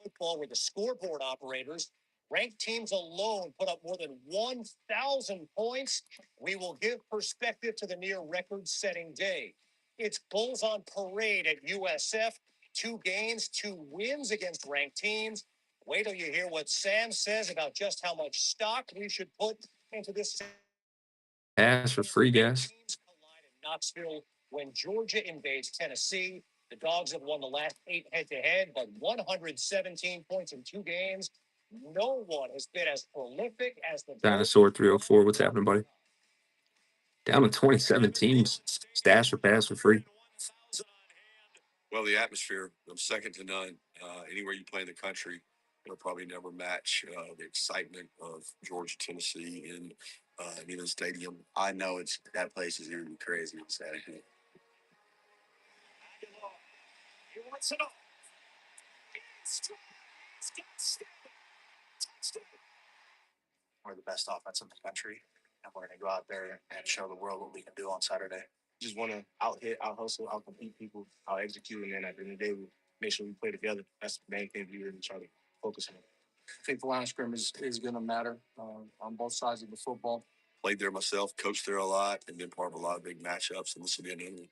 Football where the scoreboard operators, ranked teams alone, put up more than 1,000 points. We will give perspective to the near record-setting day. It's Bulls on parade at USF. 2 games, 2 wins against ranked teams. Wait till you hear what Sam says about just how much stock we should put into this. Pass for free gas. Teams collide in Knoxville when Georgia invades Tennessee. The Dogs have won the last 8 head-to-head, but 117 points in 2 games. No one has been as prolific as the Dinosaur 304. What's happening, buddy? Down to 27 teams. Stash or pass for free. Well, the atmosphere, second to none. Anywhere you play in the country, it'll probably never match the excitement of Georgia, Tennessee in Neyland Stadium. I know that place is going to be crazy on Saturday. We're the best offense in the country, and we're going to go out there and show the world what we can do on Saturday. Just want to out hit, out hustle, out compete people, out execute, and then at the end of the day, we make sure we play together. That's the main thing we really try to focus on. I think the line of scrimmage is going to matter on both sides of the football. Played there myself, coached there a lot, and been part of a lot of big matchups, and this will be another one.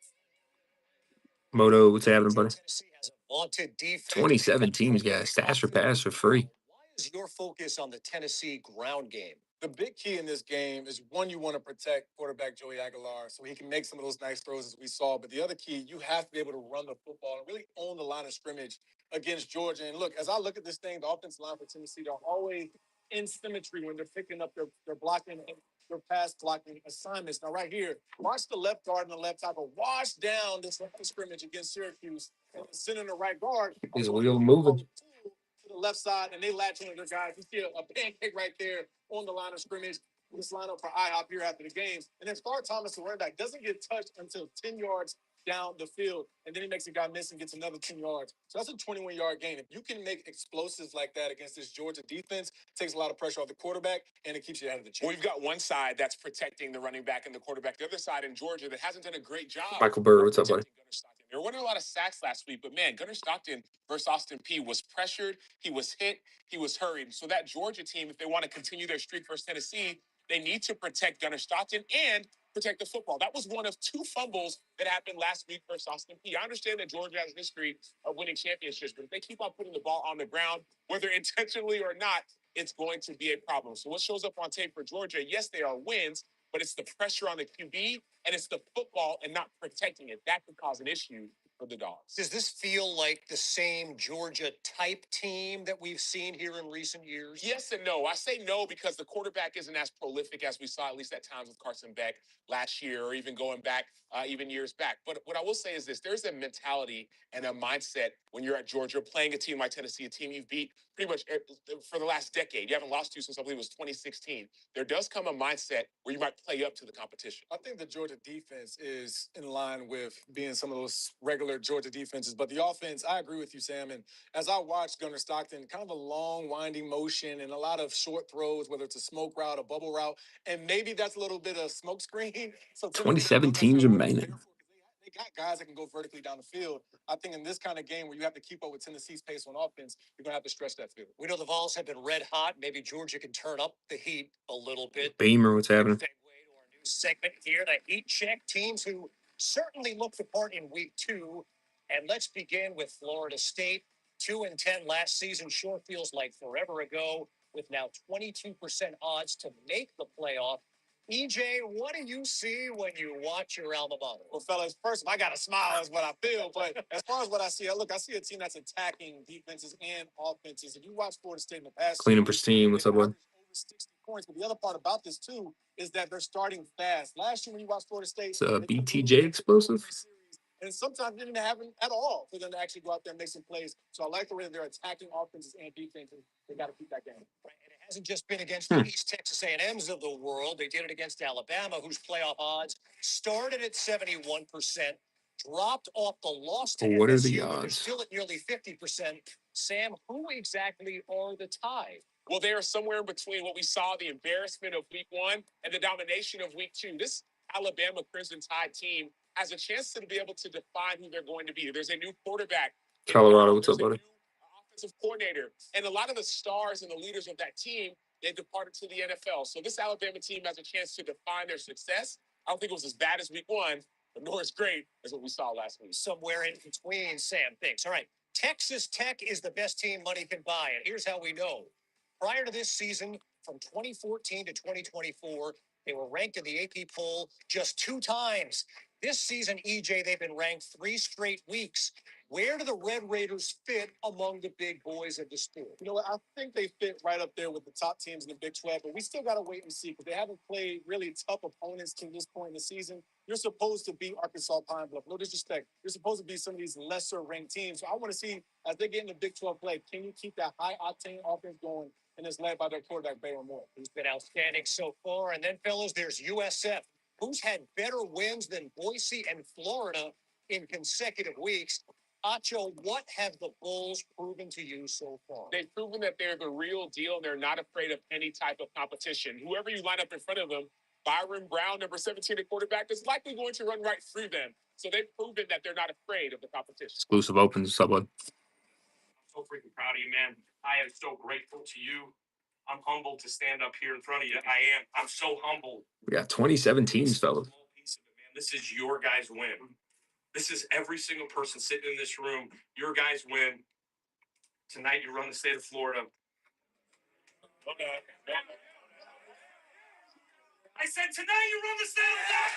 Moto, what's happening, buddy? Tennessee has a vaunted defense. 27 teams, guys. Stash or pass for free. Why is your focus on the Tennessee ground game? The big key in this game is, one, you want to protect quarterback Joey Aguilar so he can make some of those nice throws as we saw. But the other key, you have to be able to run the football and really own the line of scrimmage against Georgia. And look, as I look at this thing, the offensive line for Tennessee, they're always in symmetry when they're picking up their blocking and their pass blocking assignments. Now, right here, watch the left guard and the left tackle wash down this line of scrimmage against Syracuse and sending the right guard. His wheel moving. To the left side, and they latch into their guys. You see a pancake right there on the line of scrimmage. This lineup for IHOP here after the game. And then Star Thomas, the running back, doesn't get touched until 10 yards down the field. And then he makes a guy miss and gets another 10 yards. So that's a 21-yard gain. If you can make explosives like that against this Georgia defense, it takes a lot of pressure off the quarterback, and it keeps you out of the chase. Well, you've got one side that's protecting the running back and the quarterback. The other side in Georgia that hasn't done a great job. Michael Burr, what's up, buddy? There wasn't a lot of sacks last week, but man, Gunnar Stockton versus Austin P was pressured, he was hit, he was hurried. So that Georgia team, if they want to continue their streak versus Tennessee, they need to protect Gunnar Stockton and protect the football. That was one of 2 fumbles that happened last week versus Austin P. I understand that Georgia has a history of winning championships, but if they keep on putting the ball on the ground, whether intentionally or not, it's going to be a problem. So what shows up on tape for Georgia, yes, they are wins, but it's the pressure on the QB and it's the football and not protecting it. That could cause an issue for the Dogs. Does this feel like the same Georgia type team that we've seen here in recent years? Yes and no. I say no because the quarterback isn't as prolific as we saw, at least at times, with Carson Beck last year or even going back, even years back. But what I will say is this, there's a mentality and a mindset when you're at Georgia playing a team like Tennessee, a team you've beat pretty much for the last decade. You haven't lost to since I believe it was 2016. There does come a mindset where you might play up to the competition. I think the Georgia defense is in line with being some of those regular Georgia defenses. But the offense, I agree with you, Sam. And as I watched Gunnar Stockton, kind of a long, winding motion and a lot of short throws, whether it's a smoke route, a bubble route, and maybe that's a little bit of smoke screen. So 27 teams remaining. They got guys that can go vertically down the field. I think in this kind of game where you have to keep up with Tennessee's pace on offense, you're going to have to stretch that field. We know the Vols have been red hot. Maybe Georgia can turn up the heat a little bit. Beamer, what's happening? Segue to our new segment here, the heat check. Teams who certainly looked the part in week 2. And let's begin with Florida State. 2-10 last season sure feels like forever ago, with now 22% odds to make the playoff. EJ, what do you see when you watch your alma mater? Well, fellas, first, I got to smile is what I feel. But as far as what I see, I see a team that's attacking defenses and offenses. If you watch Florida State in the past, Clean and pristine. What's up, bud? over 60 points. But the other part about this, too, is that they're starting fast. Last year, when you watch Florida State, It's a BTJ explosive. And sometimes it didn't happen at all for them to actually go out there and make some plays. So I like the way that they're attacking offenses and defenses. They got to keep that game. Right, and it Hasn't just been against the East Texas A&Ms of the world. They did it against Alabama, whose playoff odds started at 71%, dropped off the loss to What are FSU, the but they're odds? still at nearly 50%. Sam, who exactly are the Tide? Well, they are somewhere in between what we saw, the embarrassment of week one and the domination of week two. This Alabama Crimson Tide team has a chance to be able to define who they're going to be. There's a new quarterback. Colorado, what's There's up, buddy? a new offensive coordinator. And a lot of the stars and the leaders of that team, they departed to the NFL. So this Alabama team has a chance to define their success. I don't think it was as bad as week one, but nor as great as what we saw last week. Somewhere in between, Sam thinks. All right. Texas Tech is the best team money can buy. And here's how we know. Prior to this season, from 2014 to 2024, they were ranked in the AP poll just 2 times. This season, EJ, they've been ranked 3 straight weeks. Where do the Red Raiders fit among the big boys of the sport? You know what? I think they fit right up there with the top teams in the Big 12, but we still got to wait and see because they haven't played really tough opponents to this point in the season. You're supposed to beat Arkansas Pine Bluff. No disrespect. You're supposed to be some of these lesser ranked teams. So I want to see as they get in the Big 12 play, can you keep that high octane offense going? And it's led by their quarterback, Baylor Moore. Who's been outstanding so far. And then, fellas, there's USF, who's had better wins than Boise and Florida in consecutive weeks. Acho, what have the Bulls proven to you so far? They've proven that they're the real deal. They're not afraid of any type of competition. Whoever you line up in front of them, Byron Brown, number 17 at quarterback, is likely going to run right through them. So they've proven that they're not afraid of the competition. Exclusive opens, what's up, bud? I'm so freaking proud of you, man. I am so grateful to you. I'm humbled to stand up here in front of you. I am. I'm so humbled. We got 2017s, fellas. Piece of it, man. This is your guys' win. This is every single person sitting in this room. Your guys win. Tonight, you run the state of Florida. Okay. I said tonight, you run the state of Florida.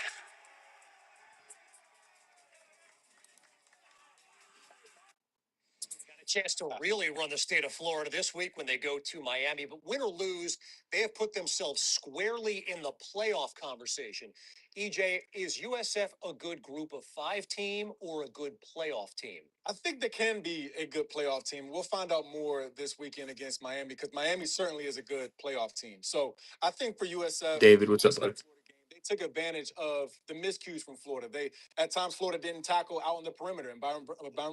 Got a chance to really run the state of Florida this week when they go to Miami. But win or lose, they have put themselves squarely in the playoff conversation. EJ, is USF a good group of 5 team or a good playoff team? I think they can be a good playoff team. We'll find out more this weekend against Miami because Miami certainly is a good playoff team. So I think for USF, David, what's up, bud? they took advantage of the miscues from Florida. They at times Florida didn't tackle out on the perimeter, and Byron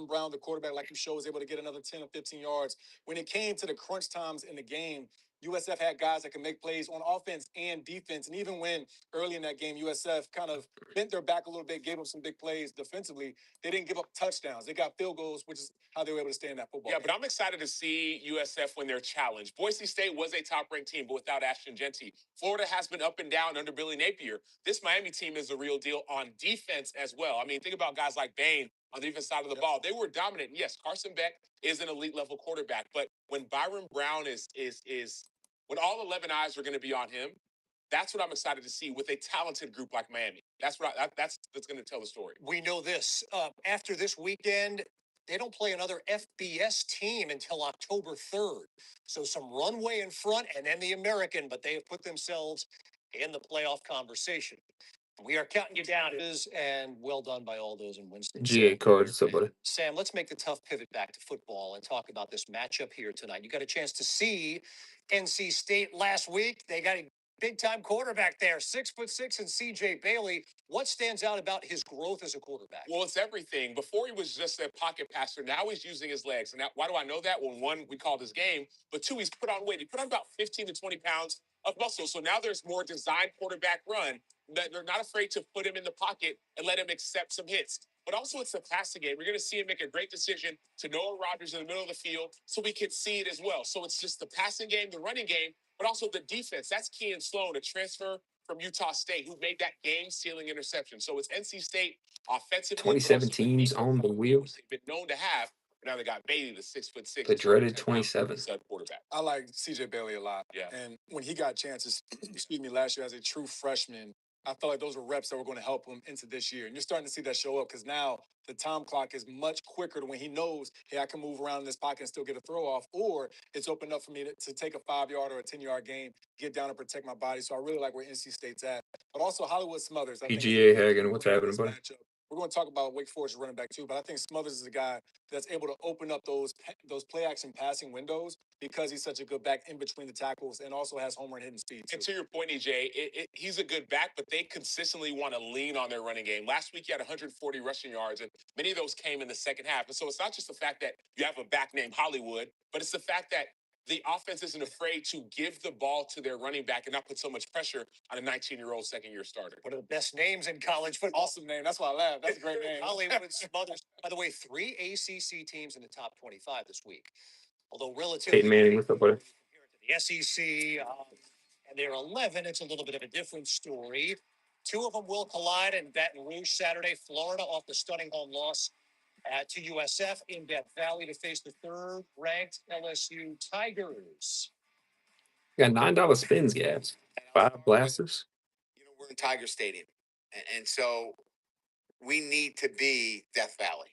Brown, the quarterback, like you showed, was able to get another 10 or 15 yards. When it came to the crunch times in the game, USF had guys that could make plays on offense and defense. And even when early in that game, USF kind of bent their back a little bit, gave them some big plays defensively, they didn't give up touchdowns. They got field goals, which is how they were able to stay in that football game. But I'm excited to see USF when they're challenged. Boise State was a top-ranked team, but without Ashton Genty. Florida has been up and down under Billy Napier. This Miami team is the real deal on defense as well. I mean, think about guys like Bain on the defense side of the ball. They were dominant. Yes, Carson Beck is an elite level quarterback, but when Byron Brown is when all 11 eyes are going to be on him, that's what I'm excited to see with a talented group like Miami. That's that's going to tell the story. We know this. After this weekend, they don't play another FBS team until October 3rd. So some runway in front and then the American, but they have put themselves in the playoff conversation. We are counting you down, and well done by all those in Winston. GA card, what's up, buddy? Sam, let's make the tough pivot back to football and talk about this matchup here tonight. You got a chance to see NC State last week. They got a big-time quarterback there, 6'6" and CJ Bailey. What stands out about his growth as a quarterback? Well, it's everything. Before he was just a pocket passer. Now he's using his legs. And why do I know that? Well, 1, we called his game, but 2, he's put on weight. He put on about 15 to 20 pounds of muscle. So now there's more designed quarterback run that they're not afraid to put him in the pocket and let him accept some hits. But also it's the passing game. We're going to see him make a great decision to Noah Rodgers in the middle of the field so we can see it as well. So it's just the passing game, the running game, but also the defense. That's Kean Sloan, a transfer from Utah State, who made that game-sealing interception. So it's NC State offensively. 2017's on the wheel. They've been known to have. Now they got Bailey, the 6'6", The dreaded 27. quarterback. I like CJ Bailey a lot. Yeah. And when he got chances, last year as a true freshman, I felt like those were reps that were going to help him into this year. And you're starting to see that show up because now the time clock is much quicker to when he knows, hey, I can move around in this pocket and still get a throw off, or it's opened up for me to take a 5-yard or a 10-yard game, get down and protect my body. So I really like where NC State's at. But also Hollywood Smothers. PGA Hagen, what's happening, buddy? we're going to talk about Wake Forest running back too, but I think Smothers is a guy that's able to open up those play action passing windows because he's such a good back in between the tackles and also has home run hitting speed. And to your point, EJ, he's a good back, but they consistently want to lean on their running game. Last week, he had 140 rushing yards, and many of those came in the second half. And so it's not just the fact that you have a back named Hollywood, but it's the fact that the offense isn't afraid to give the ball to their running back and not put so much pressure on a 19-year-old second-year starter. One of the best names in college football. Awesome name. That's why I laughed. That's a great name. Hollywood Smothers. By the way, 3 ACC teams in the top 25 this week. Although relatively Peyton Manning, what's up, buddy? compared to the SEC and they're 11, it's a little bit of a different story. 2 of them will collide in Baton Rouge Saturday. Florida off the stunning home loss to USF in Death Valley to face the 3rd-ranked LSU Tigers. Got $9 spins, Gabs. 5 blasters. You know, we're in Tiger Stadium, and so we need to be Death Valley.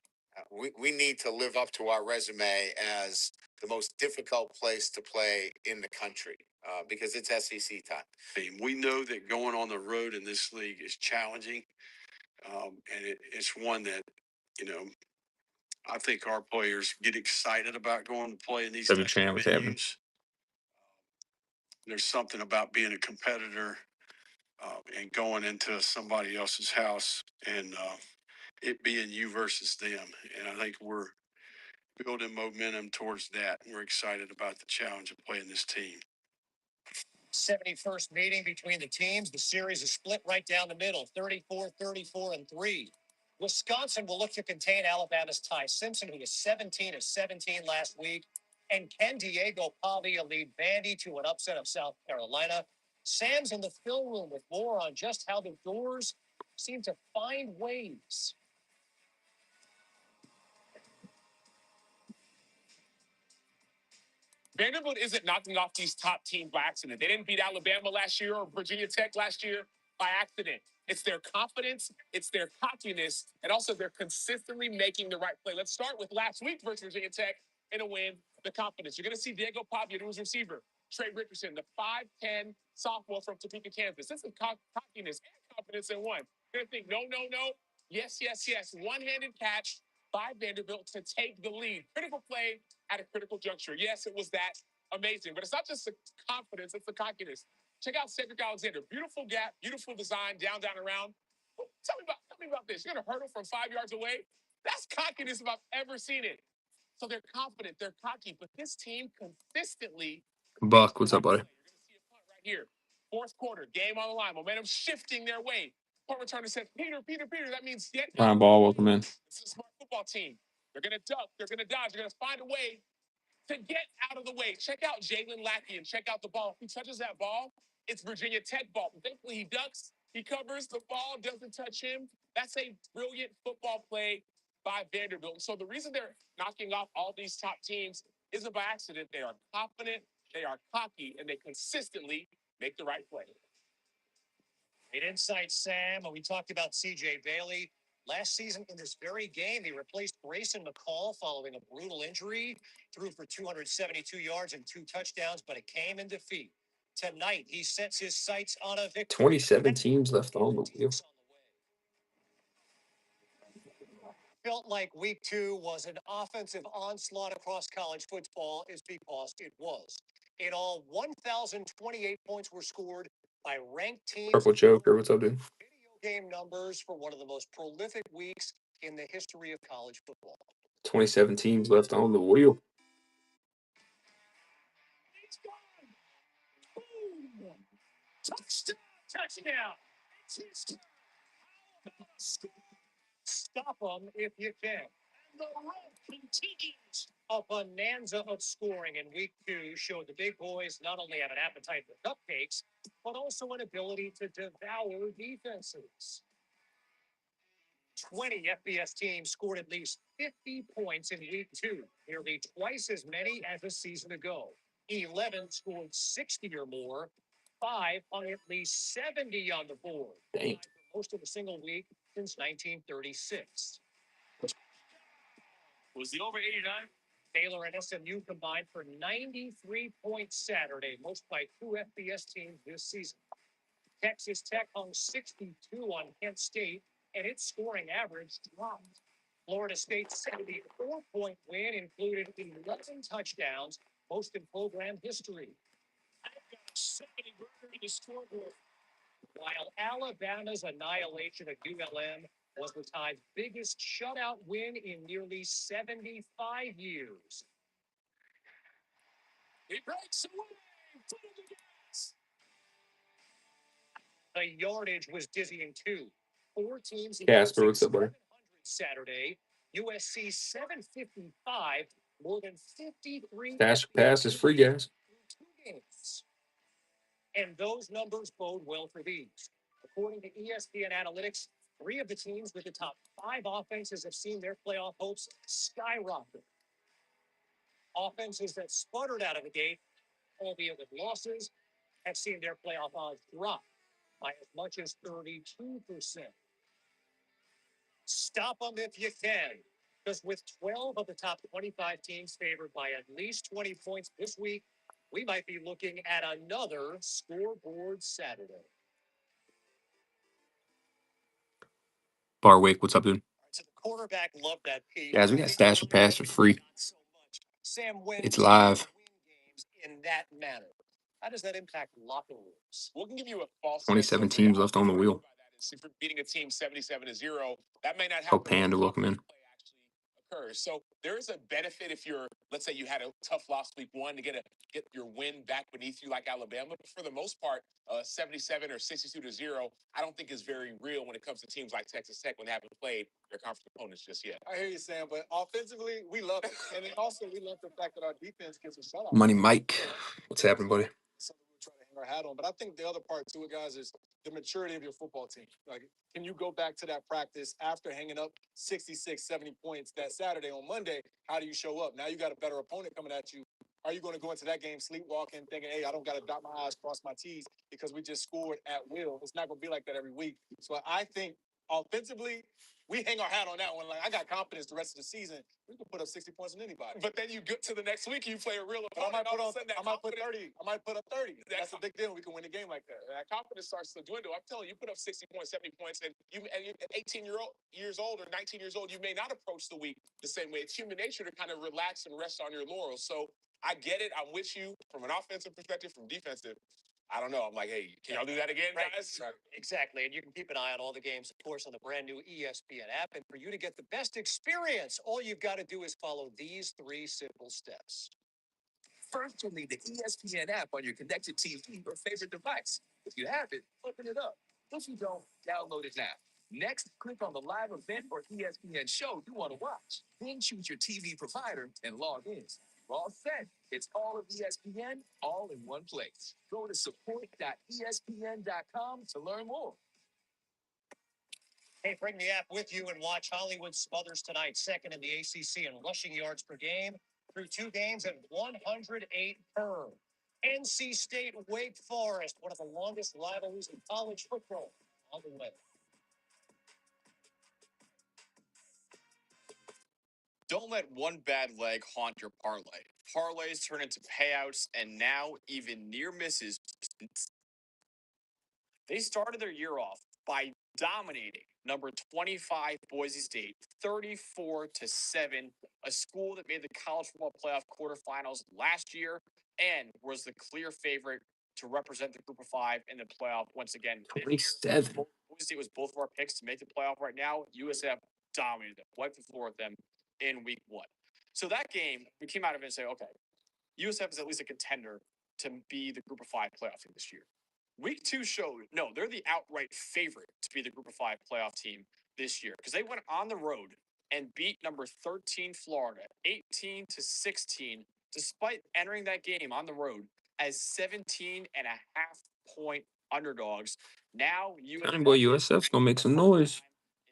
We need to live up to our resume as the most difficult place to play in the country because it's SEC time. We know that going on the road in this league is challenging, and it's one that, you know, I think our players get excited about going to play in these W types Chan, of what's happening? venues. There's something about being a competitor and going into somebody else's house and it being you versus them. And I think we're building momentum towards that. We're excited about the challenge of playing this team. 71st meeting between the teams. The series is split right down the middle, 34-3. Wisconsin will look to contain Alabama's Ty Simpson, who was 17 of 17 last week. And can Diego Pavia lead Vandy to an upset of South Carolina? Sam's in the film room with more on just how the Doors seem to find ways. Vanderbilt isn't knocking off these top teams by accident. They didn't beat Alabama last year or Virginia Tech last year by accident. It's their confidence, it's their cockiness, and also they're consistently making the right play. Let's start with last week versus Virginia Tech in a win, the confidence. You're going to see Diego Pavia, who's receiver, Trey Richardson, the 5'10" sophomore from Topeka, Kansas. This is cockiness and confidence in one. You're going to think, no, no, no. Yes, yes, yes. One-handed catch by Vanderbilt to take the lead. Critical play at a critical juncture. Yes, it was that amazing, but it's not just the confidence, it's the cockiness. Check out Cedric Alexander. Beautiful gap, beautiful design, down, around. Tell me about this. You're gonna hurdle from 5 yards away. That's cockiness if I've ever seen it. So they're confident, they're cocky, but this team consistently. Buck, what's up, buddy? You're gonna see a punt right here. 4th quarter, game on the line, momentum shifting their way. Punt returner says, Peter. That means get Ryan Ball, welcome in. It's a smart football team. They're gonna duck, they're gonna dodge, they're gonna find a way to get out of the way. Check out Jalen Lackey and check out the ball. If he touches that ball, it's Virginia Tech ball. But thankfully, he ducks, he covers, the ball doesn't touch him. That's a brilliant football play by Vanderbilt. So the reason they're knocking off all these top teams isn't by accident. They are confident, they are cocky, and they consistently make the right play. Great insight, Sam. We talked about C.J. Bailey. Last season, in this very game, he replaced Grayson McCall following a brutal injury. Threw for 272 yards and 2 touchdowns, but it came in defeat. Tonight, he sets his sights on a victory. 27 teams left on the wheel. Felt like week 2 was an offensive onslaught across college football is because it was. In all, 1,028 points were scored by ranked teams. Purple Joker, what's up, dude? Video game numbers for one of the most prolific weeks in the history of college football. 27 teams left on the wheel. Touchdown. Stop them if you can. The run continues. A bonanza of scoring in week 2 showed the big boys not only have an appetite for cupcakes, but also an ability to devour defenses. 20 FBS teams scored at least 50 points in week 2, nearly twice as many as a season ago. 11 scored 60 or more, 5 hung at least 70 on the board. Dang. Most of a single week since 1936. Was the over 89? Baylor and SMU combined for 93 points Saturday, most by 2 FBS teams this season. Texas Tech hung 62 on Kent State, and its scoring average dropped. Florida State's 74-point win included 11 touchdowns, most in program history. I've got a 70-burger to the scoreboard. While Alabama's annihilation of ULM was the Tide's biggest shutout win in nearly 75 years. He breaks away. Foot of the gas. The yardage was dizzying too. 4 teams Casper, what's up, buddy? 700 Saturday. USC 755, more than 53 Dash pass is free, guys. through 2 games. And those numbers bode well for these. According to ESPN Analytics, 3 of the teams with the top 5 offenses have seen their playoff hopes skyrocket. Offenses that sputtered out of the gate, albeit with losses, have seen their playoff odds drop by as much as 32%. Stop them if you can, because with 12 of the top 25 teams favored by at least 20 points this week, we might be looking at another scoreboard Saturday. Barwick, what's up, dude? So the quarterback loved that piece. Guys, we got Stash or Pass for free. Not so much. Sam, when It's live. win games in that manner, how does that impact locker rooms? We can give you a false 27 sense of teams reality. left on the What I mean wheel. by that is if you're beating a team 77-0, that may not Oh, happen. Panda, welcome in. Play actually occurs. So there is a benefit if you're, let's say you had a tough loss week 1 to get your win back beneath you like Alabama. But for the most part, 77 or 62-0, I don't think is very real when it comes to teams like Texas Tech when they haven't played their conference opponents just yet. I hear you, Sam, but offensively, we love it. And then also, we love the fact that our defense gets a shutout. Money Mike, what's happening, buddy? Something we'll try to hang our hat on. But I think the other part to it, guys, is the maturity of your football team. Like, can you go back to that practice after hanging up 66, 70 points that Saturday on Monday? How do you show up? Now you got a better opponent coming at you. Are you going to go into that game sleepwalking, thinking, hey, I don't got to dot my I's, cross my T's because we just scored at will? It's not going to be like that every week. So I think offensively, we hang our hat on that one. Like, I got confidence the rest of the season. We can put up 60 points on anybody. But then you get to the next week, you play a real But I opponent. might put all on, of a sudden that I might put confidence- 30. I might put up 30. That That's a big deal. We can win a game like that. That confidence starts to dwindle. I'm telling you, you put up 60 points, 70 points, and you're at 18 years old or 19 years old, you may not approach the week the same way. It's human nature to kind of relax and rest on your laurels. So I get it. I'm with you from an offensive perspective, from defensive. I don't know. I'm like, hey, can y'all do that again, guys? Right. Exactly. And you can keep an eye on all the games, of course, on the brand new ESPN app. And for you to get the best experience, all you've got to do is follow these 3 simple steps. First, you'll need the ESPN app on your connected TV or favorite device. If you have it, open it up. If you don't, download it now. Next, click on the live event or ESPN show you want to watch. Then choose your TV provider and log in. You're all set. It's all of ESPN, all in one place. Go to support.espn.com to learn more. Hey, bring the app with you and watch Hollywood Smothers tonight, second in the ACC in rushing yards per game, through 2 games and 108 per. NC State, Wake Forest, one of the longest rivalries in college football, on the way. Don't let one bad leg haunt your parlay. Parlays turn into payouts and now even near misses. They started their year off by dominating number 25 Boise State 34-7, a school that made the college football playoff quarterfinals last year and was the clear favorite to represent the group of 5 in the playoff once again. 27. Boise State was both of our picks to make the playoff right now. USF dominated them, wiped the floor with them in week 1. So that game, we came out of it and say, okay, USF is at least a contender to be the group of 5 playoff team this year. Week 2 showed, no, they're the outright favorite to be the group of 5 playoff team this year because they went on the road and beat number 13 Florida 18-16, despite entering that game on the road as 17.5-point underdogs. Now Tiny boy USF's gonna make some noise.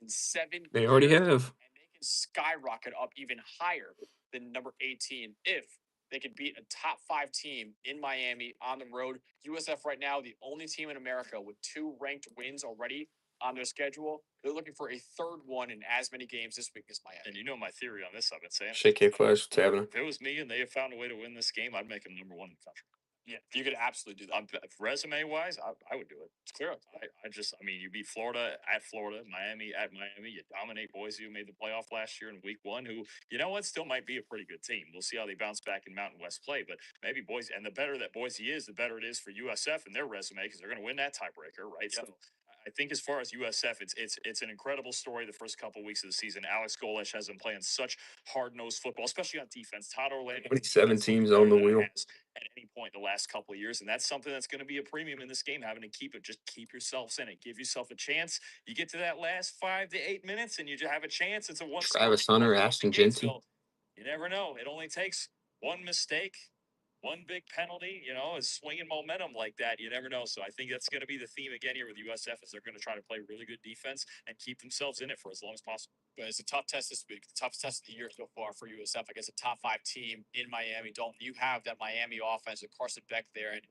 in 7 They already years, have. and they can skyrocket up even higher than number 18 if they could beat a top 5 team in Miami on the road. USF right now, the only team in America with 2 ranked wins already on their schedule. They're looking for a 3rd one in as many games this week as Miami. And you know my theory on this, I've been saying. Shake K Flash, what's happening? If it was me and they had found a way to win this game, I'd make them number 1 in the country. Yeah, you could absolutely do that. Resume wise, I would do it. Clear up. I mean, you beat Florida at Florida, Miami at Miami. You dominate Boise, who made the playoff last year in week one, who, you know what, still might be a pretty good team. We'll see how they bounce back in Mountain West play, but maybe Boise, and the better that Boise is, the better it is for USF and their resume because they're going to win that tiebreaker, right? Yep. So I think as far as USF, it's an incredible story the first couple weeks of the season. Alex Golesh has them playing such hard-nosed football, especially on defense. Todd Orlando. 27 teams on the wheel. At any point in the last couple of years, and that's something that's going to be a premium in this game, having to keep it. Just keep yourselves in it. Give yourself a chance. You get to that last 5 to 8 minutes, and you just have a chance. It's a one. Travis Hunter, Ashton Genty. You never know. It only takes one mistake, one big penalty, is swinging momentum like that. You never know. So I think that's going to be the theme again here with USF is they're going to try to play really good defense and keep themselves in it for as long as possible. But it's a tough test this week. The toughest test of the year so far for USF against a top 5 team in Miami. Dalton, you have that Miami offense with Carson Beck there, and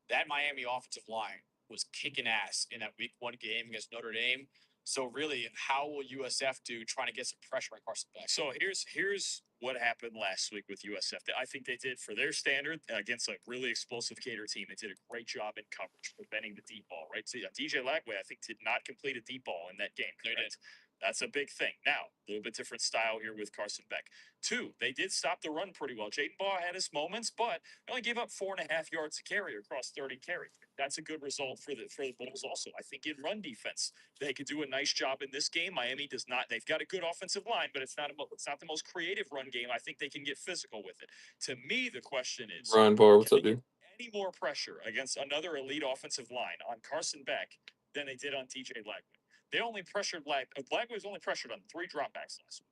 that Miami offensive line was kicking ass in that week 1 game against Notre Dame. So really, how will USF do trying to get some pressure on Carson Beck? So here's what happened last week with USF. I think they did, for their standard, against a really explosive Gator team, they did a great job in coverage, preventing the deep ball, right? So DJ Lagway, I think, did not complete a deep ball in that game. They did. That's a big thing. Now, a little bit different style here with Carson Beck. 2, they did stop the run pretty well. Jaden Baugh had his moments, but they only gave up 4.5 yards to carry across 30 carries. That's a good result for the Bulls also. I think in run defense, they could do a nice job in this game. Miami does not. They've got a good offensive line, but it's not the most creative run game. I think they can get physical with it. To me, the question is, Ryan Barr, what's up, dude? Any more pressure against another elite offensive line on Carson Beck than they did on DJ Lagway? They only pressured Lagway was only pressured on 3 dropbacks last week.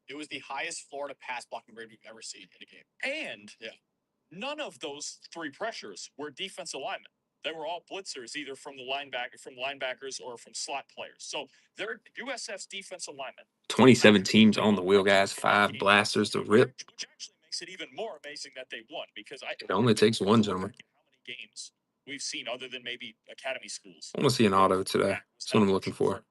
It was the highest Florida pass blocking grade we've ever seen in a game. And none of those 3 pressures were defensive linemen. They were all blitzers, either from linebackers or from slot players. So they're USF's defensive linemen. 27 teams on the wheel, guys. 5 blasters to rip. Which actually makes it even more amazing that they won because it only takes one, gentlemen. How many games we've seen other than maybe academy schools? I want to see an auto today. That's what I'm looking for.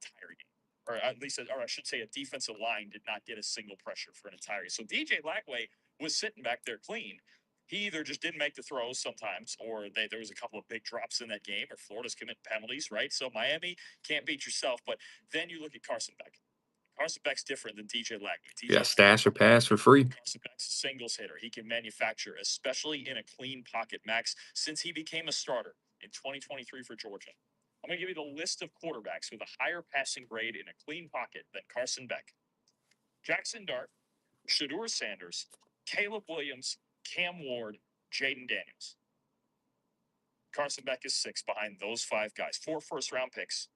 Or at least, or I should say, a defensive line did not get a single pressure for an entire game. So DJ Lagway was sitting back there clean. He either just didn't make the throws sometimes, or there was a couple of big drops in that game, or Florida's commit penalties, right? So Miami can't beat yourself. But then you look at Carson Beck. Carson Beck's different than DJ Lagway. Stash or pass for free. Carson Beck's a singles hitter. He can manufacture, especially in a clean pocket, Max, since he became a starter in 2023 for Georgia. I'm going to give you the list of quarterbacks with a higher passing grade in a clean pocket than Carson Beck. Jackson Dart, Shedeur Sanders, Caleb Williams, Cam Ward, Jaden Daniels. Carson Beck is 6 behind those 5 guys. 4 first-round picks,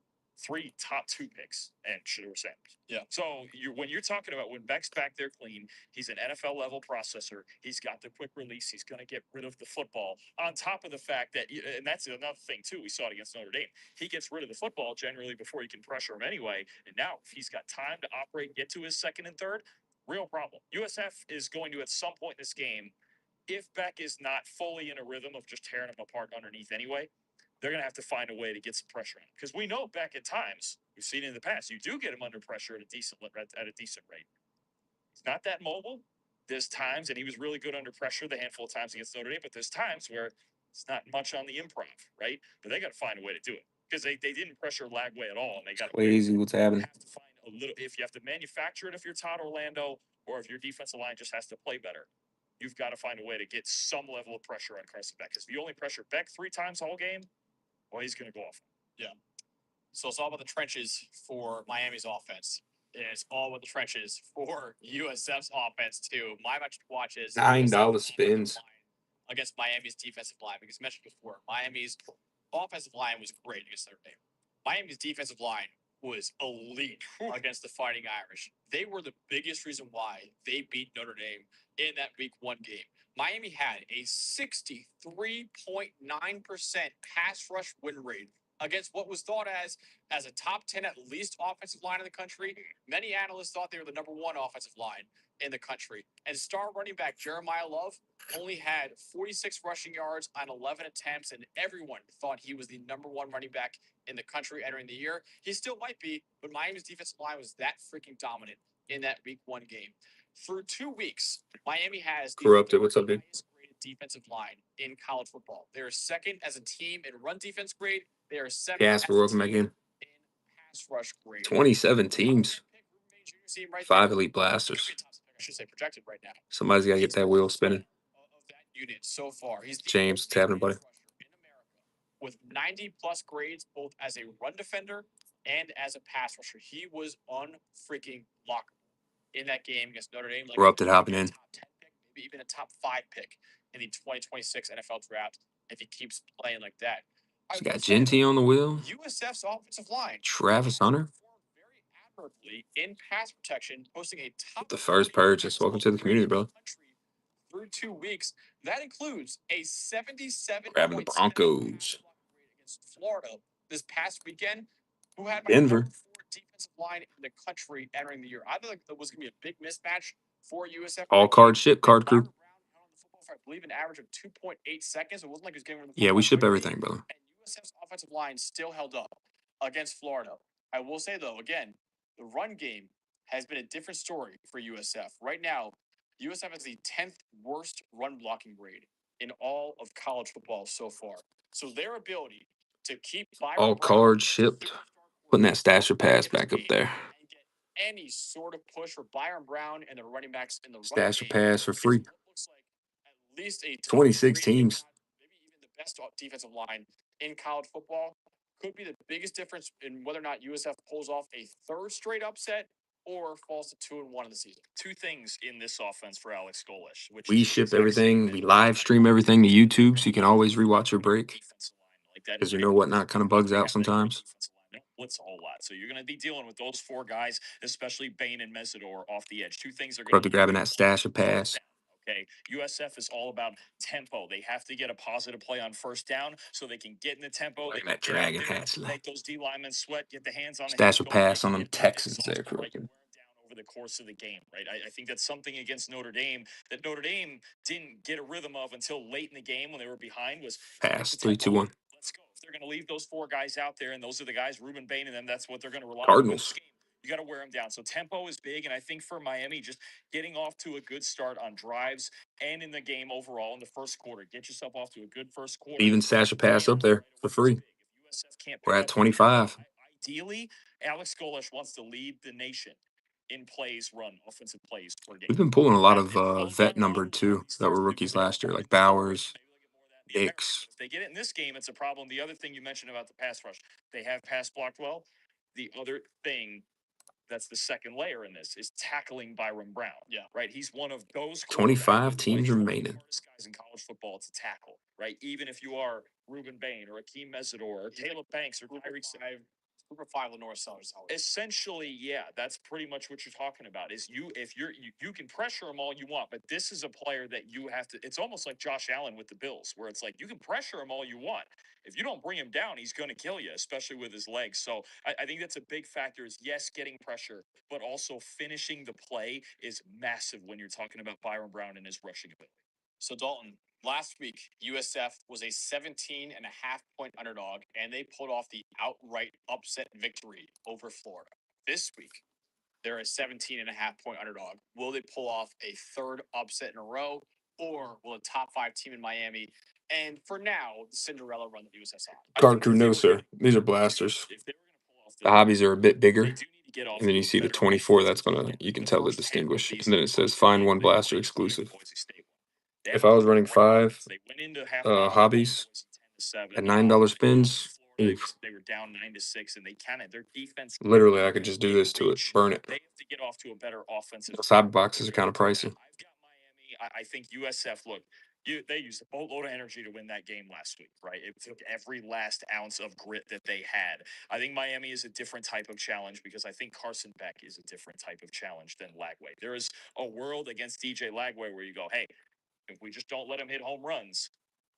3 top 2 picks, and Shedeur Sanders. Yeah. So when you're talking about when Beck's back there clean, he's an NFL-level processor. He's got the quick release. He's going to get rid of the football. On top of the fact that, and that's another thing, too, we saw it against Notre Dame. He gets rid of the football generally before you can pressure him anyway. And now if he's got time to operate and get to his second and third, real problem. USF is going to, at some point in this game, if Beck is not fully in a rhythm of just tearing him apart underneath anyway, they're going to have to find a way to get some pressure on him. Because we know Beck at times, we've seen it in the past, you do get him under pressure at a decent rate. He's not that mobile. There's times, and he was really good under pressure the handful of times against Notre Dame, but there's times where it's not much on the improv, right? But they got to find a way to do it. Because they didn't pressure Lagway at all, and they got crazy what's happening. Have to find a little, if you have to manufacture it if you're Todd Orlando, or if your defensive line just has to play better. You've got to find a way to get some level of pressure on Carson Beck. Because if you only pressure Beck 3 times all game, well, he's going to go off. Yeah. So it's all about the trenches for Miami's offense. And it's all about the trenches for USF's offense, too. My match to watch is $9 spins against Miami's defensive line. Because mentioned before, Miami's offensive line was great against Notre Dame. Miami's defensive line was elite against the Fighting Irish. They were the biggest reason why they beat Notre Dame in that week 1 game. Miami had a 63.9% pass rush win rate against what was thought as a top 10 at least offensive line in the country. Many analysts thought they were the number 1 offensive line in the country. And star running back Jeremiah Love only had 46 rushing yards on 11 attempts, and everyone thought he was the number 1 running back in the country entering the year. He still might be, but Miami's defensive line was that freaking dominant in that week 1 game. Through 2 weeks, Miami has corrupted. What's up, dude? defensive line in college football. They are second as a team in run defense grade. They are seventh Casper, as a welcome back team in. in pass rush grade. 27 teams. Pick, Ruben Bain Jr. team right 5 there. elite Could be blasters. a top pick, I should say, projected right now. Somebody's got to get that wheel spinning. Of that unit so far, he's the James, what's happening, buddy? rusher in America with 90 plus grades, both as a run defender and as a pass rusher. He was unfreaking lockable in that game against Notre Dame. Like Erupted hopping in. Top 10 pick, maybe even a top 5 pick in the 2026 NFL draft if he keeps playing like that. So got Genty on the wheel. USF's offensive line. Travis Hunter. Very admirably in pass protection, posting a top The first purchase. Welcome to the community, bro. Through 2 weeks. That includes a 77 Grabbing the Broncos. against Florida this past weekend, who had Denver. 4 defensive line in the country entering the year. I thought that was going to be a big mismatch for USF. All card ship, card crew. I believe an average of 2.8 seconds. It wasn't like he was getting rid of the Yeah, we football ship quickly. everything, brother. And USF's offensive line still held up against Florida. I will say, though, again, the run game has been a different story for USF. Right now, USF has the 10th worst run blocking grade in all of college football so far. So their ability to keep All cards shipped. Putting that stasher pass back up there. and get any sort of push for Byron Brown and the running backs in the Stasher run game pass for free. looks like at least a top 26 3, teams. maybe even the best defensive line in college football. Could be the biggest difference in whether or not USF pulls off a third straight upset or falls to 2-1 in the season. 2 things in this offense for Alex Golish, which We is the ship exact same everything. thing We live stream everything to YouTube, so you can always rewatch your break. defensive line like that. Because you know whatnot kind of bugs out sometimes. Blitz a whole lot. So you're going to be dealing with those 4 guys, especially Bain and Mesidor off the edge. 2 things are going Up to grabbing that stasher pass. Okay, USF is all about tempo. They have to get a positive play on first down so they can get in the tempo. Look They at that can get out dragon there, hatch. make those D linemen sweat, get the hands on the Stash head, a go pass make on it, them get Texans exhausted, there, right? Crooked. Wear 'em down over the course of the game, right? I think that's something against Notre Dame that Notre Dame didn't get a rhythm of until late in the game when they were behind was Pass. 3, 2, 1. Let's go. If they're going to leave those 4 guys out there, and those are the guys, Ruben Bain and them, that's what they're going to rely on in this Cardinals. game. You got to wear them down. So tempo is big, and I think for Miami, just getting off to a good start on drives and in the game overall in the first quarter. Get yourself off to a good first quarter. Even stash a pass up there for free. If USF can't We're pick at up 25. Ideally, Alex Golish wants to lead the nation in plays run, offensive plays per game. We've been pulling a lot of vet numbered too that were rookies last year, like Bowers, Hicks. If they get it in this game, it's a problem. The other thing you mentioned about the pass rush, they have pass blocked well. The other thing that's the second layer in this is tackling Byron Brown. Yeah, right. He's one of those 25 teams remaining. Hardest guys in college football to tackle, right? Even if you are Ruben Bain or Akeem Mesidor or Caleb Banks or Tyreek Smith. Group of 5 Lenore Sellers. Essentially, yeah, that's pretty much what you're talking about. Is you can pressure him all you want, but this is a player that you have to. It's almost like Josh Allen with the Bills, where it's like you can pressure him all you want. If you don't bring him down, he's going to kill you, especially with his legs. So I think that's a big factor. Is yes, getting pressure, but also finishing the play is massive when you're talking about Byron Brown and his rushing ability. So Dalton, last week, USF was a 17.5-point underdog, and they pulled off the outright upset victory over Florida. This week, they're a 17.5-point underdog. Will they pull off a third upset in a row, or will a top 5 team in Miami, and for now, the Cinderella run that USF's on? Card crew, no, sir. These are blasters. The hobbies are a bit bigger. And then you see the 24, that's you can tell the distinguish. And then it says find one blaster exclusive. If I was running 5 hobbies at $9 spins, oof. They were down 9-6, and their defense. Literally, I could just do this to it, burn it. They have to get off to a better offensive. The side boxes are kind of pricey. I've got Miami. I think USF. Look, they used a boatload of energy to win that game last week, right? It took every last ounce of grit that they had. I think Miami is a different type of challenge because I think Carson Beck is a different type of challenge than Lagway. There is a world against DJ Lagway where you go, hey, if we just don't let him hit home runs,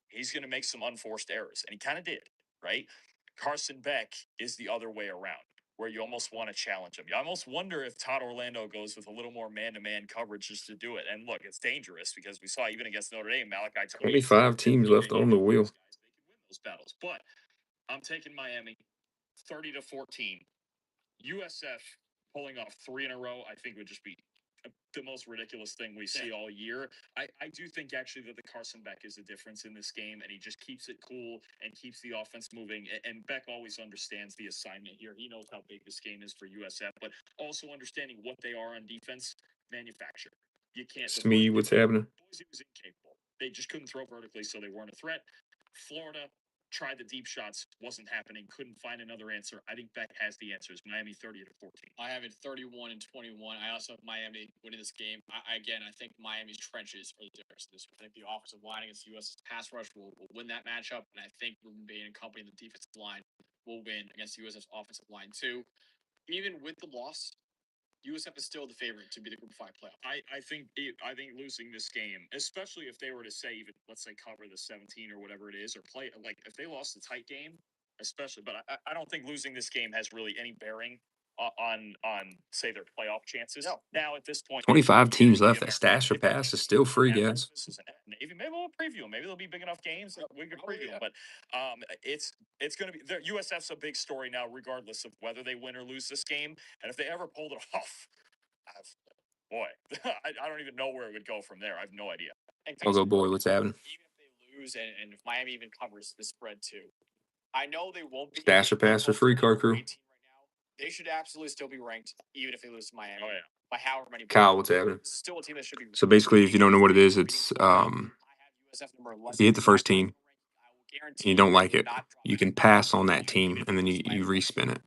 he's going to make some unforced errors. And he kind of did, right? Carson Beck is the other way around, where you almost want to challenge him. You almost wonder if Todd Orlando goes with a little more man-to-man coverage just to do it. And look, it's dangerous because we saw even against Notre Dame, Malachi 25 teams left on the wheel. They can win those battles. But I'm taking Miami 30-14. USF pulling off 3 in a row, I think would just be the most ridiculous thing we see all year. I do think actually that the Carson Beck is the difference in this game, and he just keeps it cool and keeps the offense moving. And Beck always understands the assignment here. He knows how big this game is for USF, but also understanding what they are on defense, manufacture. You can't. Smee, what's happening? Boise was incapable. They just couldn't throw vertically, so they weren't a threat. Florida tried the deep shots, wasn't happening, couldn't find another answer. I think Beck has the answers. Miami 30-14. I have it 31-21. I also have Miami winning this game. I think Miami's trenches are the difference in this. I think the offensive line against the U.S. pass rush will win that matchup, and I think Ruben Bain and company, the defensive line, will win against the USF's offensive line too. Even with the loss, USF is still the favorite to be the Group 5 playoff. I think losing this game, especially if they were to say even let's say cover the 17 or whatever it is, or play like if they lost a tight game, especially. But I don't think losing this game has really any bearing on say their playoff chances. No. Now at this point, 25 teams left. That stash or pass is still free, guys. Navy, maybe we'll preview them. Maybe they'll be big enough games that we can preview them. But it's going to be USF's a big story now, regardless of whether they win or lose this game. And if they ever pulled it off, boy, I don't even know where it would go from there. I have no idea. I'll go, boy. What's happening? Even if they lose and if Miami even covers the spread too, I know they won't be. Stash or pass for free, Car Crew. Right now, they should absolutely still be ranked, even if they lose to Miami. Oh, yeah. By however many. Kyle, what's happening? This is still a team that should be. So basically, if you don't know what it is, it's if you hit the first team and you don't like it, you can pass on that team and then you respin it.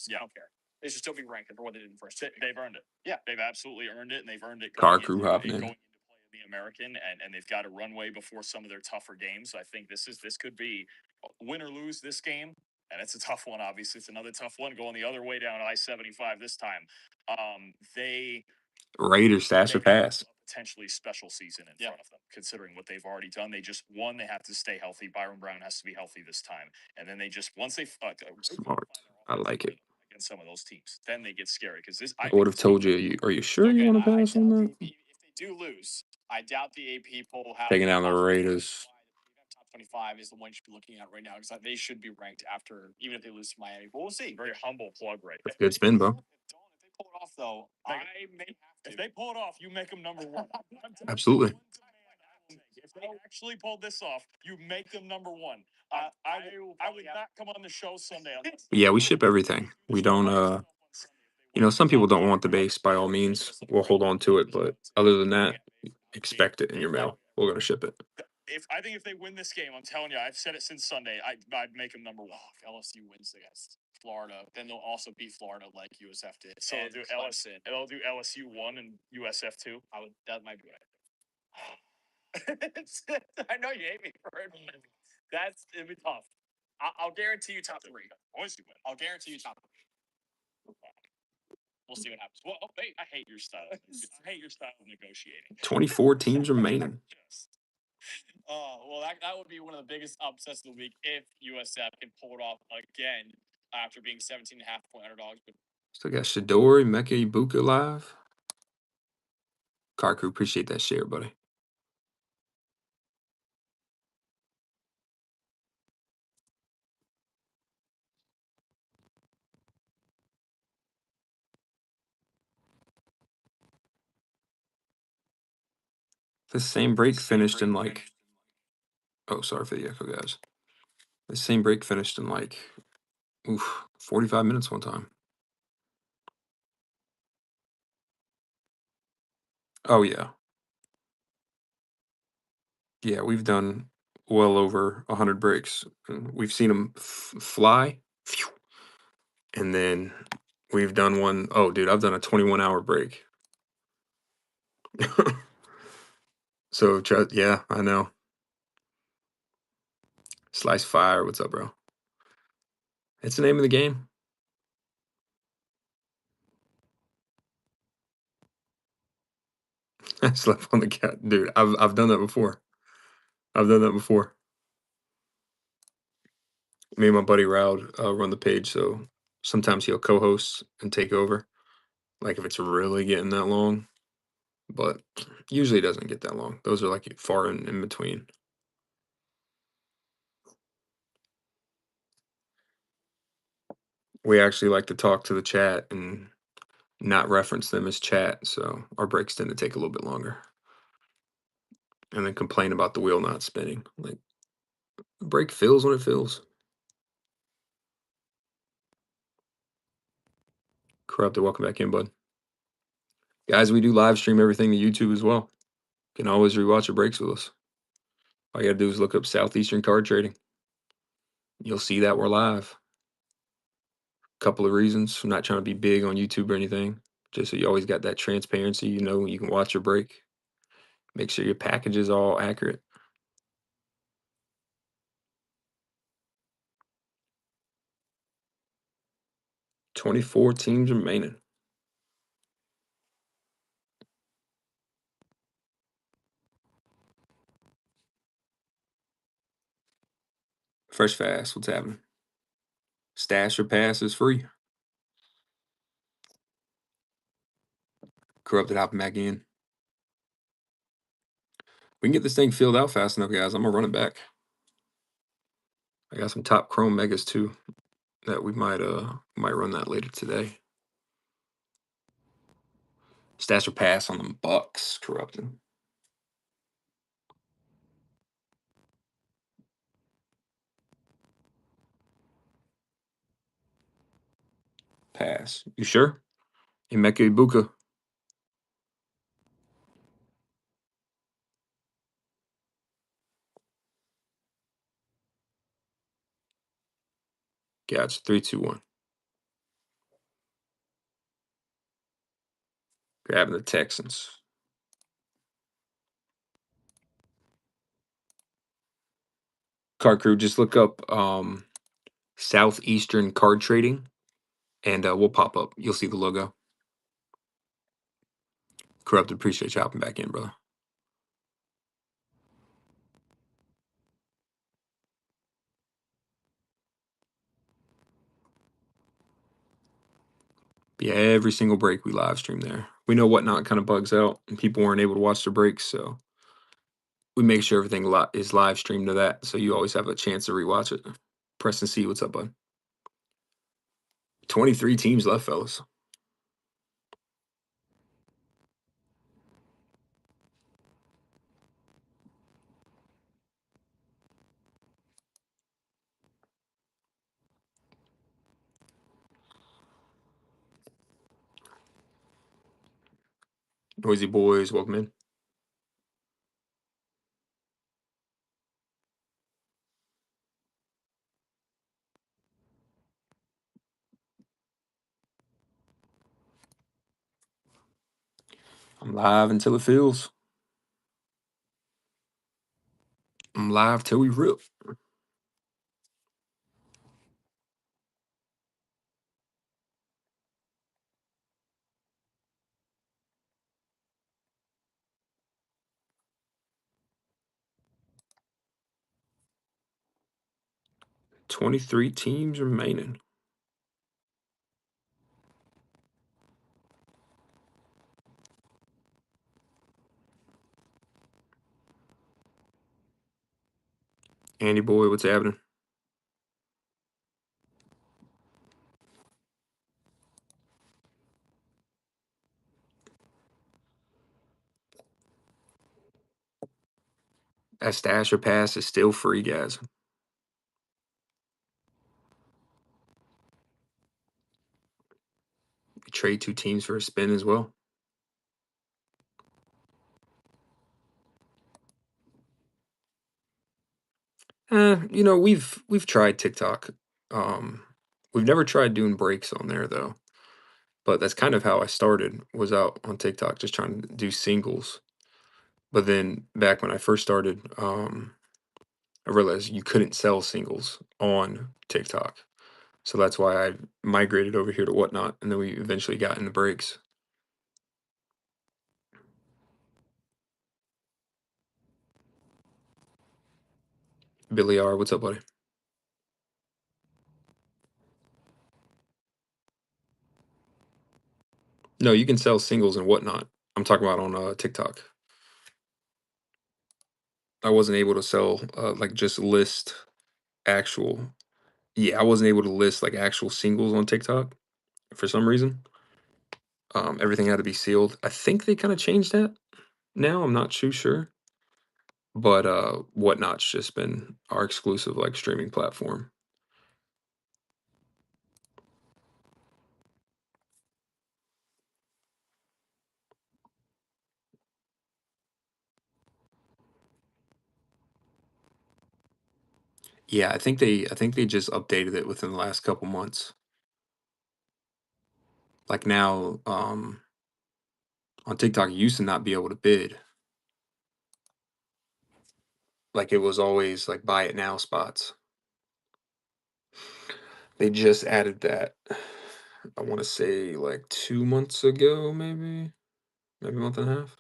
Yeah, I don't care. They should still be ranked for what they did in first. They've earned it. Yeah, they've absolutely earned it, and they've earned it. Car Crew hopping in. Going into play in the American, and they've got a runway before some of their tougher games. I think this could be win or lose this game, and it's a tough one. Obviously, it's another tough one going the other way down I-75 this time. Raiders stash or pass. Potentially special season in front of them, considering what they've already done. They just won. They have to stay healthy. Byron Brown has to be healthy this time, and then they just once they smart. I like it. Against some of those teams, then they get scary because this. I would have told you. Are you sure you want to pass on that? if they do lose, I doubt the AP poll will have taking down the Raiders. Top 25 is the one you should be looking at right now because they should be ranked after, even if they lose to Miami. But we'll see. Very humble plug, right? Good spin, bro. If they pull it off, though, I may have to. If they pull it off, you make them number one. Absolutely. If they actually pulled this off, you make them number one. I would not come on the show Sunday. Yeah, we ship everything. We don't. Some people don't want the base. By all means, we'll hold on to it. But other than that, expect it in your mail. We're gonna ship it. I think if they win this game, I'm telling you, I've said it since Sunday. I'd make them number one. If LSU wins against Florida, then they'll also beat Florida like USF did. So they'll do LSU 1 and USF 2. That might be right. I know you hate me for it. It'd be tough. I'll guarantee you top 3. I'll guarantee you top 3. We'll see what happens. Well, I hate your style. I hate your style of negotiating. 24 teams remaining. Well, that would be one of the biggest upsets of the week if USF can pull it off again after being 17.5-point underdogs. Still got Shadori, Mecca Ibuka live. Car Crew, appreciate that share, buddy. The same break finished in like. Oh, sorry for the echo, guys. The same break finished in 45 minutes one time. Oh, yeah. Yeah, we've done well over 100 breaks. We've seen them fly. Phew, and then we've done one. Oh, dude, I've done a 21-hour break. So, yeah, I know. Slice Fire, what's up, bro? It's the name of the game. I slept on the couch, dude. I've done that before. Me and my buddy Raud run the page, so sometimes he'll co-host and take over, like if it's really getting that long. But usually it doesn't get that long. Those are like far in between. We actually like to talk to the chat and not reference them as chat, so our breaks tend to take a little bit longer. And then complain about the wheel not spinning. Like, the break fills when it fills. Corrupted, welcome back in, bud. Guys, we do live stream everything to YouTube as well. You can always rewatch your breaks with us. All you gotta do is look up Southeastern Card Trading. You'll see that we're live. Couple of reasons. I'm not trying to be big on YouTube or anything. Just so you always got that transparency, you know, you can watch your break. Make sure your package is all accurate. "24 teams remaining." Fresh Fast, what's happening? Stash or pass is free. Corrupted hopping back in. We can get this thing filled out fast enough, guys. I'm gonna run it back. I got some top Chrome Megas too that we might run that later today. Stash or pass on them Bucks, Corrupted. Pass. You sure? Emeka Ibuka. Gotcha. 3, 2, 1. Grabbing the Texans. Card Crew, just look up Southeastern Card Trading, and we'll pop up. You'll see the logo. Corrupted, appreciate you hopping back in, brother. Yeah, every single break we live stream there. We know Whatnot kind of bugs out, and people weren't able to watch the breaks, so we make sure everything is live streamed to that, so you always have a chance to rewatch it. Preston C, what's up, bud? 23 teams left, fellas. Noisy boys, welcome in. I'm live until it feels. I'm live till we rip. "23 teams remaining." Andy boy, what's happening? That stash or pass is still free, guys. You trade 2 teams for a spin as well. You know, we've tried TikTok. We've never tried doing breaks on there though. But that's kind of how I started, was out on TikTok just trying to do singles. But then back when I first started, I realized you couldn't sell singles on TikTok. So that's why I migrated over here to Whatnot, and then we eventually got into breaks. Billy R, what's up, buddy? No, you can sell singles and Whatnot. I'm talking about on TikTok. I wasn't able to sell like just list actual. Yeah, I wasn't able to list like actual singles on TikTok for some reason. Everything had to be sealed. I think they kind of changed that now. I'm not too sure, but Whatnot's just been our exclusive like streaming platform. Yeah, I think they just updated it within the last couple months. Like now, on TikTok, you used to not be able to bid. Like it was always like buy it now spots. They just added that. I want to say like 2 months ago, maybe a month and a half.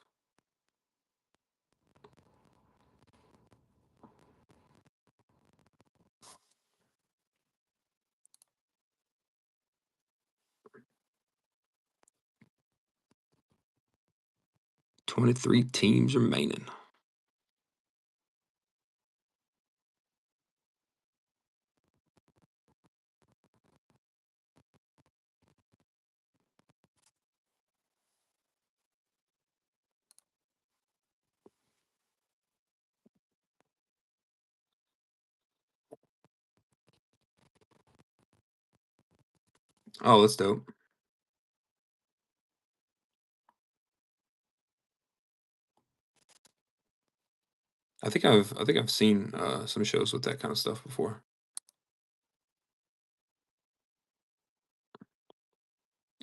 23 teams remaining. Oh, that's dope. I think I've seen some shows with that kind of stuff before.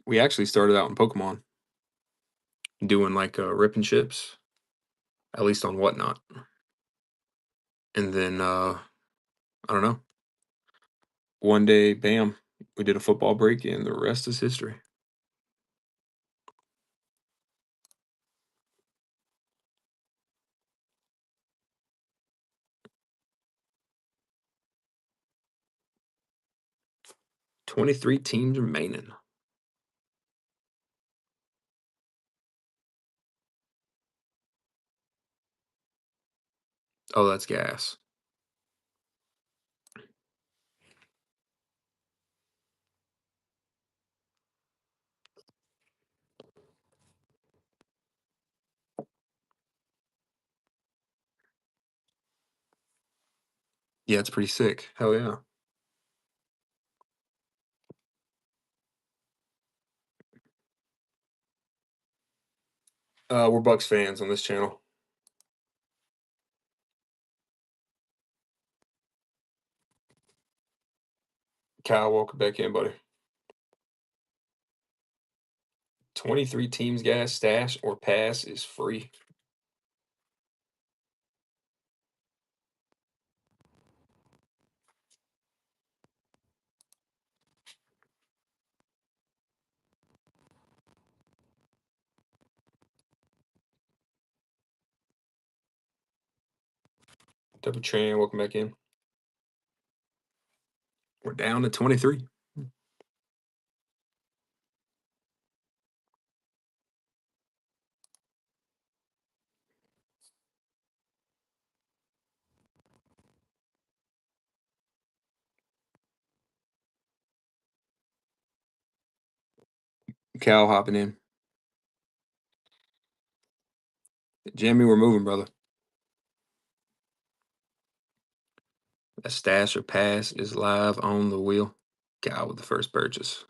We actually started out in Pokemon doing like rip and chips, at least on Whatnot. And then I don't know. One day, bam, we did a football break, and the rest is history. 23 teams remaining. Oh, that's gas. Yeah, it's pretty sick. Hell yeah. We're Bucks fans on this channel. Kyle, welcome back in, buddy. 23 teams gas, stash, or pass is free. Double Tran, welcome back in. We're down to 23. Cal hopping in. Jimmy, we're moving, brother. A stash or pass is live on the wheel. Cal with the first purchase.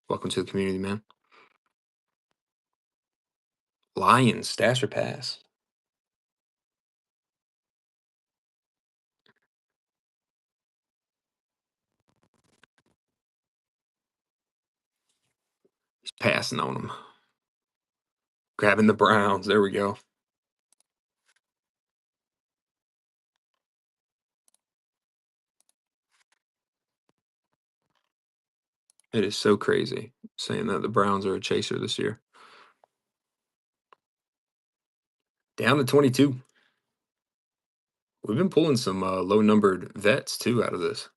Welcome to the community, man. Lions, stash or pass. He's passing on them. Grabbing the Browns. There we go. It is so crazy saying that the Browns are a chaser this year. Down to 22. We've been pulling some low numbered vets too out of this.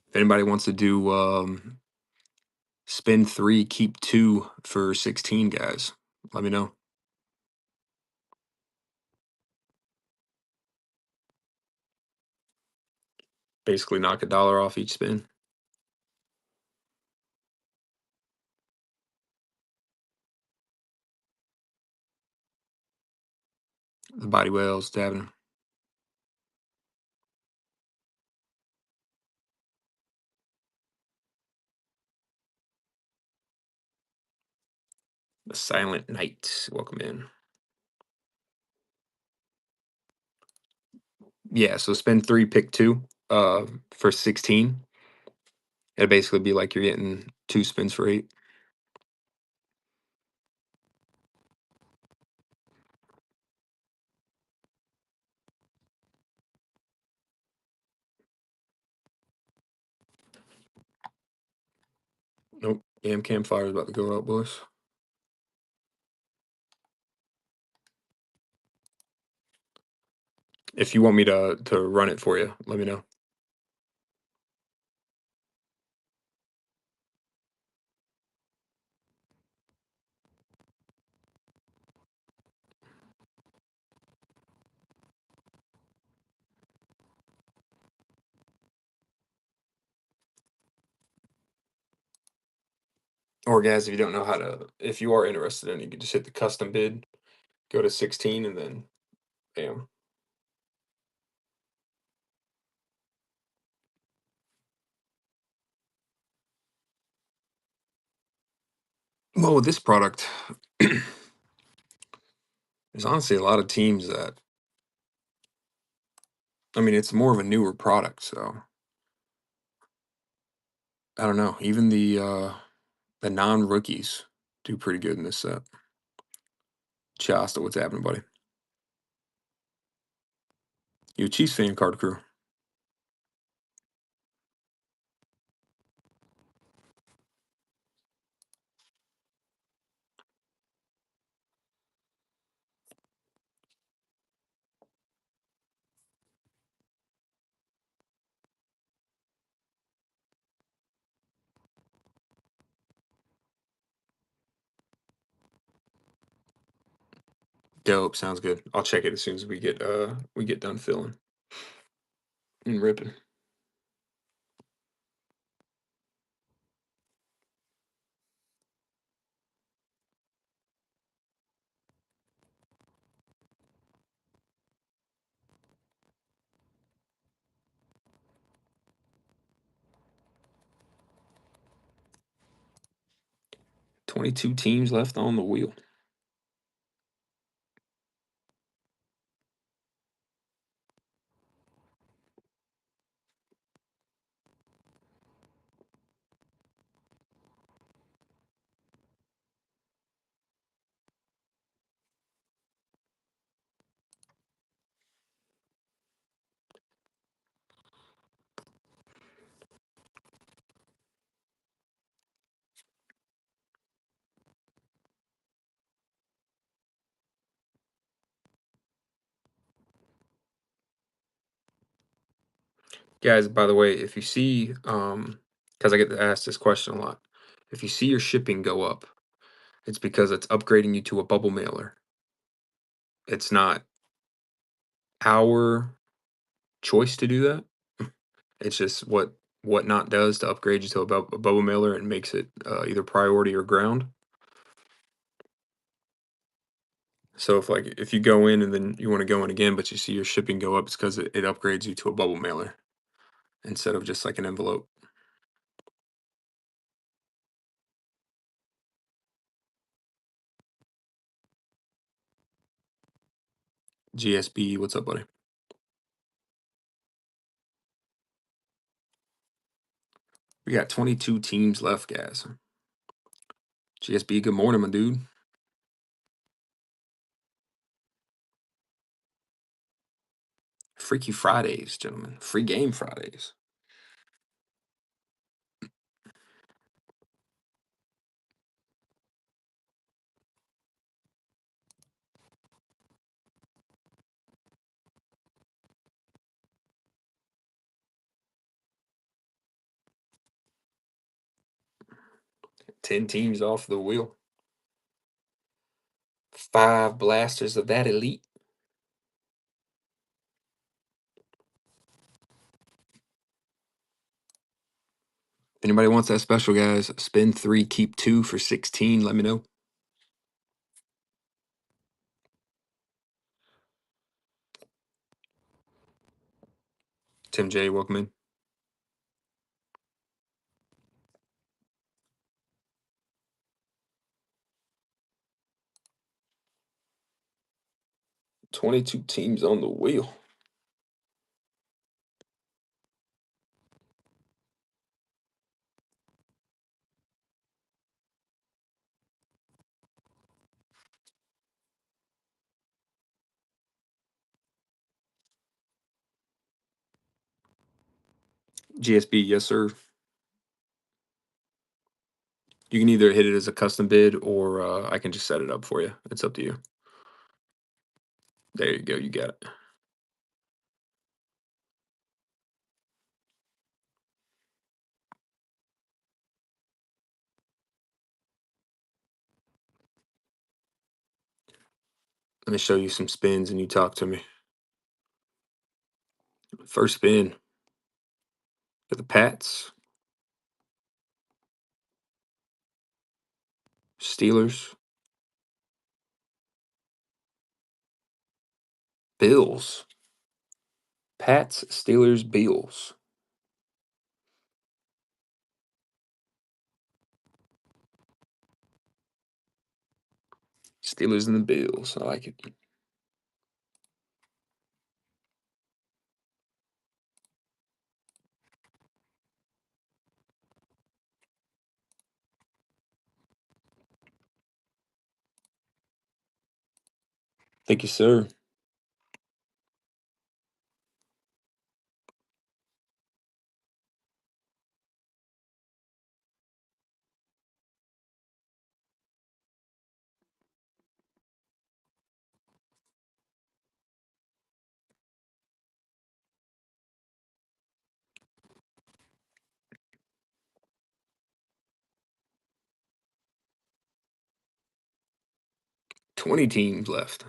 If anybody wants to do spin 3, keep 2 for 16, guys, let me know. Basically, knock $1 off each spin. The body whales dabbing him. The Silent Night, welcome in. Yeah, so spin 3, pick 2 for 16. It'd basically be like you're getting 2 spins for 8. Nope. Yam Campfire's about to go out, boys. If you want me to run it for you, let me know. Or guys, if you don't know how to, if you are interested in it, you can just hit the custom bid, go to 16, and then bam. Well, with this product, there's honestly a lot of teams that, I mean, it's more of a newer product, so I don't know. Even the non-rookies do pretty good in this set. Chasta, what's happening, buddy? You a Chiefs fan, Card Crew? Dope, sounds good. I'll check it as soon as we get done filling and ripping. $22 teams left on the wheel. Guys, by the way, if you see, because I get asked this question a lot, if you see your shipping go up, it's because it's upgrading you to a bubble mailer. It's not our choice to do that. It's just what Whatnot does to upgrade you to a bubble mailer and makes it either priority or ground. So if you go in and then you want to go in again, but you see your shipping go up, it's because it upgrades you to a bubble mailer instead of just like an envelope. GSB, what's up, buddy? We got 22 teams left, guys. GSB, good morning, my dude. Freaky Fridays, gentlemen. Free game Fridays. 10 teams off the wheel. 5 blasters of that elite. If anybody wants that special, guys, spin 3, keep 2 for 16. Let me know. Tim J, welcome in. $22 teams on the wheel. GSB, yes, sir. You can either hit it as a custom bid or I can just set it up for you. It's up to you. There you go. You got it. Let me show you some spins and you talk to me. First spin for the Pats, Steelers, Bills. Pats, Steelers, Bills. Steelers and the Bills. I like it. Thank you, sir. $20 teams left.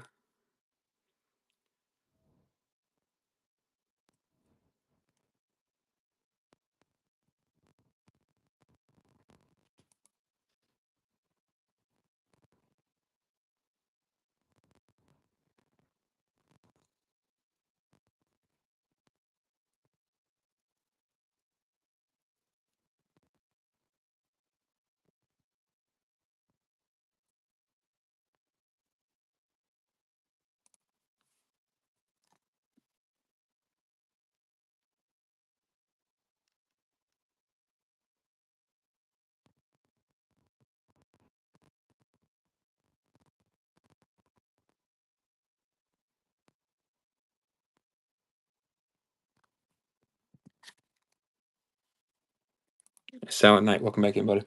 Silent Night, welcome back in, buddy.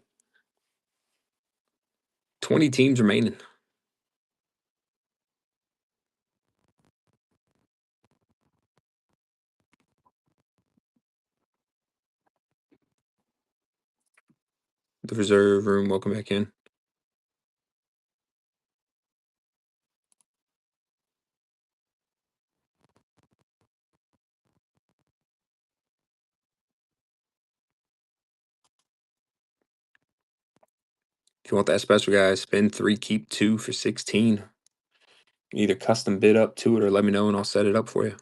20 teams remaining. The reserve room, welcome back in. If you want that special, guys, spin 3, keep 2 for 16. You can either custom bid up to it or let me know and I'll set it up for you.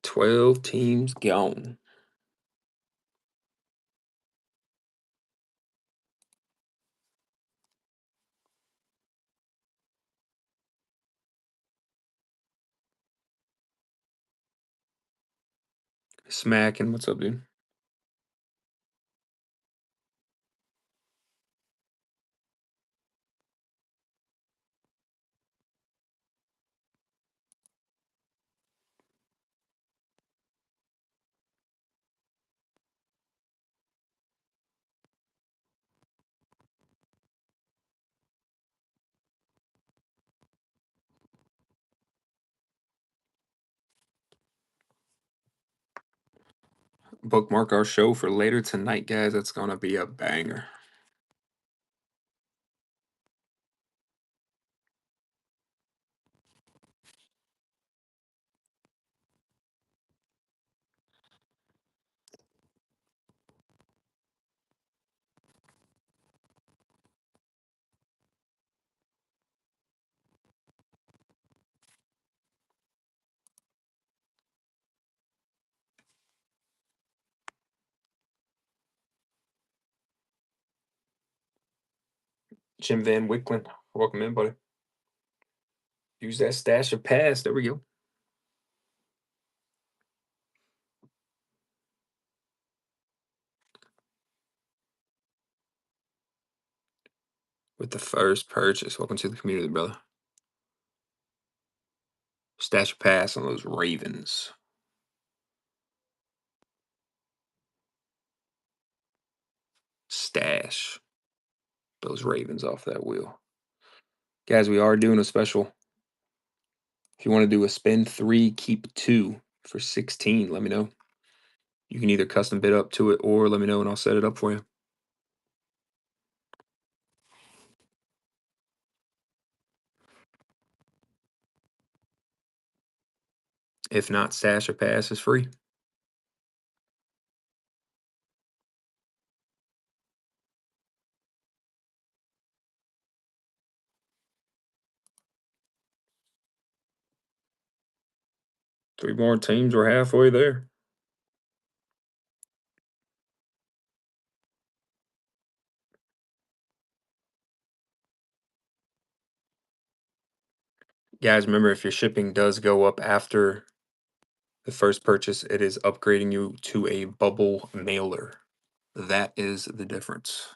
$12 teams gone. Smacking. What's up, dude? Bookmark our show for later tonight, guys. That's gonna be a banger. Jim Van Wicklen, welcome in, buddy. Use that stash of pass. There we go. With the first purchase. Welcome to the community, brother. Stash of pass on those Ravens. Stash those Ravens off that wheel. Guys, we are doing a special. If you want to do a spend 3, keep 2 for 16, let me know. You can either custom bid up to it or let me know and I'll set it up for you. If not, stash or pass is free. Three more teams, we're halfway there. Guys, remember if your shipping does go up after the first purchase, it is upgrading you to a bubble mailer. That is the difference.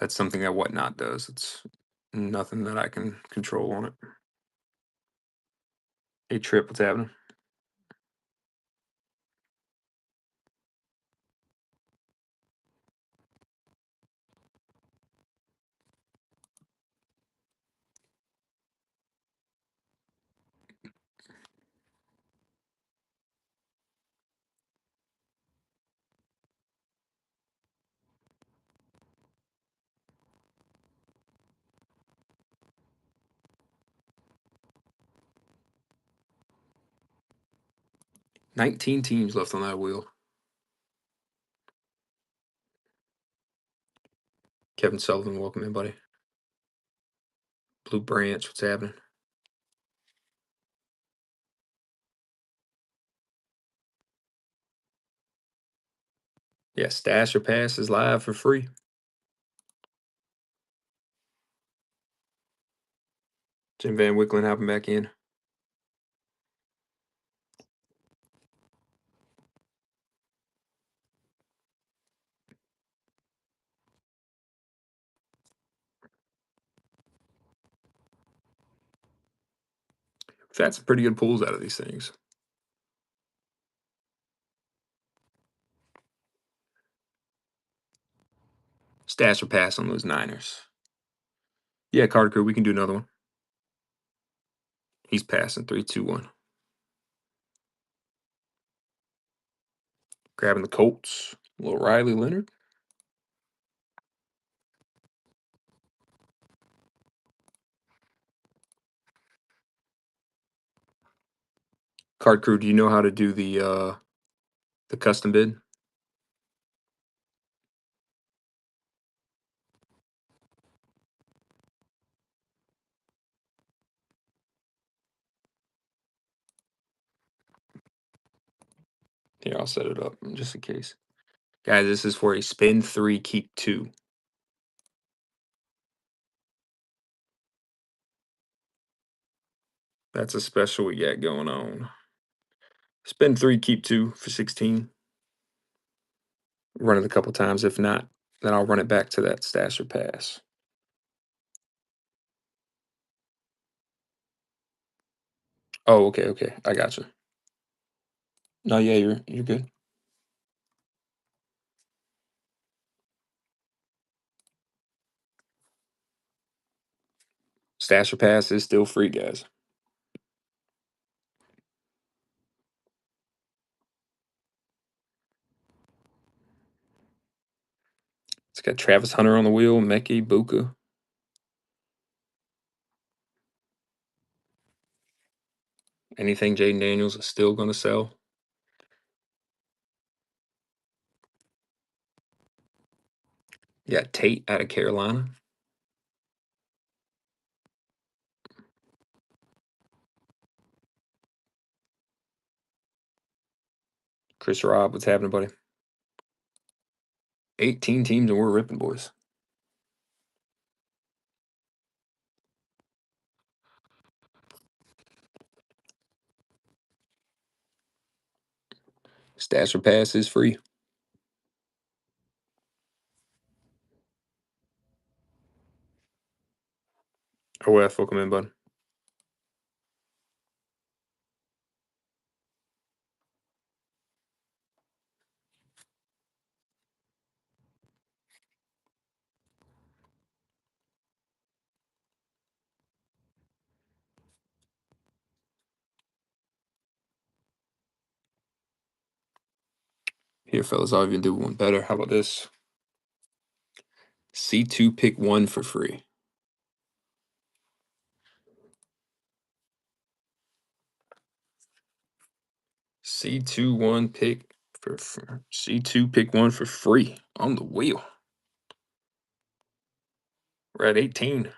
That's something that Whatnot does. It's nothing that I can control on it. Hey, Trip, what's happening? $19 teams left on that wheel. Kevin Sullivan, welcome in, buddy. Blue Branch, what's happening? Yeah, Stash or Pass is live for free. Jim Van Wicklen hopping back in. We've had some pretty good pulls out of these things. Stash or Pass on those Niners. Yeah, Carter Crew, we can do another one. He's passing 3, 2, 1. Grabbing the Colts. Little Riley Leonard. Card Crew, do you know how to do the custom bid? Here, I'll set it up just in case. Guys, this is for a spend 3, keep 2. That's a special we got going on. Spend 3, keep 2 for 16. Run it a couple times. If not, then I'll run it back to that stash or pass. Oh, okay. I got you. No, yeah, you're good. Stash or pass is still free, guys. It's got Travis Hunter on the wheel, Mekhi, Buka. Anything Jaden Daniels is still going to sell. You got Tate out of Carolina. Chris Robb, what's happening, buddy? 18 teams and we're ripping, boys. Stash or pass is free. OF, welcome in, bud. Here, fellas, I'll even do one better. How about this? C2 pick 1 for free. C2 pick pick 1 for free on the wheel. We're at 18.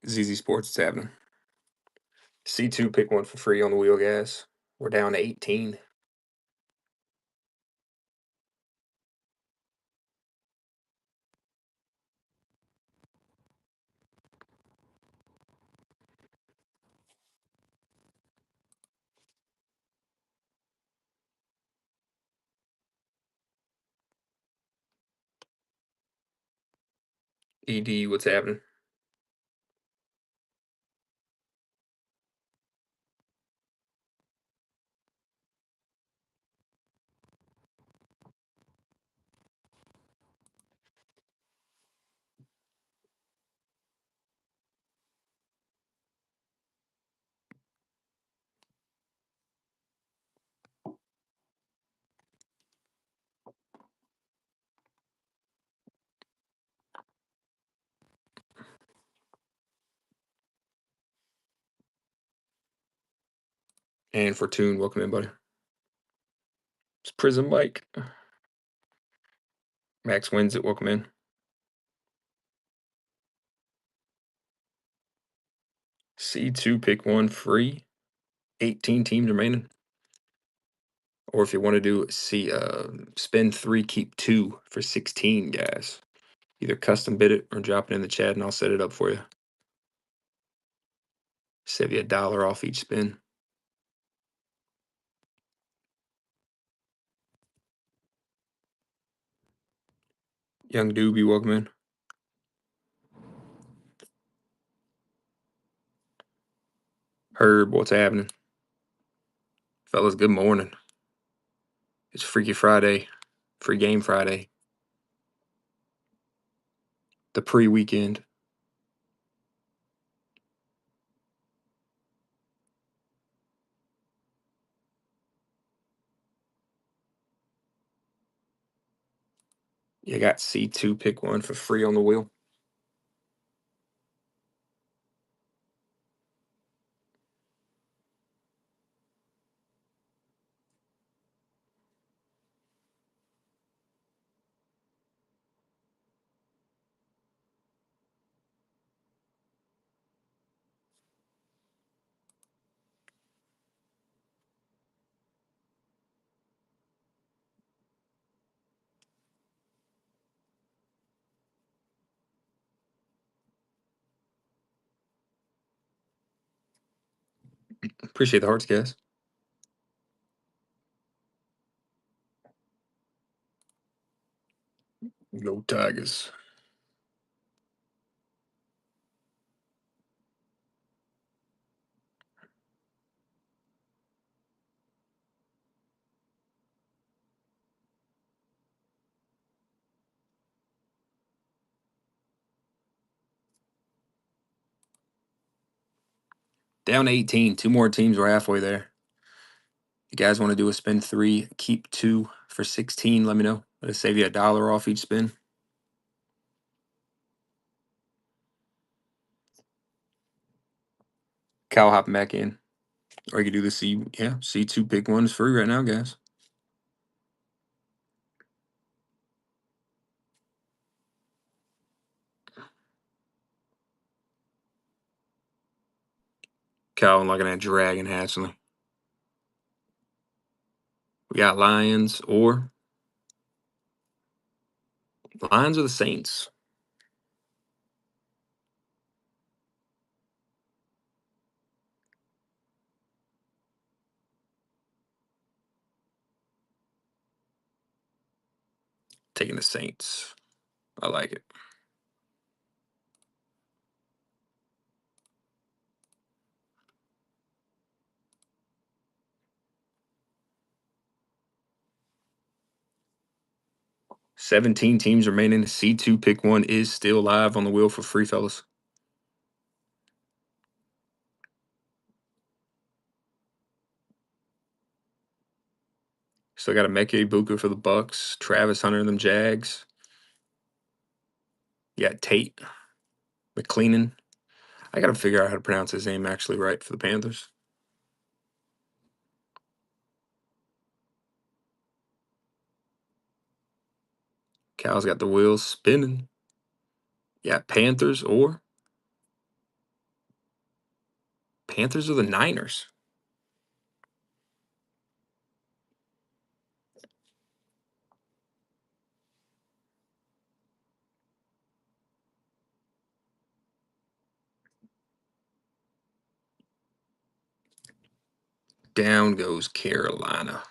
ZZ Sports, it's happening. C2 pick 1 for free on the wheel, guys. We're down to 18. ED, what's happening? And Fortune, welcome in, buddy. It's Prism Mike. Max wins it, welcome in. C2 pick 1 free. 18 teams remaining. Or if you want to do spend 3, keep 2 for 16, guys. Either custom bid it or drop it in the chat and I'll set it up for you. Save you $1 off each spin. Young Doobie, welcome in. Herb, what's happening? Fellas, good morning. It's Freaky Friday, Free Game Friday, the pre-weekend. You got C2 pick 1 for free on the wheel. Appreciate the hearts, guys. Go Tigers. Down 18. Two more teams. We're halfway there. You guys want to do a spin 3, keep 2 for 16? Let me know. It'll save you $1 off each spin. Cal hopping back in. Or you could do the C2 pick 1 is free right now, guys. Cal looking at Dragon Hatchley. We got Lions or the Saints. Taking the Saints. I like it. $17 teams remaining. C2 pick 1 is still live on the wheel for free, fellas. Still got a Meke Ibuka for the Bucks. Travis Hunter and them Jags. You got Tate McLeanan. I got to figure out how to pronounce his name actually right for the Panthers. Cal's got the wheels spinning. Yeah, Panthers or the Niners. Down goes Carolina.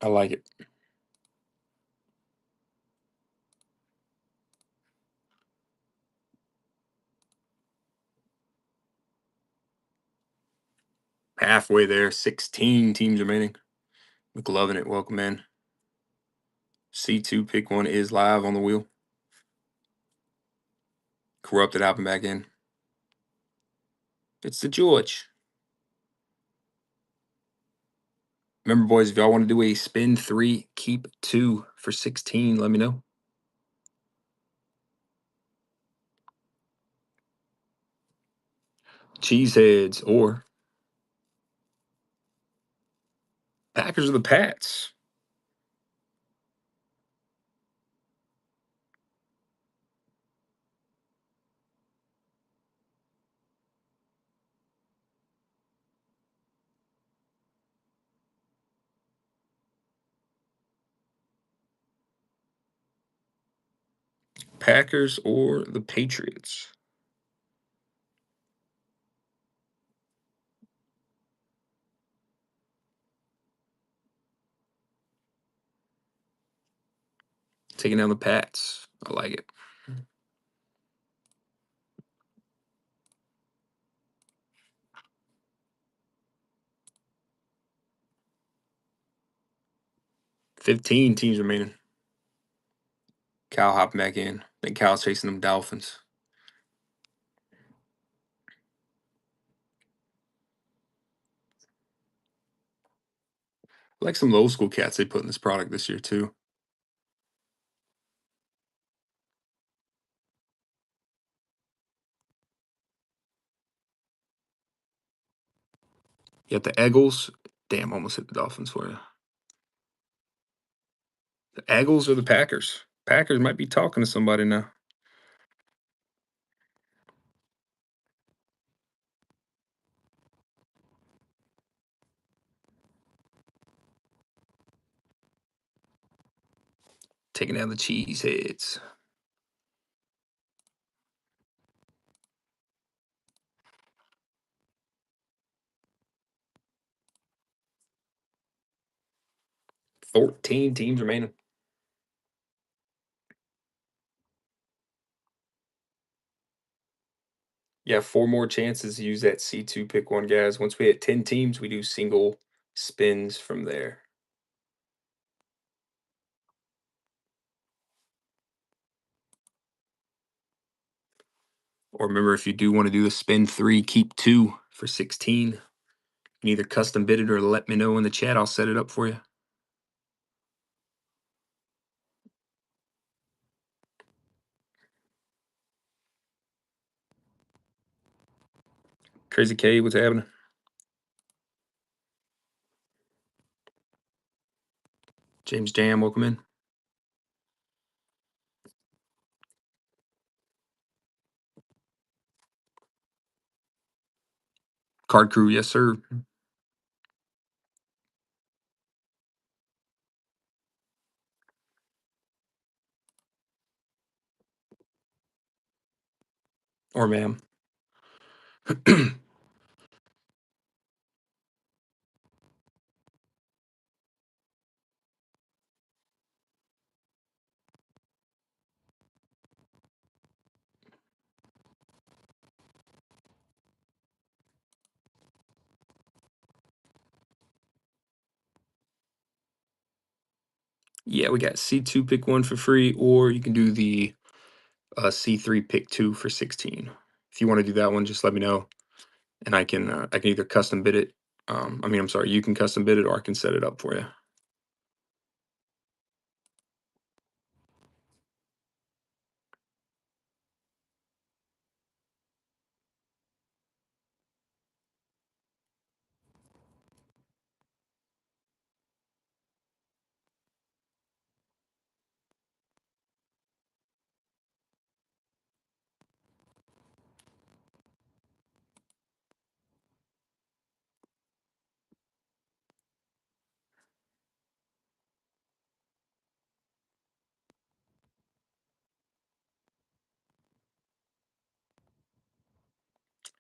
I like it. Halfway there, 16 teams remaining. McLovin it. Welcome in. C2 pick 1 is live on the wheel. Corrupted hopping back in. It's the George. Remember, boys, if y'all want to do a spin 3, keep 2 for 16, let me know. Cheeseheads or Packers or the Pats. Packers or the Patriots. Taking down the Pats. I like it. $15 teams remaining. Cal hopping back in. I think Cal's chasing them Dolphins. I like some of the old school cats they put in this product this year, too. You got the Eagles. Damn, almost hit the Dolphins for you. The Eagles or the Packers? Packers might be talking to somebody now. Taking down the Cheeseheads. 14 teams remaining. Yeah, 4 more chances to use that C2 pick 1, guys. Once we hit 10 teams, we do single spins from there. Or remember, if you do want to do the spin 3, keep 2 for 16. You can either custom bid it or let me know in the chat. I'll set it up for you. Crazy K, what's happening? James Jam, welcome in. Card Crew, yes, sir. Or ma'am. Yeah, we got C2 pick 1 for free, or you can do the C3 pick 2 for 16. If you want to do that one, just let me know, and I can either custom bid it. I'm sorry, you can custom bid it, or I can set it up for you.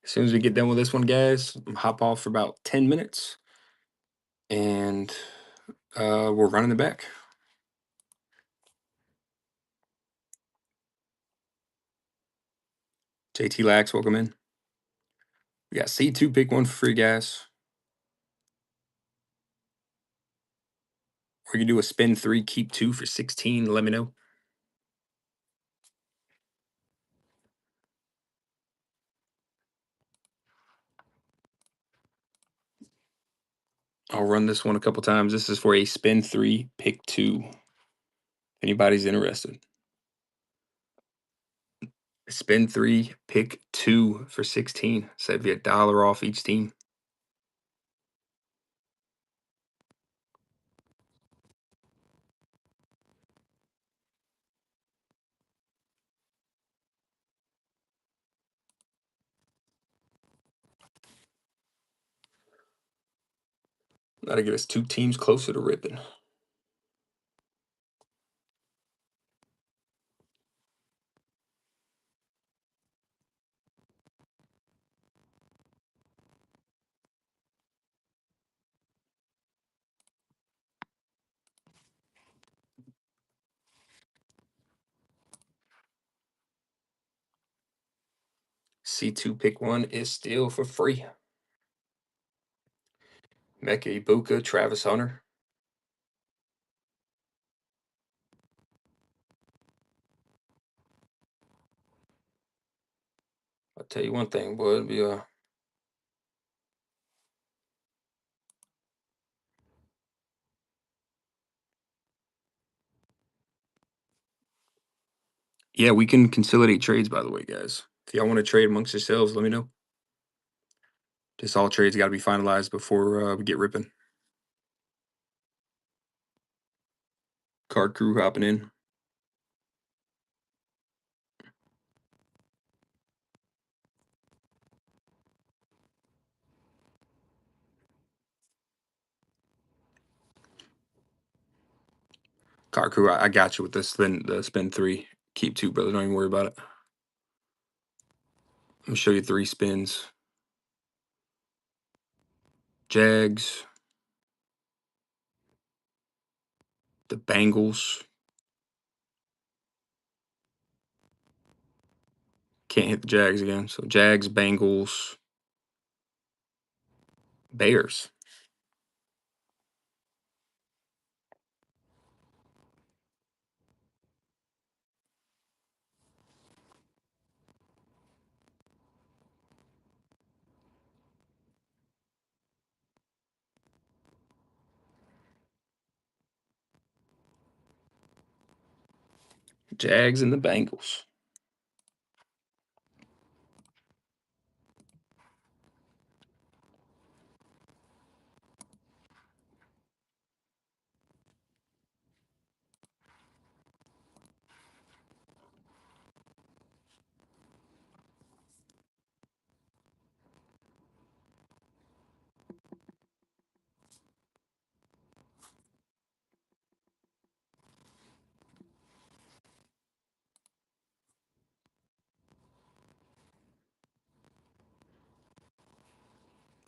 As soon as we get done with this one, guys, I'm hop off for about 10 minutes, and we're running it back. JT Lax, welcome in. We got C2 pick 1 for free, guys. Or you can do a spin 3, keep 2 for 16. Let me know. I'll run this one a couple times. This is for a spin 3, pick 2. If anybody's interested. Spin 3, pick 2 for 16. So that'd be $1 off each team. That'll get us 2 teams closer to ripping. C2 pick 1 is still for free. Mecca Ibuka, Travis Hunter. I'll tell you one thing, boy, it'll be yeah, we can consolidate trades, by the way, guys. If y'all want to trade amongst yourselves, let me know. Just all trades got to be finalized before we get ripping. Card Crew hopping in. Card Crew, I got you with the spin 3. Keep 2, brother. Don't even worry about it. I'm going to show you 3 spins. Jags. the Bengals. Can't hit the Jags again. So Jags, Bengals, Bears. Jags and the Bengals.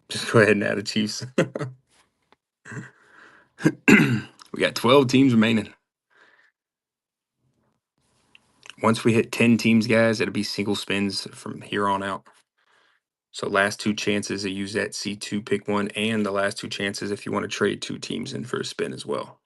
Just go ahead and add the Chiefs. We got 12 teams remaining. Once we hit 10 teams, guys, it'll be single spins from here on out. So last 2 chances to use that C2 pick one, and the last 2 chances if you want to trade 2 teams in for a spin as well.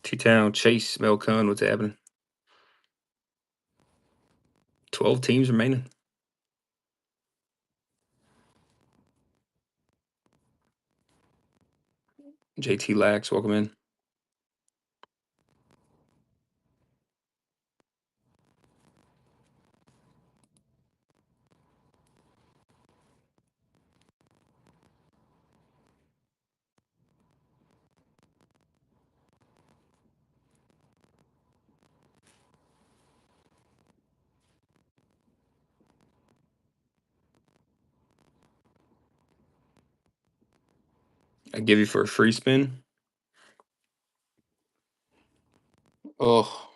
T-Town, Chase, Melcon, what's happening? 12 teams remaining. JT Lax, welcome in. I give you for a free spin. Oh,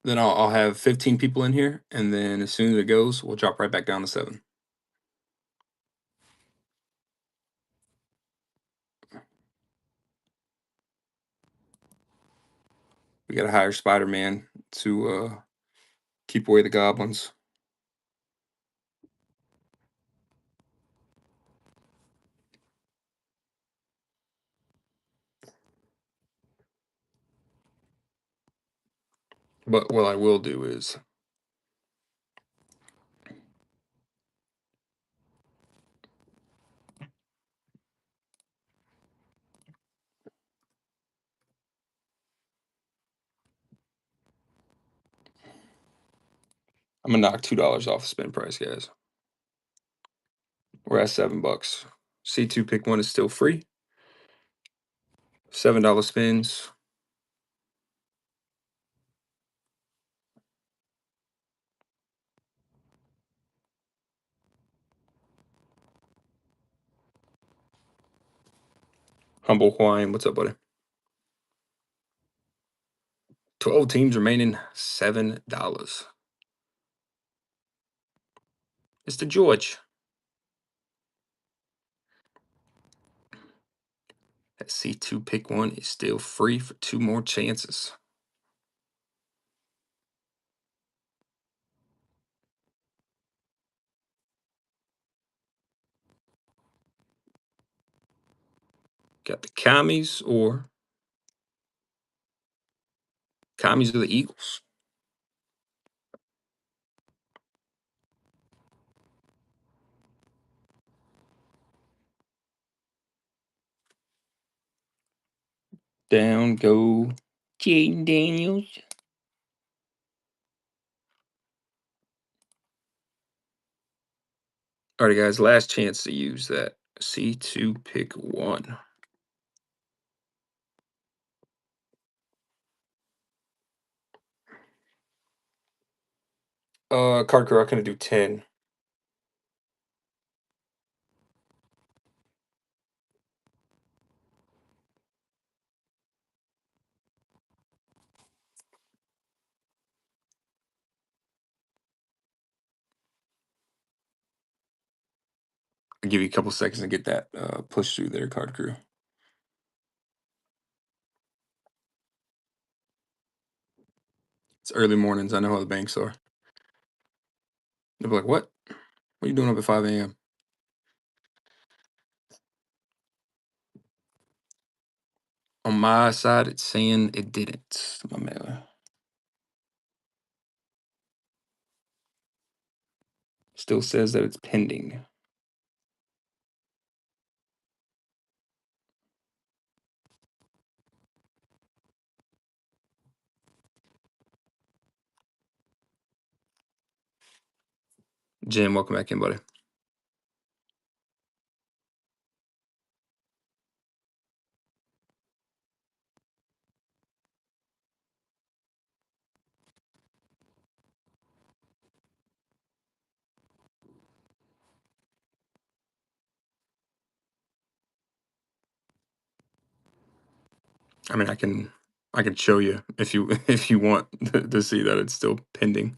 then I'll have 15 people in here, and then as soon as it goes, we'll drop right back down to 7. We got to hire Spider-Man to keep away the goblins. But what I will do is I'm gonna knock $2 off the spin price, guys. We're at $7. C2 pick one is still free. $7 spins. Humble Hawaiian, what's up, buddy? 12 teams remaining, $7. Mr. George. That C2 pick one is still free for 2 more chances. Got the Commies or the Eagles. Down go Jaden Daniels. Alright, guys, last chance to use that. C2 pick 1. Card crew, I'm gonna do 10. I'll give you a couple seconds to get that push through there, card crew. It's early mornings. I know how the banks are. They'll be like, "What? What are you doing up at 5 a.m.?" On my side, it's saying it didn't. My man still says that it's pending. Jim, welcome back in, buddy. I mean, I can show you if you if you want to see that it's still pending.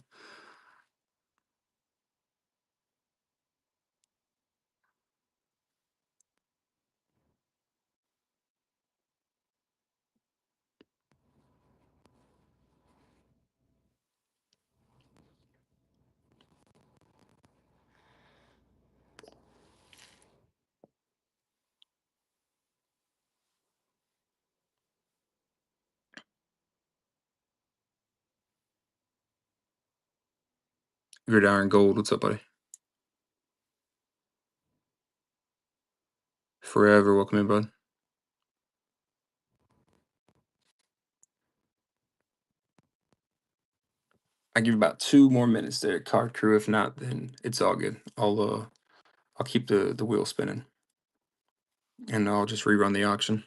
Gridiron Gold, what's up, buddy? Forever, welcome in, bud. I give you about 2 more minutes there, card crew. If not, then it's all good. I'll keep the wheel spinning, and I'll just rerun the auction.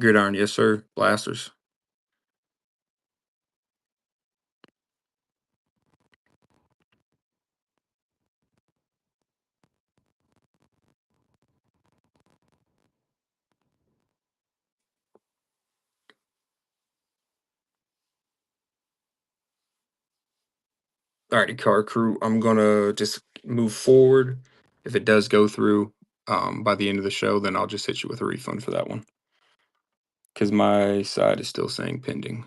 Gridiron, yes sir. Blasters. Alrighty, car crew. I'm gonna just move forward. If it does go through by the end of the show, then I'll just hit you with a refund for that one. Because my side is still saying pending.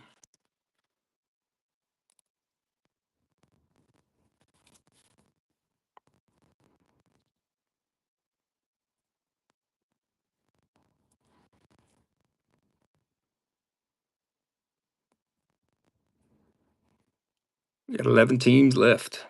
We got 11 teams left.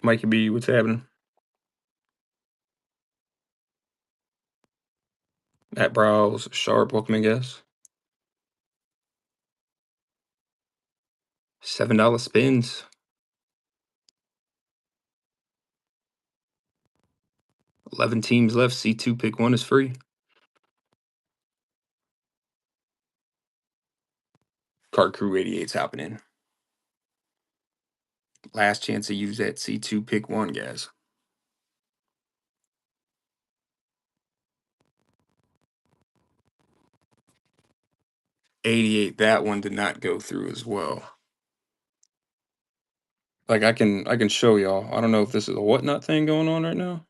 Mikey B, what's happening? At Browse Sharp, welcome in, guys. $7 spins. 11 teams left. C2 pick 1 is free. Card Crew 88's happening. Last chance to use that C2 pick 1, guys. 88, that one did not go through as well. Like I can show y'all. I don't know if this is a whatnot thing going on right now.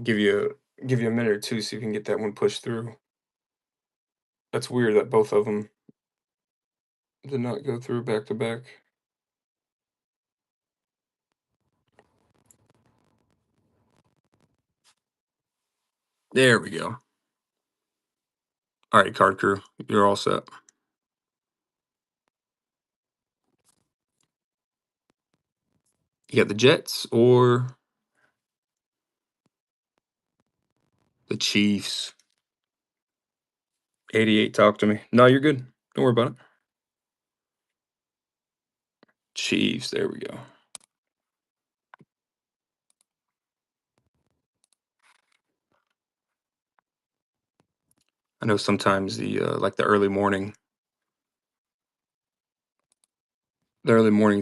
Give you a minute or two so you can get that one pushed through. That's weird that both of them did not go through back to back. There we go. All right, card crew, you're all set. You got the Jets or the Chiefs? 88, talk to me. No, you're good. Don't worry about it. Chiefs, there we go. I know sometimes the like the early morning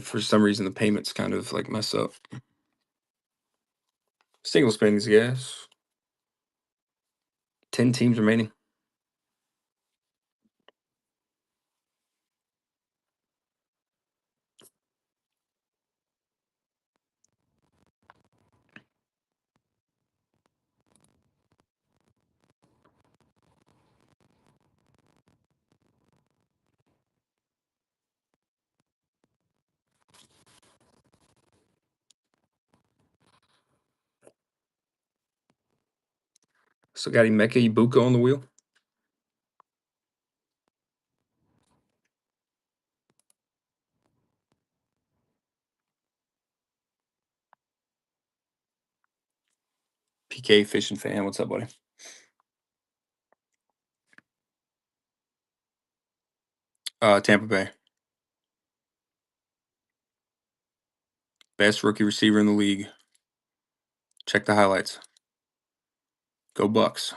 for some reason the payments kind of like mess up. Single spins, guys. 10 teams remaining. So got Emeka Ibuka on the wheel. PK Fishing Fan, what's up, buddy? Tampa Bay. Best rookie receiver in the league. Check the highlights. Go Bucks.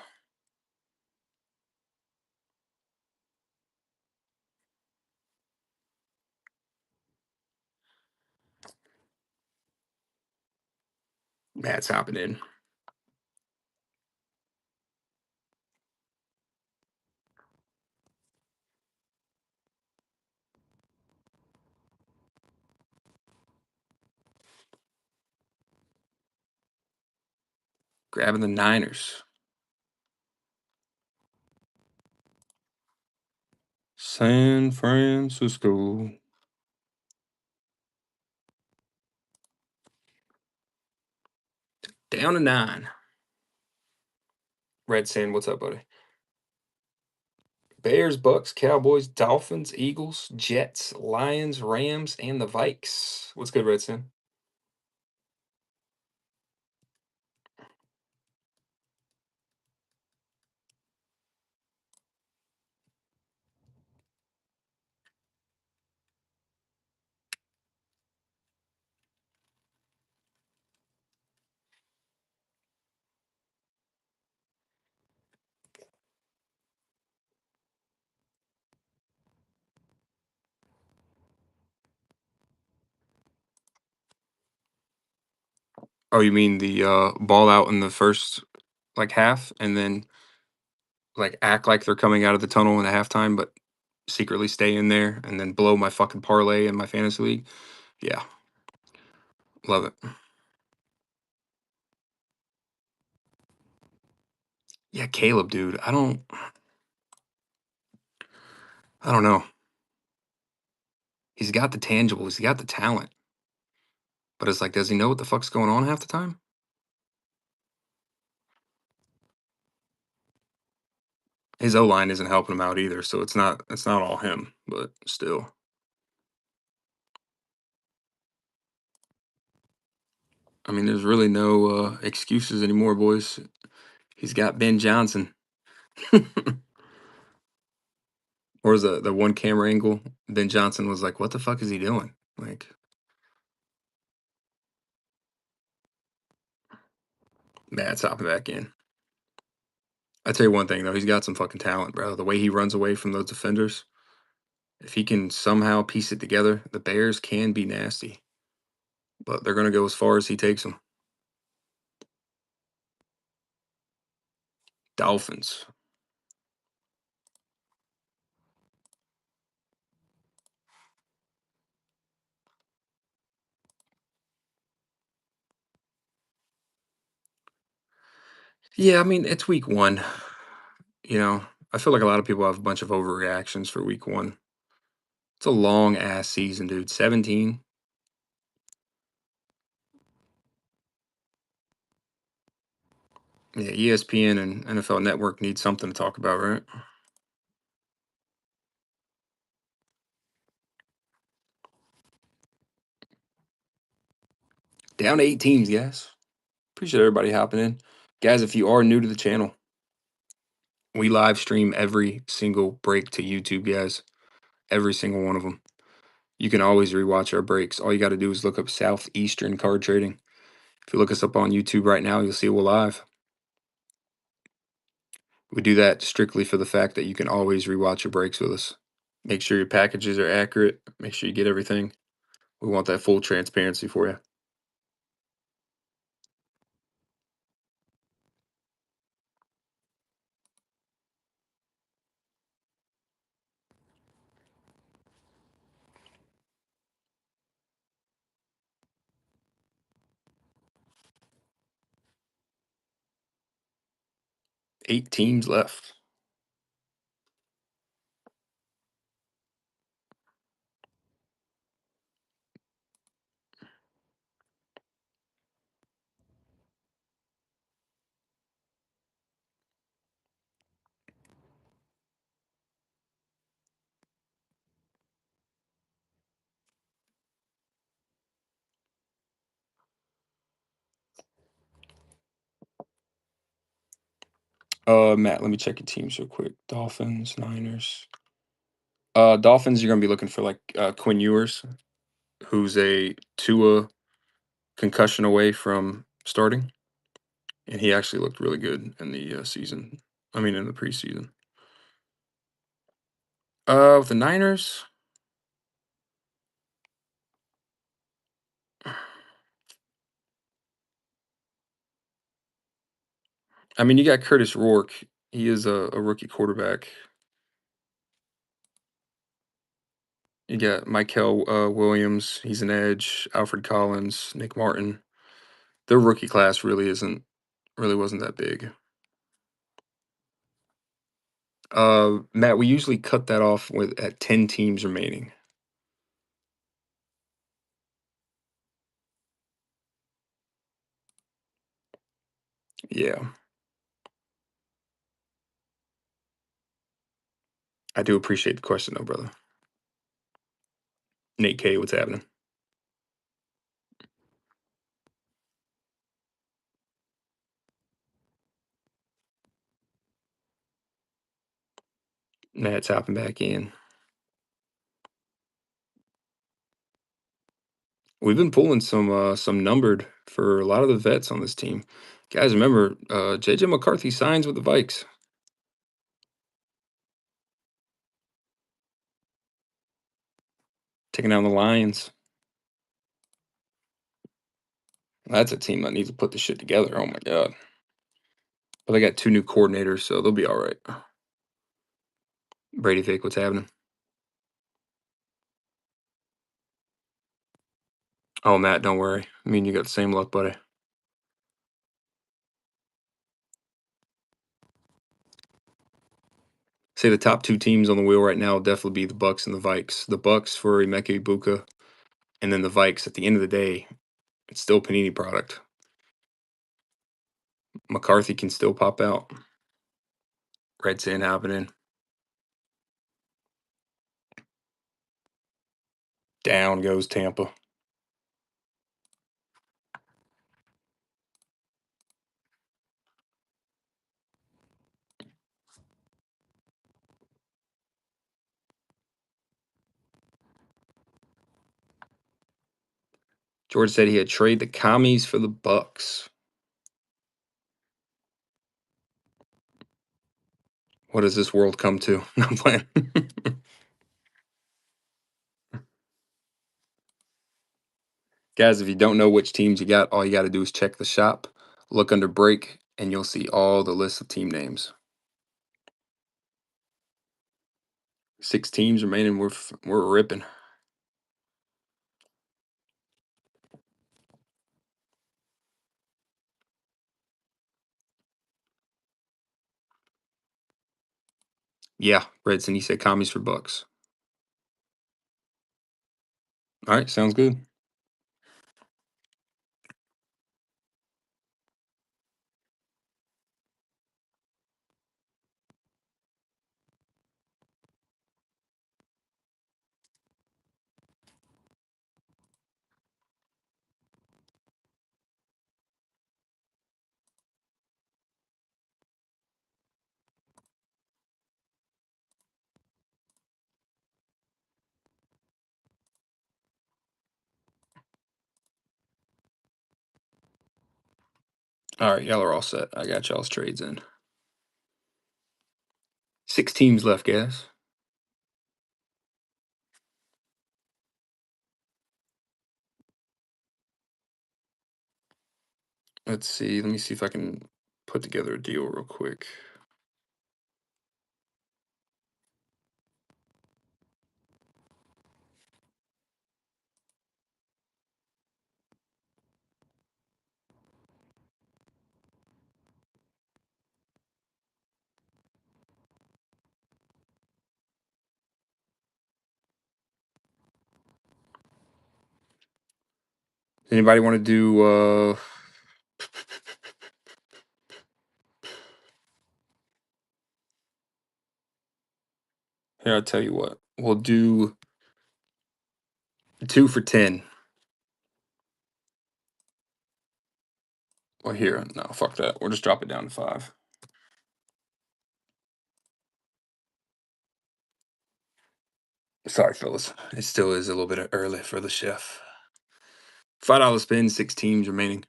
Matt's hopping in. Grabbing the Niners. San Francisco. Down to 9. Red Sand, what's up, buddy? Bears, Bucks, Cowboys, Dolphins, Eagles, Jets, Lions, Rams, and the Vikes. What's good, Red Sand? Oh, you mean the ball out in the first like half and then like act like they're coming out of the tunnel in the halftime, but secretly stay in there and then blow my fucking parlay in my fantasy league? Yeah. Love it. Yeah, Caleb, dude. I don't know. He's got the tangibles, he's got the talent. But it's like, does he know what the fuck's going on half the time? His O line isn't helping him out either, so it's not all him, but still. I mean, there's really no excuses anymore, boys. He's got Ben Johnson. Or was the one camera angle? Ben Johnson was like, "What the fuck is he doing?" Like, Matt's hopping back in. I tell you one thing though, he's got some fucking talent, bro. The way he runs away from those defenders, if he can somehow piece it together, the Bears can be nasty, but they're gonna go as far as he takes them. Dolphins. Yeah, I mean it's week one. You know, I feel like a lot of people have a bunch of overreactions for week one. It's a long ass season, dude. 17. Yeah, ESPN and NFL Network need something to talk about, right? Down to 8 teams, guys. Appreciate everybody hopping in. Guys, if you are new to the channel, we live stream every single break to YouTube, guys. Every single one of them. You can always rewatch our breaks. All you got to do is look up Southeastern Card Trading. If you look us up on YouTube right now, you'll see we're live. We do that strictly for the fact that you can always rewatch your breaks with us. Make sure your packages are accurate. Make sure you get everything. We want that full transparency for you. Eight teams left. Matt, let me check your teams real quick. Dolphins, Niners. Dolphins, you're gonna be looking for like Quinn Ewers, who's a Tua concussion away from starting, and he actually looked really good in the season. I mean, in the preseason. With the Niners, I mean, you got Curtis Rourke. He is a rookie quarterback. You got Michael Williams. He's an edge. Alfred Collins, Nick Martin. Their rookie class really wasn't that big. Matt, we usually cut that off with at 10 teams remaining. Yeah, I do appreciate the question, though, brother. Nate K, what's happening? Matt's hopping back in. We've been pulling some numbered for a lot of the vets on this team. Guys, remember, JJ McCarthy signs with the Vikes. Taking down the Lions. That's a team that needs to put this shit together. Oh my god. But they got 2 new coordinators, so they'll be all right. Brady Vick, what's happening? Oh, Matt, don't worry. I mean, you got the same luck, buddy. Say the top 2 teams on the wheel right now will definitely be the Bucks and the Vikes. The Bucks for Emeka Ibuka, and then the Vikes. At the end of the day, it's still Panini product. McCarthy can still pop out. Red Sand happening. Down goes Tampa. George said he'd trade the commies for the Bucks. What does this world come to? No, I'm playing. Guys, if you don't know which teams you got, all you got to do is check the shop, look under break, and you'll see all the lists of team names. 6 teams remaining. We're ripping. Yeah, Redson, you said commies for Bucks. All right, sounds good. All right, y'all are all set. I got y'all's trades in. 6 teams left, guys. Let's see. Let me see if I can put together a deal real quick. Anybody want to do here, I'll tell you what. We'll do 2 for 10. Well, here, no, fuck that. We'll just drop it down to 5. Sorry, fellas. It still is a little bit early for the chef. $5 spin, 6 teams remaining.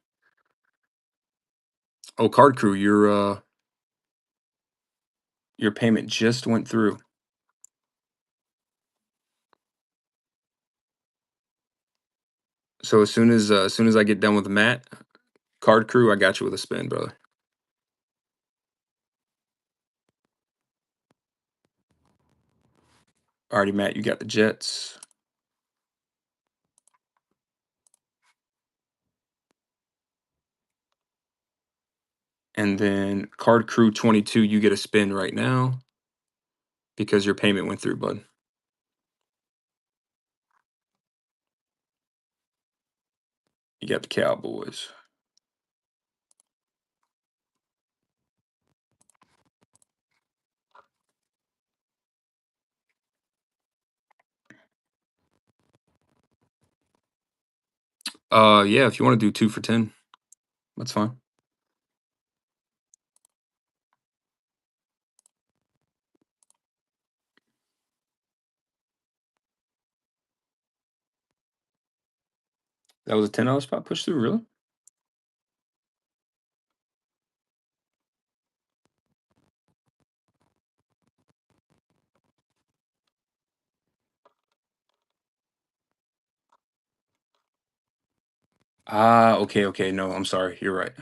Oh, Card Crew, your payment just went through. So as soon as I get done with Matt, Card Crew, I got you with a spin, brother. Alrighty, Matt, you got the Jets. And then Card Crew 22, you get a spin right now because your payment went through, bud. You got the Cowboys. Yeah, if you want to do 2 for 10, that's fine. That was a $10 spot push through, really? Ah, okay. No, I'm sorry. You're right.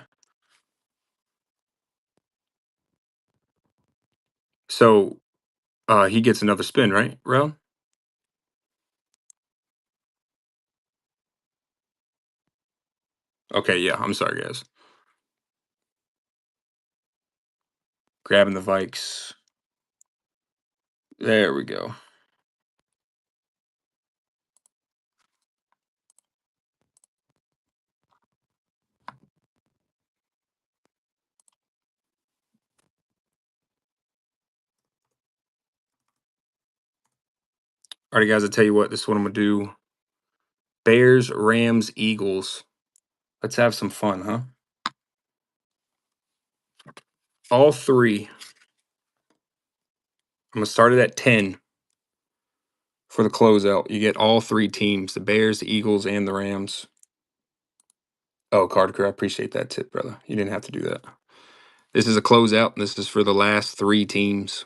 So, he gets another spin, right, Rel? Okay, yeah. I'm sorry, guys. Grabbing the Vikes. There we go. Alrighty, guys. I tell you what. This is what I'm gonna do. Bears, Rams, Eagles. Let's have some fun, huh? All 3. I'm gonna start it at 10 for the closeout. You get all 3 teams: the Bears, the Eagles, and the Rams. Oh, Carter, I appreciate that tip, brother. You didn't have to do that. This is a closeout. This is for the last 3 teams.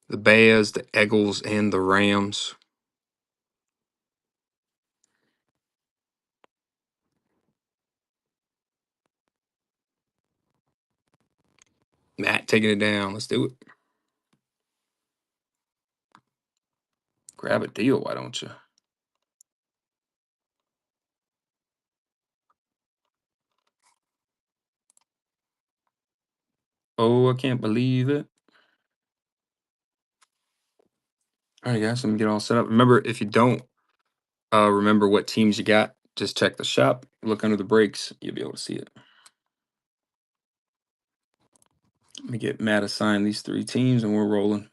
The Bears, the Eagles, and the Rams. Matt taking it down. Let's do it. Grab a deal, why don't you? Oh, I can't believe it. All right, guys, let me get all set up. Remember, if you don't remember what teams you got, just check the shop, look under the breaks, you'll be able to see it. Let me get Matt assigned these 3 teams, and we're rolling.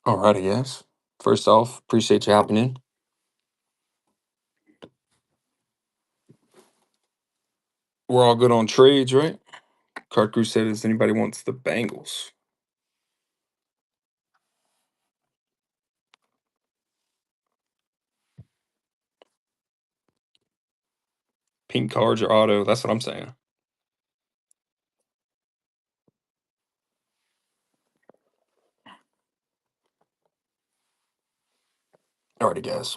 All righty, guys. First off, appreciate you hopping in. We're all good on trades, right? Card Crew said, "Does anybody wants the Bengals?" Pink cards or auto? That's what I'm saying. Alrighty, guys.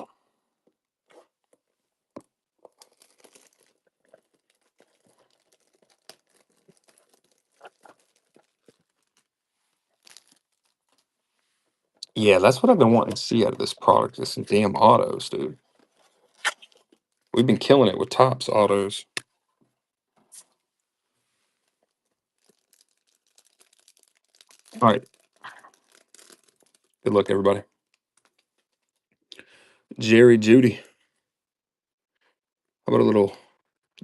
Yeah, that's what I've been wanting to see out of this product. Is some damn autos, dude. We've been killing it with tops autos. All right. Good luck, everybody. Jerry Judy. How about a little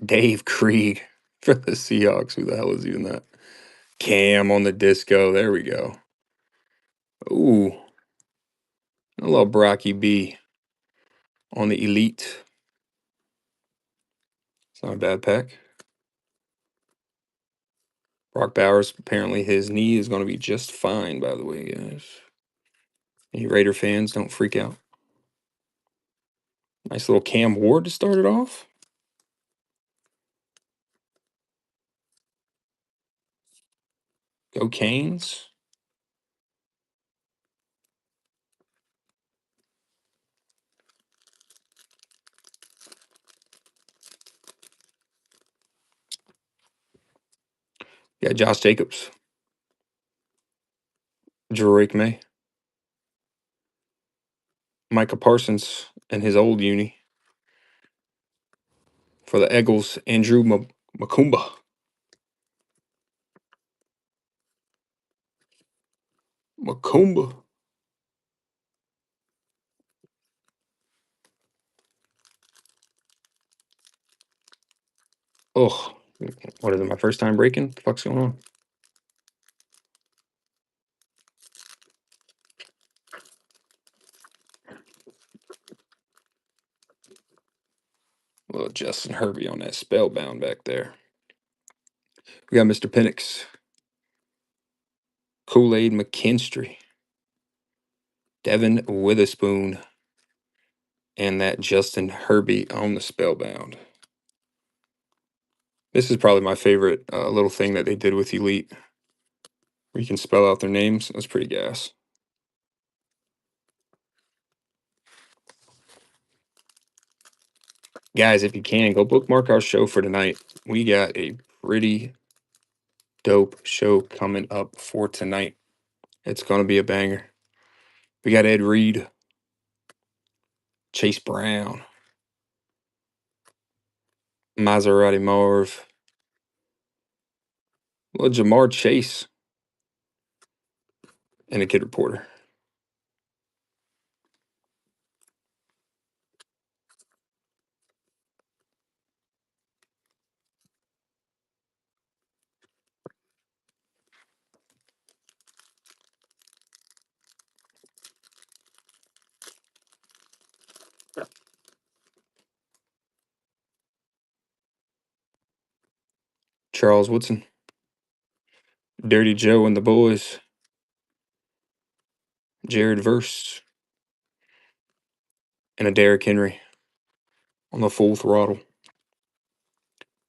Dave Krieg for the Seahawks? Who the hell is even that? Cam on the disco. There we go. Ooh. A little Brocky B on the elite. It's not a bad pack. Brock Bowers, apparently his knee is going to be just fine, by the way, guys. Any Raider fans, don't freak out. Nice little Cam Ward to start it off. Go Canes. Yeah, Josh Jacobs. Drake May. Micah Parsons and his old uni. For the Eagles, Andrew Makumba. Makumba. Oh, what is it? My first time breaking? What the fuck's going on? Little Justin Herbie on that spellbound back there. We got Mr. Penix. Kool-Aid McKinstry. Devin Witherspoon. And that Justin Herbie on the spellbound. This is probably my favorite little thing that they did with Elite, where you can spell out their names. That's pretty gas. Guys, if you can, go bookmark our show for tonight. We got a pretty dope show coming up for tonight. It's going to be a banger. We got Ed Reed, Chase Brown, Maserati Marv, Well, Jamar Chase and a kid reporter. Charles Woodson, Dirty Joe and the boys, Jared Verse, and a Derrick Henry on the full throttle.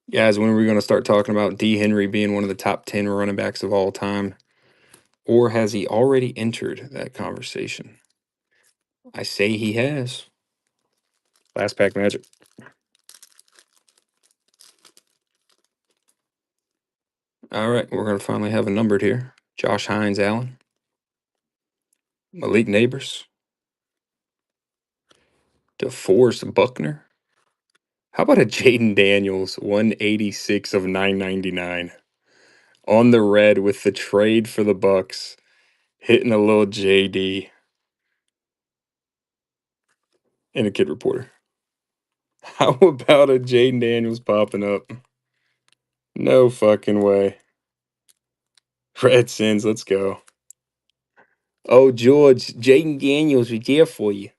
Guys, when are we going to start talking about D. Henry being one of the top 10 running backs of all time? Or has he already entered that conversation? I say he has. Last pack magic. All right, we're going to finally have a numbered here. Josh Hines Allen, Malik Neighbors, DeForest Buckner. How about a Jaden Daniels, 186 of 999 on the red with the trade for the Bucks, hitting a little JD and a kid reporter. How about a Jaden Daniels popping up? No fucking way. Red Sins, let's go. Oh, George, Jaden Daniels was there for you.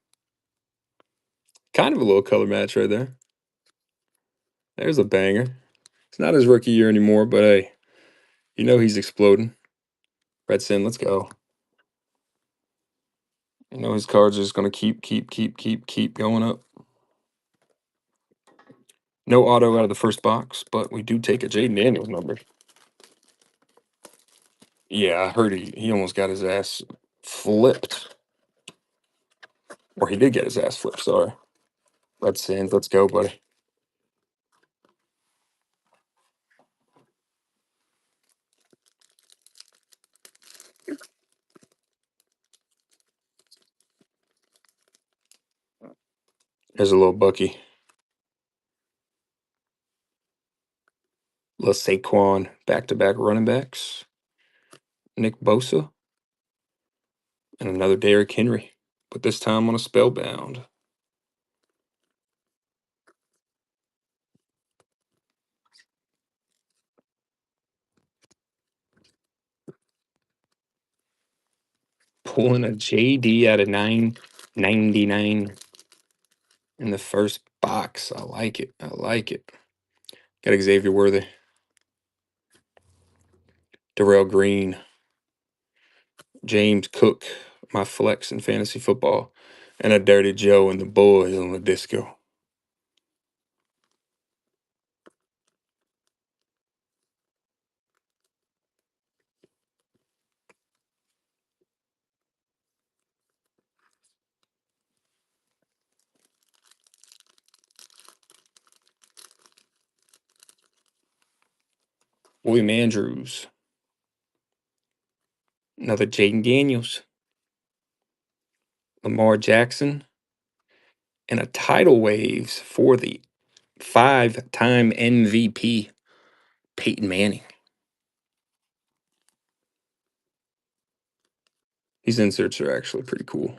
Kind of a little color match right there. There's a banger. It's not his rookie year anymore, but hey, you know he's exploding. Red Sin, let's go. You know his cards are just going to keep going up. No auto out of the first box, but we do take a Jaden Daniels number. Yeah, I heard he almost got his ass flipped. Or he did get his ass flipped, sorry. Red Sins, let's go, buddy. There's a little Bucky. Little Saquon, back-to-back running backs. Nick Bosa. And another Derrick Henry, but this time on a spellbound. Pulling a JD out of 999 in the first box. I like it. I like it. Got Xavier Worthy. Darrell Green. James Cook, my flex in fantasy football. And a Dirty Joe and the boys on the disco. William Andrews. Another Jaden Daniels. Lamar Jackson. And a tidal waves for the 5-time MVP, Peyton Manning. These inserts are actually pretty cool.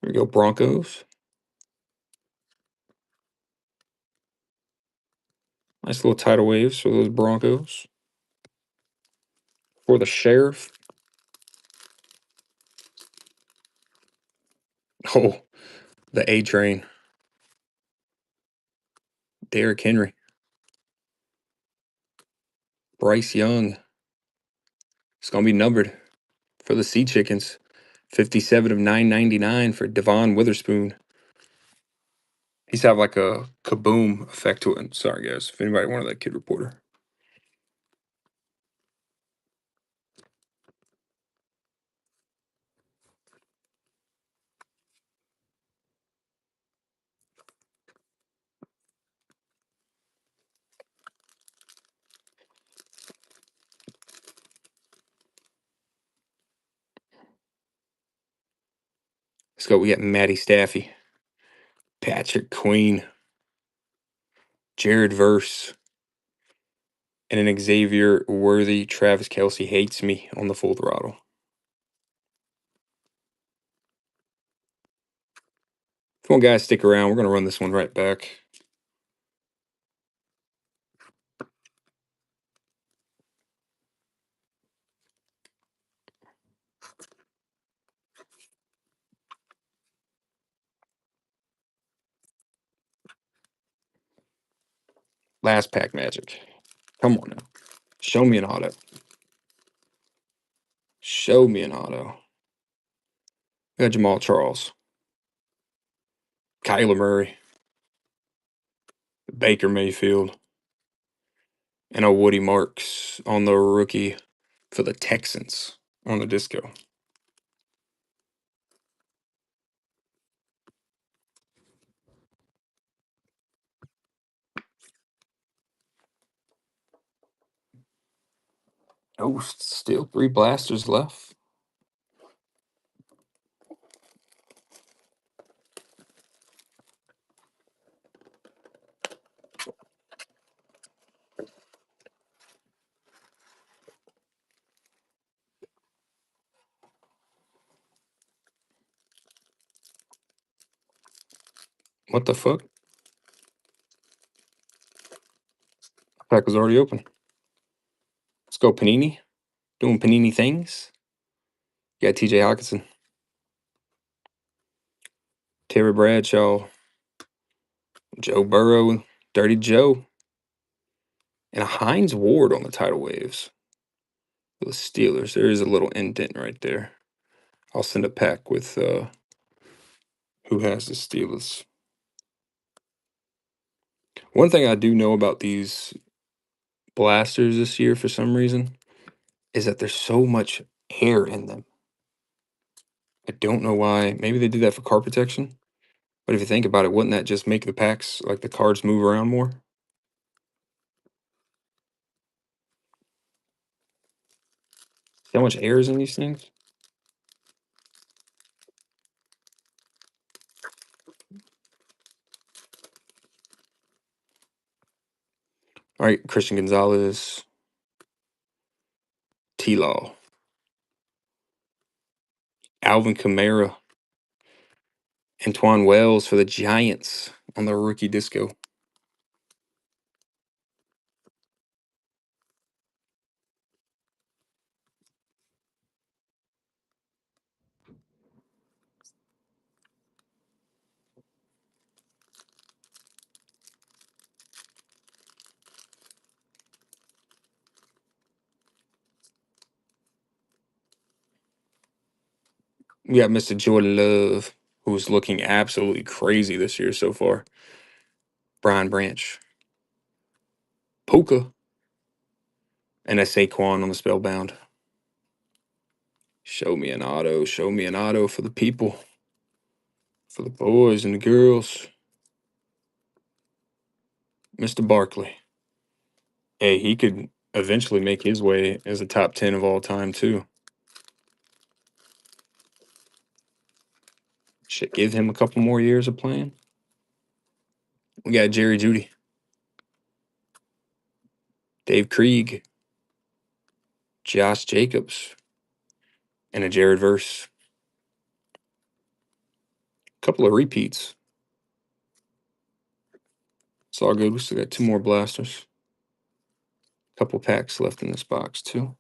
Here we go, Broncos. Nice little tidal waves for those Broncos. For the Sheriff. Oh, the A train. Derrick Henry. Bryce Young. It's going to be numbered for the Sea Chickens. 57 of 999 for Devon Witherspoon. He's have like a kaboom effect to it. Sorry, guys. If anybody wanted that kid reporter. Let's go. We got Matty Staffy. Patrick Queen. Jared Verse, and an Xavier Worthy. Travis Kelce hates me on the full throttle. Come on, guys, stick around. We're going to run this one right back. Last pack magic. Come on now. Show me an auto. Show me an auto. We got Jamal Charles, Kyler Murray, Baker Mayfield, and a Woody Marks on the rookie for the Texans on the disco. Oh, still 3 blasters left. What the fuck? Pack was already open. Let's go, Panini. Doing Panini things. You got TJ Hawkinson, Terry Bradshaw, Joe Burrow, Dirty Joe, and a Hines Ward on the tidal waves. The Steelers. There is a little indent right there. I'll send a pack with who has the Steelers. One thing I do know about these blasters this year for some reason is that there's so much air in them. I don't know why. Maybe they did that for car protection. But if you think about it, wouldn't that just make the packs, like the cards, move around more? See how much air is in these things? All right, Christian Gonzalez, T-Law, Alvin Kamara, Antoine Wells for the Giants on the rookie disco. We got Mr. Jordan Love, who's looking absolutely crazy this year so far. Brian Branch, Puka, and a Saquon on the Spellbound. Show me an auto. Show me an auto for the people. For the boys and the girls. Mr. Barkley. Hey, he could eventually make his way as a top 10 of all time, too. Should give him a couple more years of playing. We got Jerry Jeudy, Dave Krieg, Josh Jacobs, and a Jared Verse. Couple of repeats. It's all good. We still got 2 more blasters. Couple packs left in this box, too.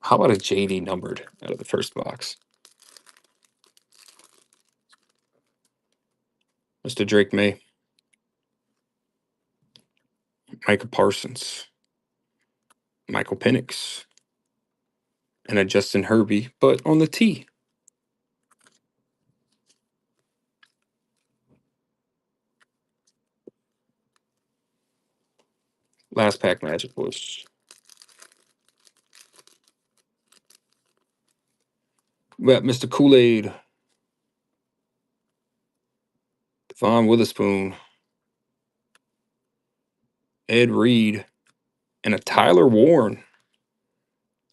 How about a JD numbered out of the first box? Mr. Drake May, Micah Parsons, Michael Penix, and a Justin Herbie, but on the T. Last pack magic was. We got Mr. Kool-Aid, Devon Witherspoon, Ed Reed, and a Tyler Warren.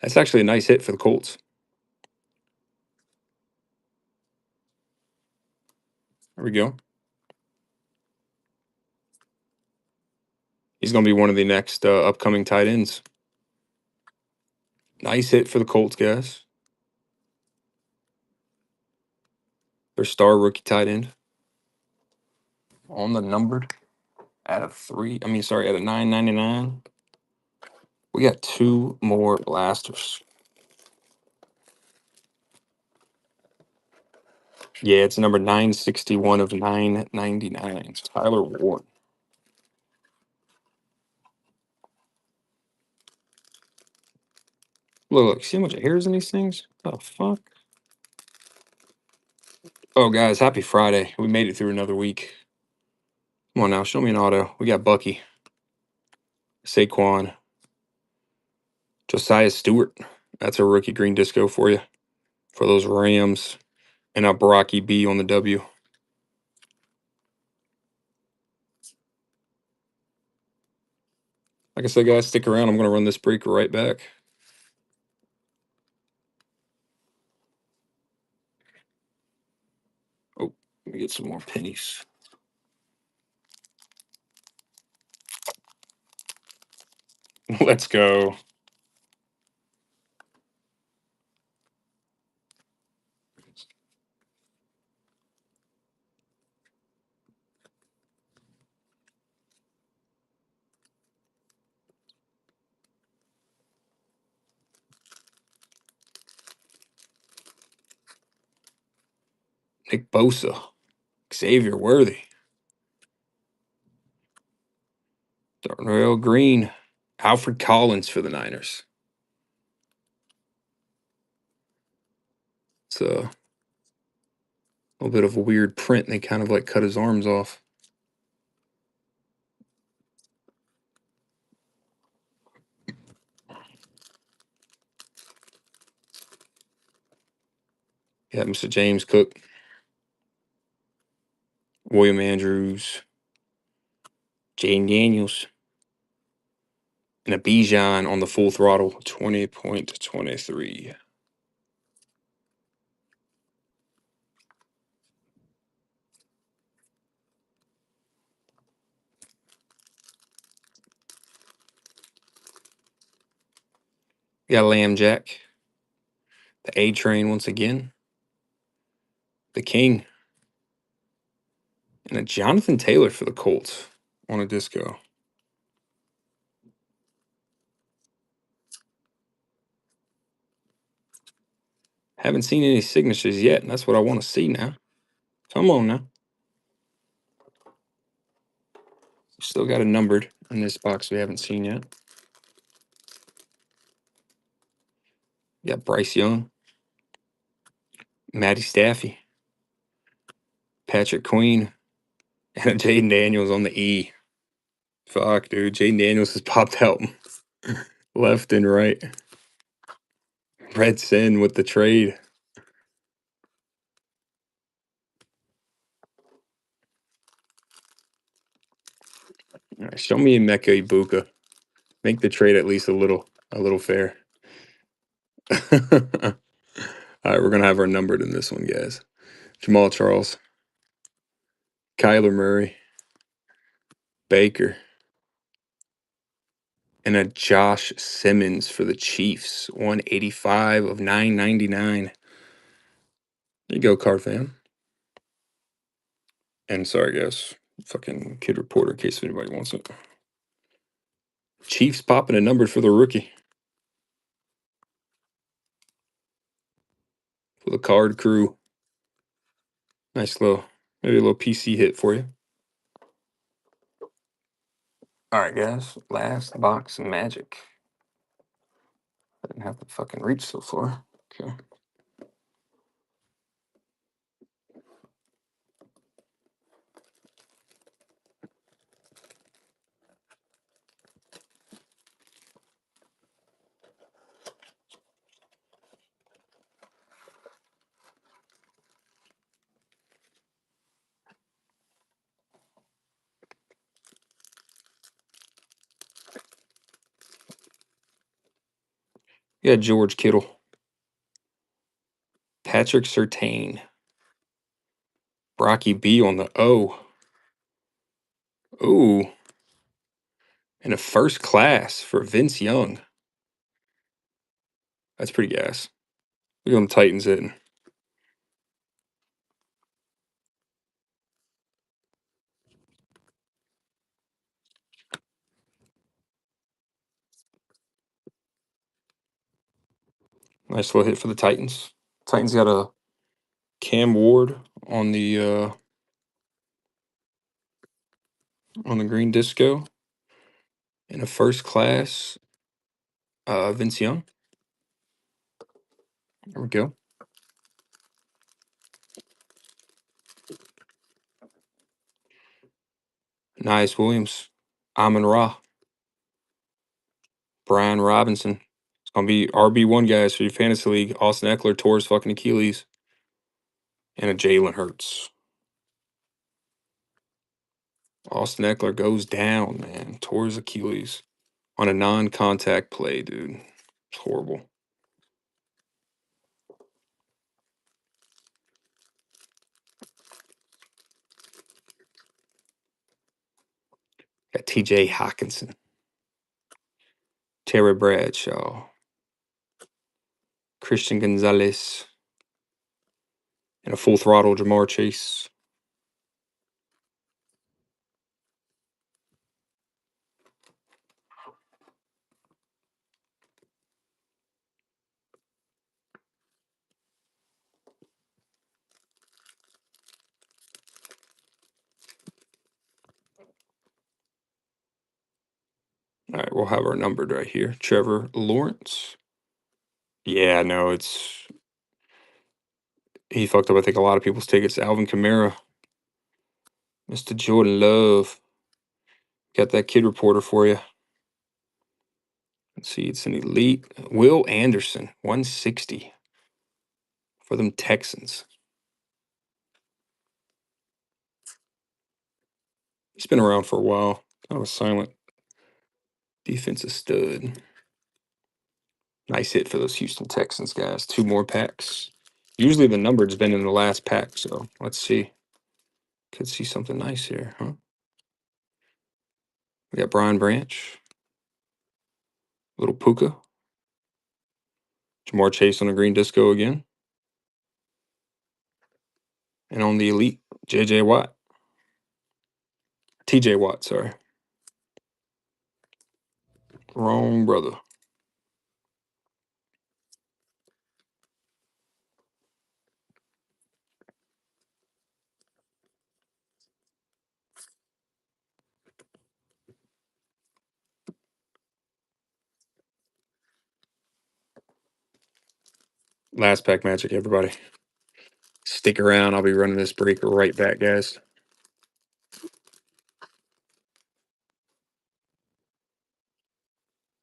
That's actually a nice hit for the Colts. There we go. He's going to be one of the next upcoming tight ends. Nice hit for the Colts, guys. Their star rookie tight end. On the numbered at a 9.99. We got 2 more blasters. Yeah, it's number 961 of 999. Tyler Ward. Look, see how much hair's in these things? Oh, fuck. Oh, guys, happy Friday. We made it through another week. Come on now, show me an auto. We got Bucky, Saquon, Josiah Stewart. That's a rookie green disco for you. For those Rams. And a Brocky B on the W. Like I said, guys, stick around. I'm going to run this break right back. Oh, let me get some more pennies. Let's go. Nick Bosa, Xavier Worthy, Darnell Green, Alfred Collins for the Niners. It's a little bit of a weird print. They kind of like cut his arms off. Yeah, Mr. James Cook, William Andrews, Jane Daniels, and a Bijan on the full throttle, 20.23. We got Lamb Jack, the A Train once again, the King, and a Jonathan Taylor for the Colts on a disco. Haven't seen any signatures yet, and that's what I want to see now. Come on now. Still got a numbered in this box we haven't seen yet. Got Bryce Young, Matty Staffy, Patrick Queen, and Jaden Daniels on the E. Fuck, dude. Jaden Daniels has popped out left and right. Red Sin with the trade. All right, show me Emeka Ibuka. Make the trade at least a little fair. All right, we're gonna have our numbered in this one, guys. Jamal Charles, Kyler Murray, Baker, and a Josh Simmons for the Chiefs. 185 of 999. There you go, card fam. And sorry, guys. Fucking kid reporter, in case anybody wants it. Chiefs popping a numbered for the rookie. For the card crew. Nice maybe a little PC hit for you. All right, guys. Last box of Magic. I didn't have to fucking reach so far. Okay. Yeah, George Kittle. Patrick Surtain. Brocky B on the O. Ooh. And a first class for Vince Young. That's pretty gas. Look at them Titans hitting. Nice little hit for the Titans. Titans got a Cam Ward on the green disco. And a first class Vince Young. There we go. Nice Williams. Amon Ra. Brian Robinson. It's going to be RB1 guys for your fantasy league. Austin Eckler tore his fucking Achilles. And a Jalen Hurts. Austin Eckler goes down, man. Tore his Achilles on a non-contact play, dude. It's horrible. Got TJ Hawkinson. Terry Bradshaw. Christian Gonzalez. And a full throttle Jamar Chase. All right, we'll have our numbered right here. Trevor Lawrence. Yeah, no, he fucked up, I think, a lot of people's tickets. Alvin Kamara. Mr. Jordan Love. Got that kid reporter for you. Let's see, it's an elite. Will Anderson, 160 for them Texans. He's been around for a while. Kind of a silent defensive stud. Nice hit for those Houston Texans guys. 2 more packs. Usually the numbered's been in the last pack, so let's see. Could see something nice here, huh? We got Brian Branch. Little Puka. Jamar Chase on a green disco again. And on the elite, J.J. Watt. T.J. Watt, sorry. Wrong brother. Last pack magic, everybody. Stick around. I'll be running this break right back, guys.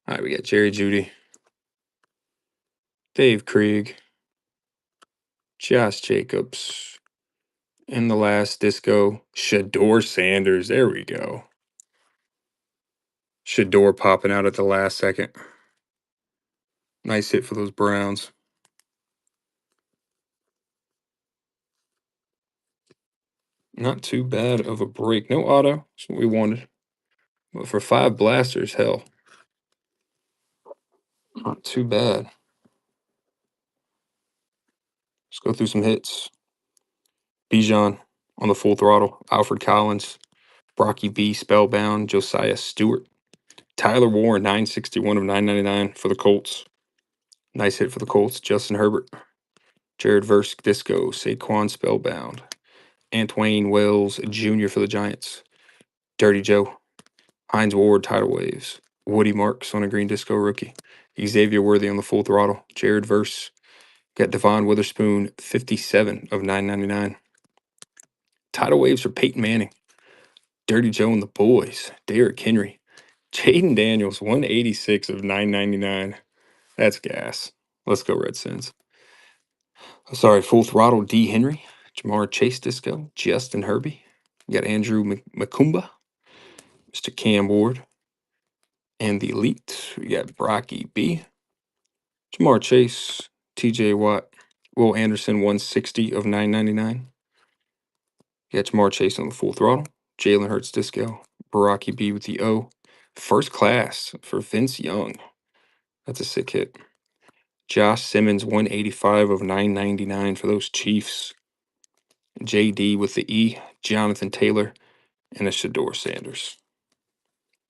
All right, we got Jerry Jeudy, Dave Krieg, Josh Jacobs, and the last disco, Shador Sanders. There we go. Shador popping out at the last second. Nice hit for those Browns. Not too bad of a break. No auto. That's what we wanted. But for 5 blasters, hell. Not too bad. Let's go through some hits. Bijan on the full throttle. Alfred Collins. Brocky B. Spellbound. Josiah Stewart. Tyler Warren, 961 of 999 for the Colts. Nice hit for the Colts. Justin Herbert. Jared Verse Disco. Saquon Spellbound. Antwain Wells Jr. for the Giants. Dirty Joe. Hines Ward Tidal Waves. Woody Marks on a green disco rookie. Xavier Worthy on the full throttle. Jared Verse. Got Devon Witherspoon, 57 of 999. Tidal Waves for Peyton Manning. Dirty Joe and the boys. Derrick Henry. Jaden Daniels, 186 of 999. That's gas. Let's go, Redskins. Sorry, full throttle D. Henry. Jamar Chase Disco. Justin Herbie. You got Andrew Macumba. Mr. Cam Ward. And the elite. We got Brocky B. Jamar Chase. TJ Watt. Will Anderson, 160 of 999. Got Jamar Chase on the full throttle. Jalen Hurts disco. Baraki B with the O. First class for Vince Young. That's a sick hit. Josh Simmons, 185 of 999 for those Chiefs. JD with the E. Jonathan Taylor. And a Shador Sanders.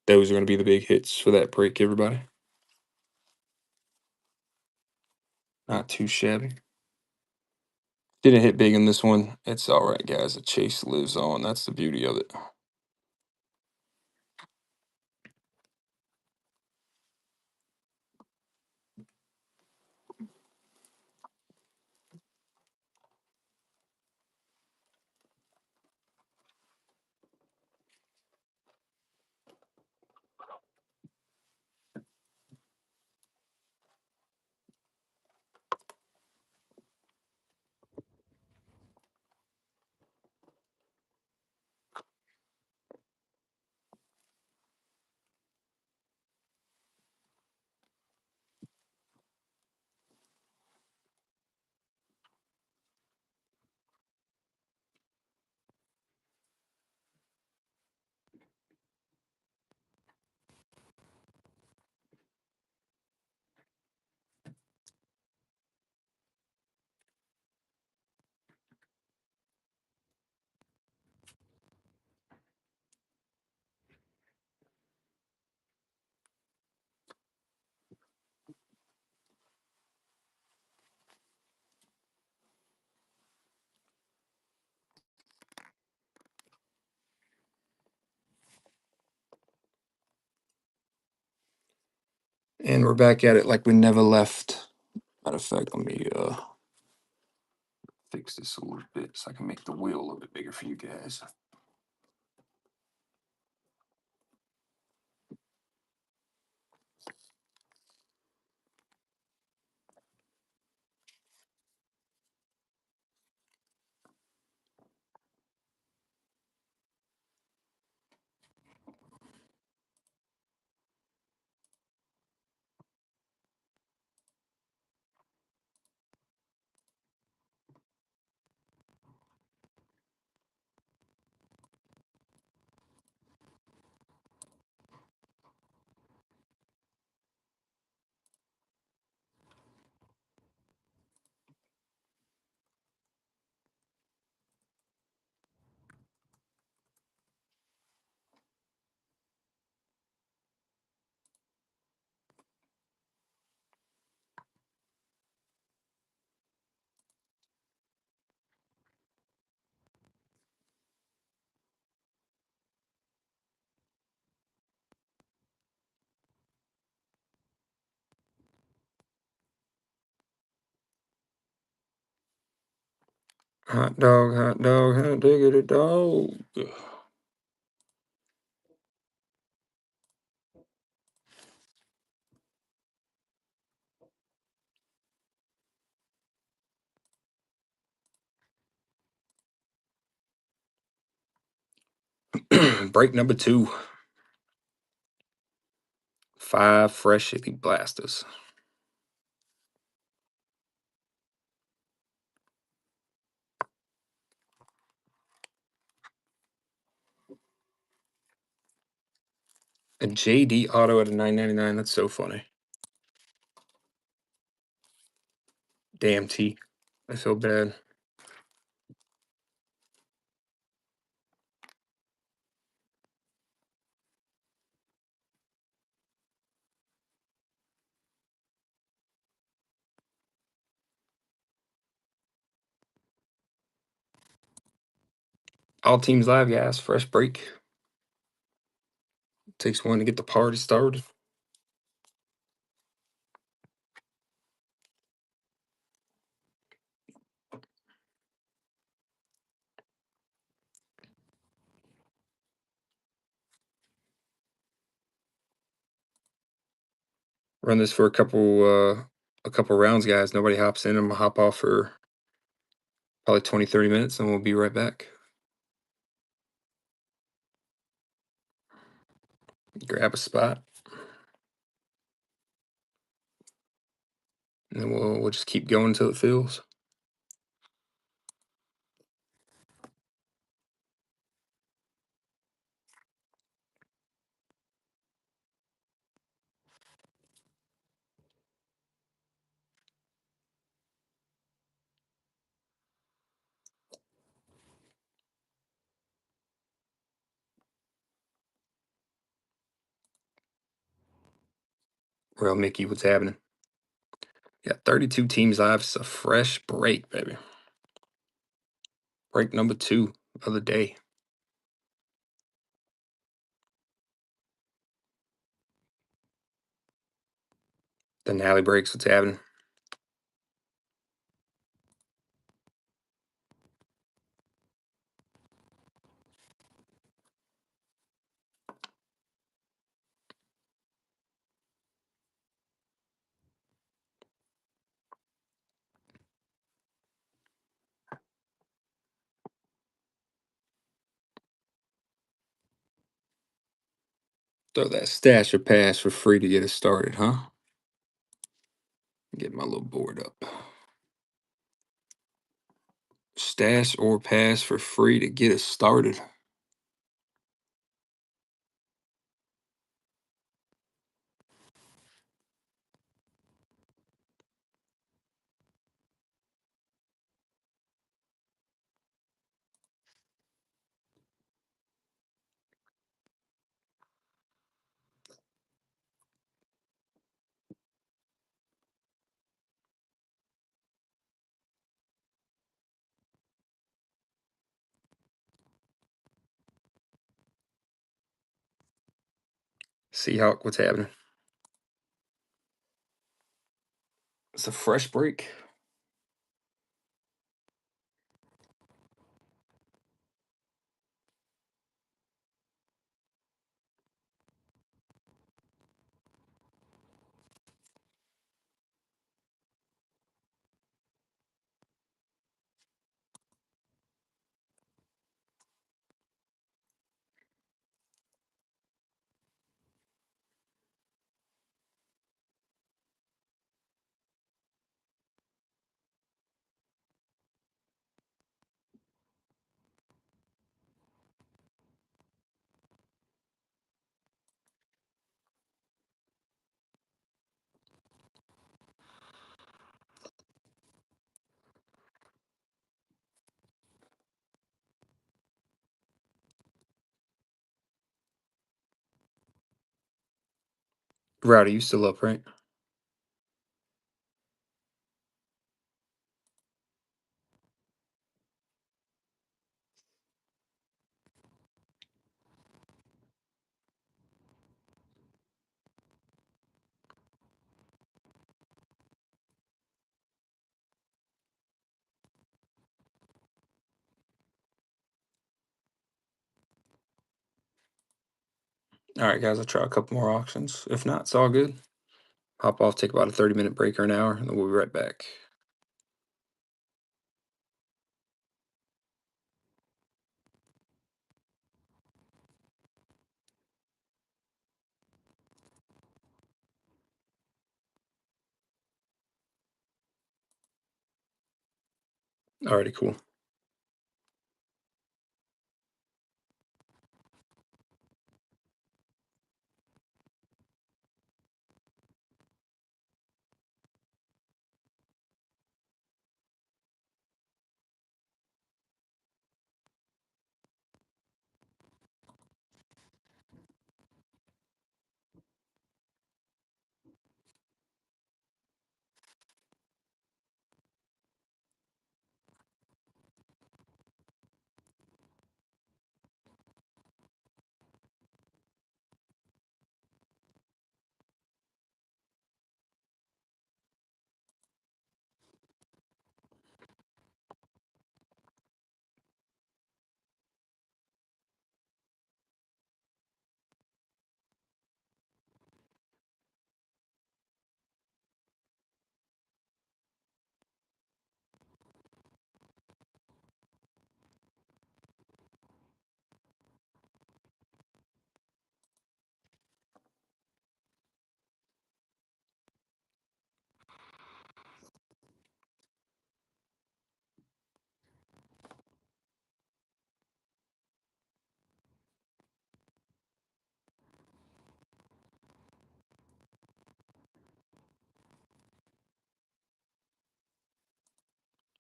Those are going to be the big hits for that break, everybody. Not too shabby. Didn't hit big in this one. It's all right, guys. The chase lives on. That's the beauty of it. And we're back at it like we never left. Matter of fact, let me fix this a little bit so I can make the wheel a little bit bigger for you guys. Hot dog, hot diggity dog. Break number 2. 5 fresh elite blasters. A JD auto at a $9.99. That's so funny. Damn T. I feel bad. All teams live, guys. Fresh break. Takes one to get the party started. Run this for a couple rounds, guys. Nobody hops in. I'm gonna hop off for probably 20, 30 minutes, and we'll be right back. Grab a spot. And then we'll just keep going until it fills. Real Mickey, what's happening? Yeah, 32 teams live. It's a fresh break, baby. Break number 2 of the day. The Nally breaks, what's happening? Throw that stash or pass for free to get us started, huh? Get my little board up. Stash or pass for free to get us started. Seahawk, what's happening? It's a fresh break. Rowdy, you still up, right? All right, guys, I'll try a couple more auctions. If not, it's all good. Hop off, take about a 30-minute break or an hour, and then we'll be right back. Alrighty, cool.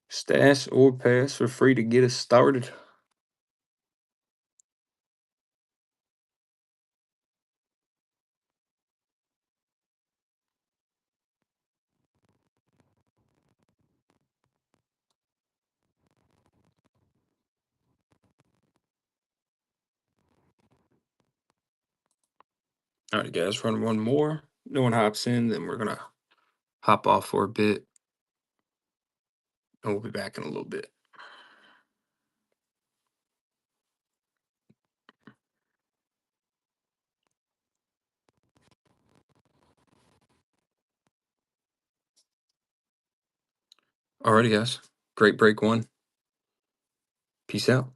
Stash or pass for free to get us started. All right, guys, run one more. No one hops in, then we're gonna hop off for a bit, and we'll be back in a little bit. Alrighty, guys. Great break one. Peace out.